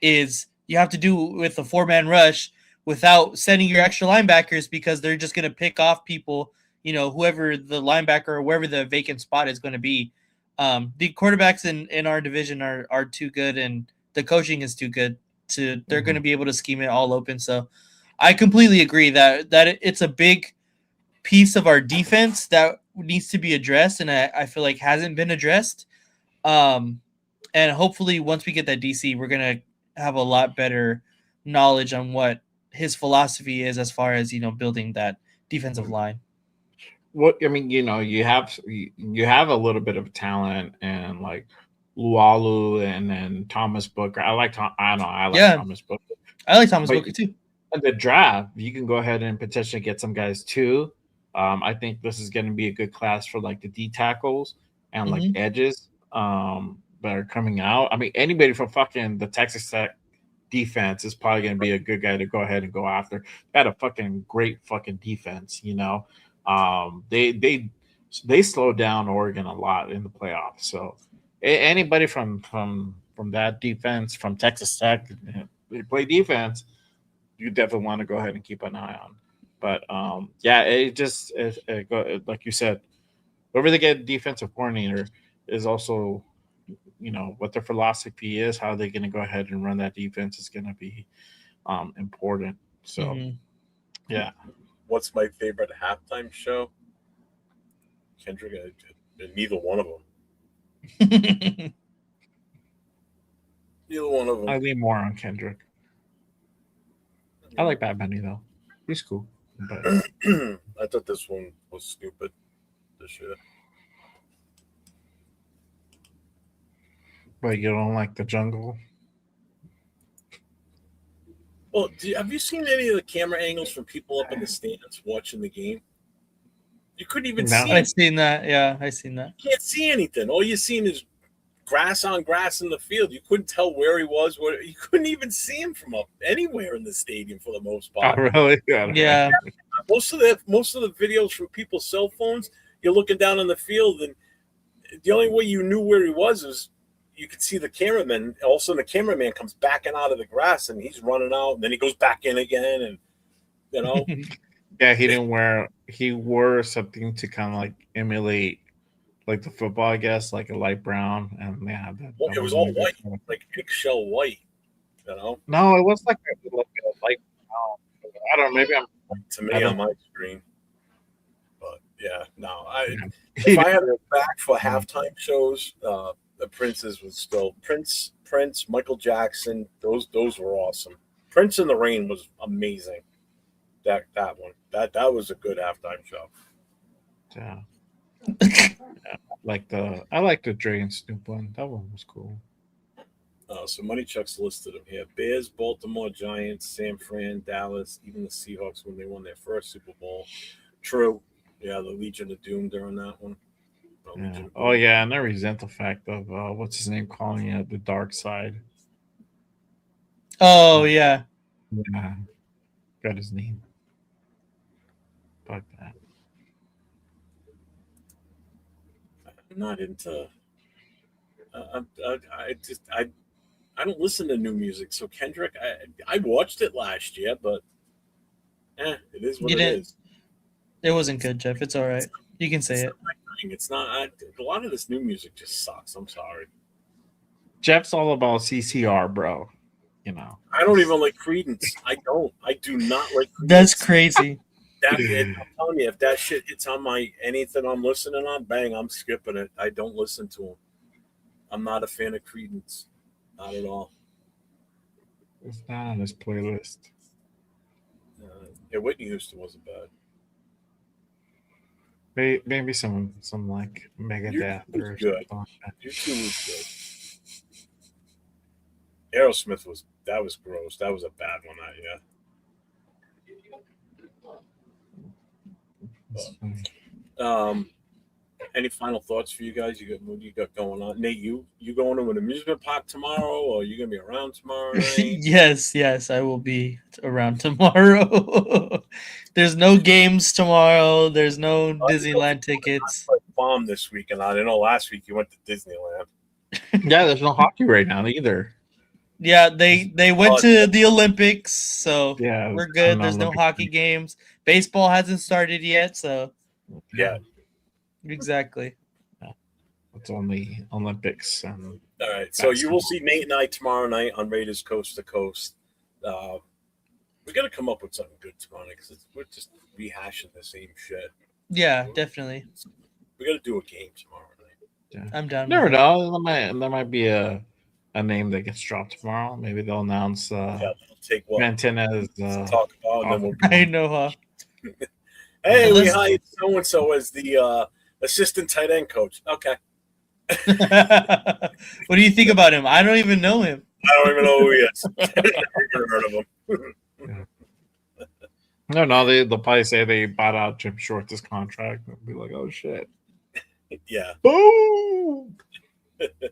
is you have to do with a 4-man rush without sending your extra linebackers, because they're just going to pick off people, whoever the linebacker or wherever the vacant spot is going to be. The quarterbacks in our division are too good, and the coaching is too good. They're going to be able to scheme it all open. So I completely agree that it's a big piece of our defense that needs to be addressed, and I feel like hasn't been addressed. And hopefully once we get that DC, we're going to have a lot better knowledge on what his philosophy is as far as building that defensive line. What I mean, you have a little bit of talent and like Lualu and then Thomas Booker. I like Thomas Booker. I like Thomas But Booker too. in the draft, you can go ahead and potentially get some guys too. I think this is going to be a good class for like the D tackles and like edges that are coming out. I mean, anybody from fucking the Texas Tech defense is probably going to be a good guy to go ahead and go after. They had a fucking great fucking defense, They slowed down Oregon a lot in the playoffs. So anybody from that defense, from Texas Tech, they play defense, you definitely want to go ahead and keep an eye on. But like you said, whoever they get defensive coordinator is also, what their philosophy is, how they're going to go ahead and run that defense is going to be important. So, yeah. What's my favorite halftime show? Kendrick, neither one of them. Neither one of them. I lean more on Kendrick. I like Bad Bunny though. He's cool. But I thought this one was stupid this year. But you don't like the jungle? Well, have you seen any of the camera angles from people up in the stands watching the game? You couldn't even see. I've seen that. Yeah, I've seen that. You can't see anything. All you're seeing is grass on grass in the field. You couldn't tell where he was. You couldn't even see him from up anywhere in the stadium for the most part. Oh, really? Yeah. Most of the videos from people's cell phones, you're looking down on the field, and the only way you knew where he was you could see the cameraman. All of a sudden, the cameraman comes backing out of the grass, and he's running out, and then he goes back in again, and Yeah, he wore something to kind of like emulate like the football, I guess, like a light brown, and it was all white, like eggshell white, No, it was like a light brown. I don't know, maybe I'm to me on my screen. But yeah, no, if I had to go back for halftime shows, the Prince's was still Prince, Michael Jackson, those were awesome. Prince in the Rain was amazing. That one. That was a good halftime show. Yeah. I like the Dre and Snoop one. That one was cool. So Money Chuck's listed them here. Bears, Baltimore, Giants, San Fran, Dallas, even the Seahawks when they won their first Super Bowl. True. Yeah, the Legion of Doom during that one. Yeah. Oh, yeah, and I resent the fact of, what's his name, calling it the dark side. Oh, yeah. Yeah. Got his name. Fuck that. I'm not into. I don't listen to new music. So Kendrick, I watched it last year, but it is what it is. It wasn't good, Jeff. It's all right. You can say it. It's not. A lot of this new music just sucks. I'm sorry. Jeff's all about CCR, bro. I don't even like Creedence. I do not like Creedence. That's crazy. I'm telling you, if that shit hits on anything I'm listening on, bang, I'm skipping it. I don't listen to them. I'm not a fan of Creedence. Not at all. It's not on his playlist. Yeah, Whitney Houston wasn't bad. Maybe some like Megadeth or something like that. U2 was good. Aerosmith was gross. That was a bad one. Any final thoughts for you guys? What you got going on? Nate, you going to an amusement park tomorrow, or are you gonna be around tomorrow night? Yes, I will be around tomorrow. There's no games tomorrow. There's no Disneyland tickets. Bomb this weekend. I know last week you went to Disneyland. Yeah, there's no hockey right now either. Yeah, they went to the Olympics, so yeah, we're good. There's no hockey games. Baseball hasn't started yet, so yeah, exactly. It's only Olympics. All right, so you will see Nate and I tomorrow night on Raiders Coast to Coast. We got to come up with something good tomorrow night because we're just rehashing the same shit. Yeah, definitely. We got to do a game tomorrow night. Yeah. I'm down. Never know. There might be a a name that gets dropped tomorrow. Maybe they'll announce Yeah, they'll take what Mantinez. to talk about, and then we'll be I know, huh? hey, we Let's- hired so and so as the assistant tight end coach. Okay, What do you think about him? I don't even know him. I don't even know who he is. Never heard of him. No, they'll probably say they bought out Jim Schwartz's contract. They'll be like, oh shit. Yeah, Boom.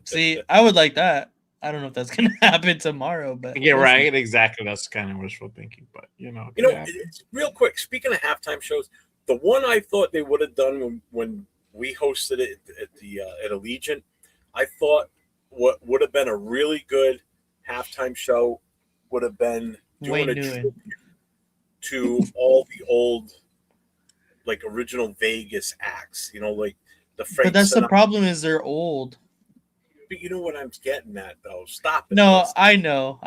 See, I would like that. I don't know if that's gonna happen tomorrow, but Yeah, we'll see. right. Exactly. That's kind of wishful thinking, but you know, yeah. it's real quick. Speaking of halftime shows, the one I thought they would have done when we hosted it at Allegiant, I thought what would have been a really good halftime show would have been doing Wayne a Newton. tribute to all the old, like original Vegas acts. You know, like the Frank. But that's the Sinatra. problem is they're old. But you know what I'm getting at, though. Stop it. No, Listen. I know.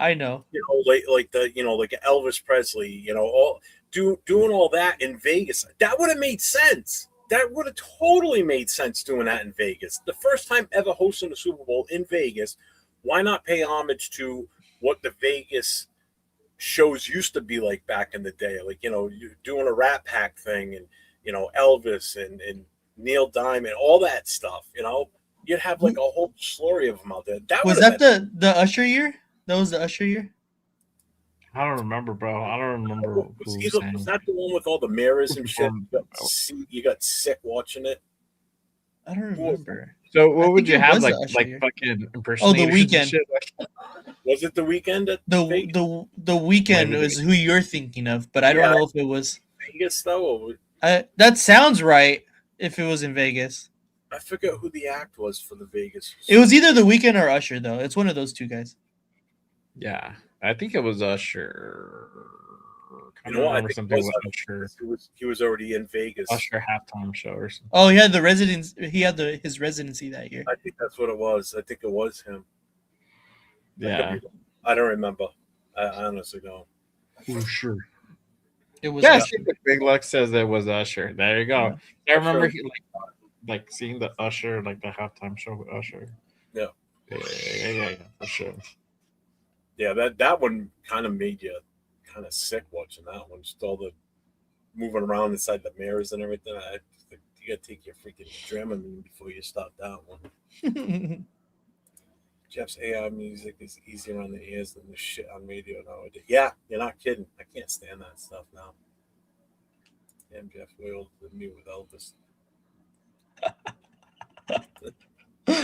You know, like Elvis Presley. You know, all doing all that in Vegas. That would have made sense. That would have totally made sense doing that in Vegas. The first time ever hosting the Super Bowl in Vegas. Why not pay homage to what the Vegas shows used to be like back in the day? Like, you know, you doing a Rat Pack thing, and you know, Elvis and Neil Diamond, all that stuff. You know, you'd have like a whole slurry of them out there. That Was would've that the Usher year? That was the Usher year. I don't remember, bro. I don't remember who was sang. that the one with all the mirrors and shit? Performed. You got sick watching it. I don't remember. So I what would think you it have was like the Usher year. fucking impersonators? Weekend. And shit? Like, Was it the weekend at Vegas? The weekend Maybe is who you're thinking of, but I don't know if it was. Vegas though? That sounds right. If it was in Vegas, I forget who the act was for the Vegas. it was either the Weeknd or Usher, though. It's one of those two guys. yeah, I think it was Usher. I You know what? I remember think something it with was Usher. he was already in Vegas. Usher halftime show or something. Oh, he had the residence. He had his residency that year. I think that's what it was. I think it was him. Yeah, I don't remember. I honestly don't. for sure. It was. Yeah, I Usher. think the Big Luck says it was Usher. There you go. I remember he like seeing the Usher, like the halftime show with Usher. Yeah. Yeah, for sure. Yeah, that one kind of made you kind of sick watching that one. Just all the moving around inside the mirrors and everything. I think you gotta take your freaking Dramamine before you stop that one. Jeff's AI music is easier on the ears than the shit on radio nowadays. Yeah, you're not kidding. I can't stand that stuff now. Damn, Jeff, way older than me with Elvis.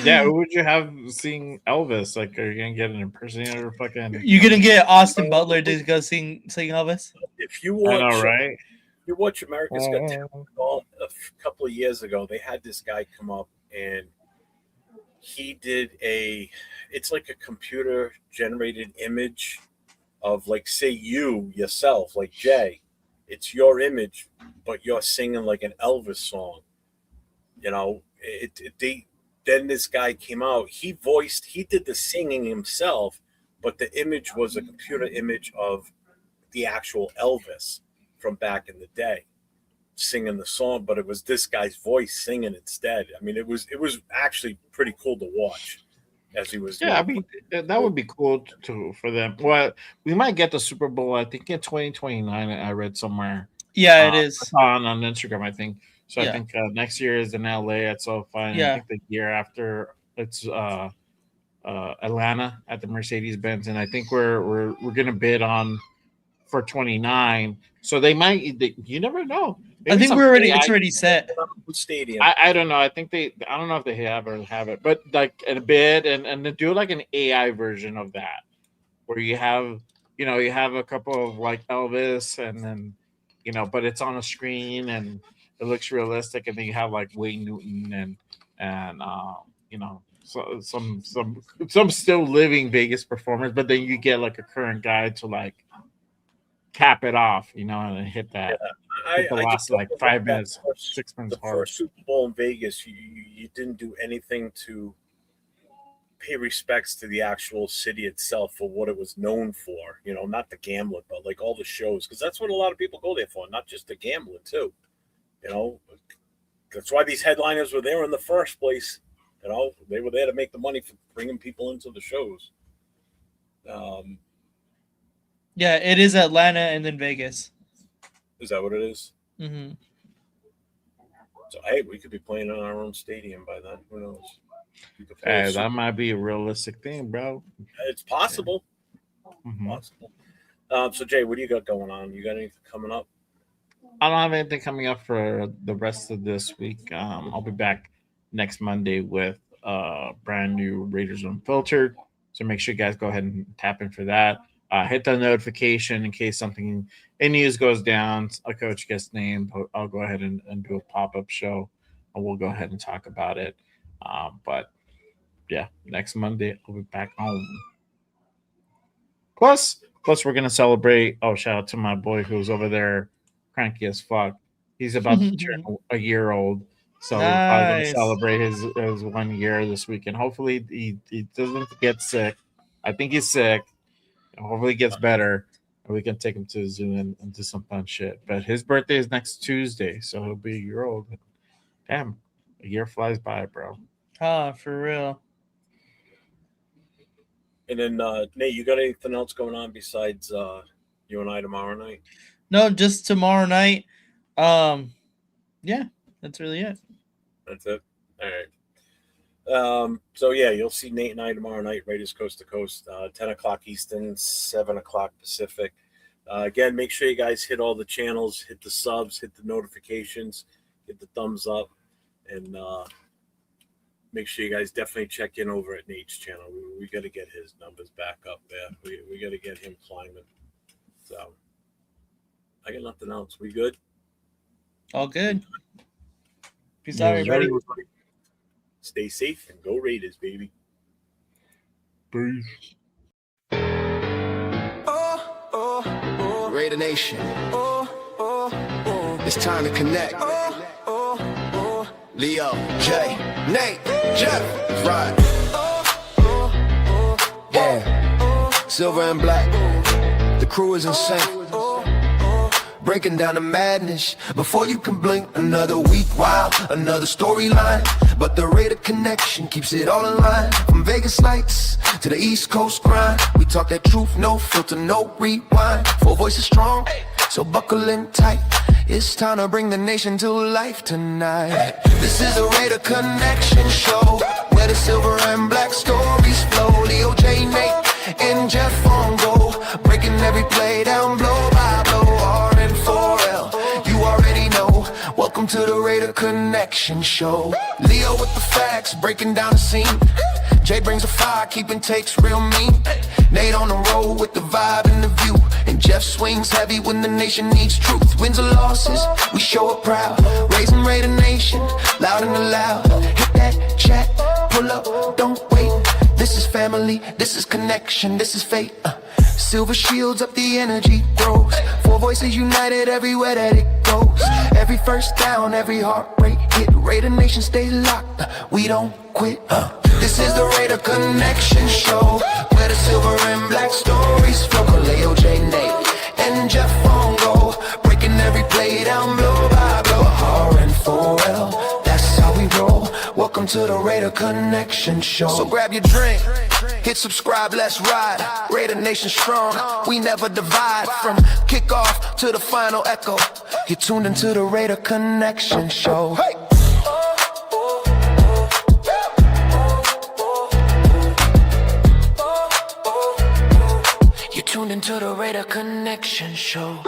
Yeah, who would you have sing Elvis? Like, are you gonna get an impersonator? Fucking, You're gonna get Austin Butler to go sing Elvis. If you I watch, know, right? if you watch America's Got Talent, a couple of years ago, they had this guy come up and he did it's like a computer generated image of, like, say yourself, like Jay. It's your image, but you're singing like an Elvis song. You know, then this guy came out. He did the singing himself, but the image was a computer image of the actual Elvis from back in the day singing the song, but it was this guy's voice singing instead. I mean, it was actually pretty cool to watch as he was. Yeah, I mean, that would be cool for them. Well, we might get the Super Bowl, I think, in 2029. I read somewhere. Yeah, it is. on Instagram, I think. So Yeah. I think next year is in LA at SoFi. And Yeah. I think the year after it's Atlanta at the Mercedes-Benz, and I think we're gonna bid on for 29. So they might. You never know. I think it's already set. Stadium. I don't know. I think I don't know if they have it, but like a bid and to do like an AI version of that, where you have a couple of like Elvis and then but it's on a screen and it looks realistic, and then you have like Wayne Newton and so some still living Vegas performers, but then you get like a current guy to like cap it off, and hit that. I last like 5 minutes, 6 minutes. The first Super Bowl in Vegas, you didn't do anything to pay respects to the actual city itself for what it was known for. Not the gambling, but like all the shows, because that's what a lot of people go there for, not just the gambling too. That's why these headliners were there in the first place. They were there to make the money for bringing people into the shows. Yeah, it is Atlanta and then Vegas. Is that what it is? Mm-hmm. So hey, we could be playing in our own stadium by then. Who knows? We could play Hey, a that might be a realistic thing, bro. It's possible. Mhm. Possible. So Jay, what do you got going on? You got anything coming up? I don't have anything coming up for the rest of this week. I'll be back next Monday with brand new Raiders Unfiltered. So make sure you guys go ahead and tap in for that. Hit the notification in case something in news goes down. A coach gets named. I'll go ahead and do a pop-up show, and we'll go ahead and talk about it. But yeah, next Monday I'll be back home. Plus, we're gonna celebrate. Oh, shout out to my boy who's over there, cranky as fuck. He's about to turn a year old, so we're probably gonna Nice. celebrate his 1 year this weekend. Hopefully, he doesn't get sick. I think he's sick. Hopefully, he gets better, and we can take him to the zoo and do some fun shit. But his birthday is next Tuesday, so he'll be a year old. Damn, a year flies by, bro. For real. And then Nate, you got anything else going on besides you and I tomorrow night? No, just tomorrow night. Yeah, that's really it. That's it. All right. So yeah, you'll see Nate and I tomorrow night, Raiders Coast to Coast, 10 o'clock Eastern, 7 o'clock Pacific. Again, make sure you guys hit all the channels, hit the subs, hit the notifications, hit the thumbs up, and make sure you guys definitely check in over at Nate's channel. We got to get his numbers back up there. We got to get him climbing. So I got nothing else. We good? All good. Peace Yeah, out, everybody. Stay safe and go Raiders, baby. Peace. Raider Nation. It's time to connect. Leo, Jay, Nate, Jeff, Rod. Yeah, silver and black. The crew is in sync. Breaking down the madness before you can blink. Another week, wow, another storyline. But the Raider connection keeps it all in line. From Vegas lights to the East Coast grind, we talk that truth, no filter, no rewind. Four voices strong, so buckle in tight. It's time to bring the nation to life tonight. This is the Raider Connection Show, where the silver and black stories flow. Leo, J, Nate, and Jeff on go, breaking every play down blow by blow. R-N-4-L, you already know. Welcome to the Raider Connection Show. Leo with the facts, breaking down the scene. Jay brings a fire, keeping takes real mean. Nate on the road with the vibe and the view. And Jeff swings heavy when the nation needs truth. Wins or losses, we show up proud. Raising Raider Nation, loud and loud. Hit that chat, pull up, don't wait. This is family, this is connection, this is fate. Silver shields up, the energy grows. Four voices united everywhere that it goes. Every first down, every heartbreak hit. Raider Nation stay locked, we don't quit. This is the Raider Connection Show, where the silver and black stories flow. Kaleo, J, Nate, and Jeff on go, breaking every play down blow by blow. R-N-4-L, that's how we roll. Welcome to the Raider Connection Show. So grab your drink, hit subscribe, let's ride. Raider Nation strong, we never divide. From kickoff to the final echo, you're tuned into the Raider Connection Show. Hey! You're tuned into the Raider Connection Show.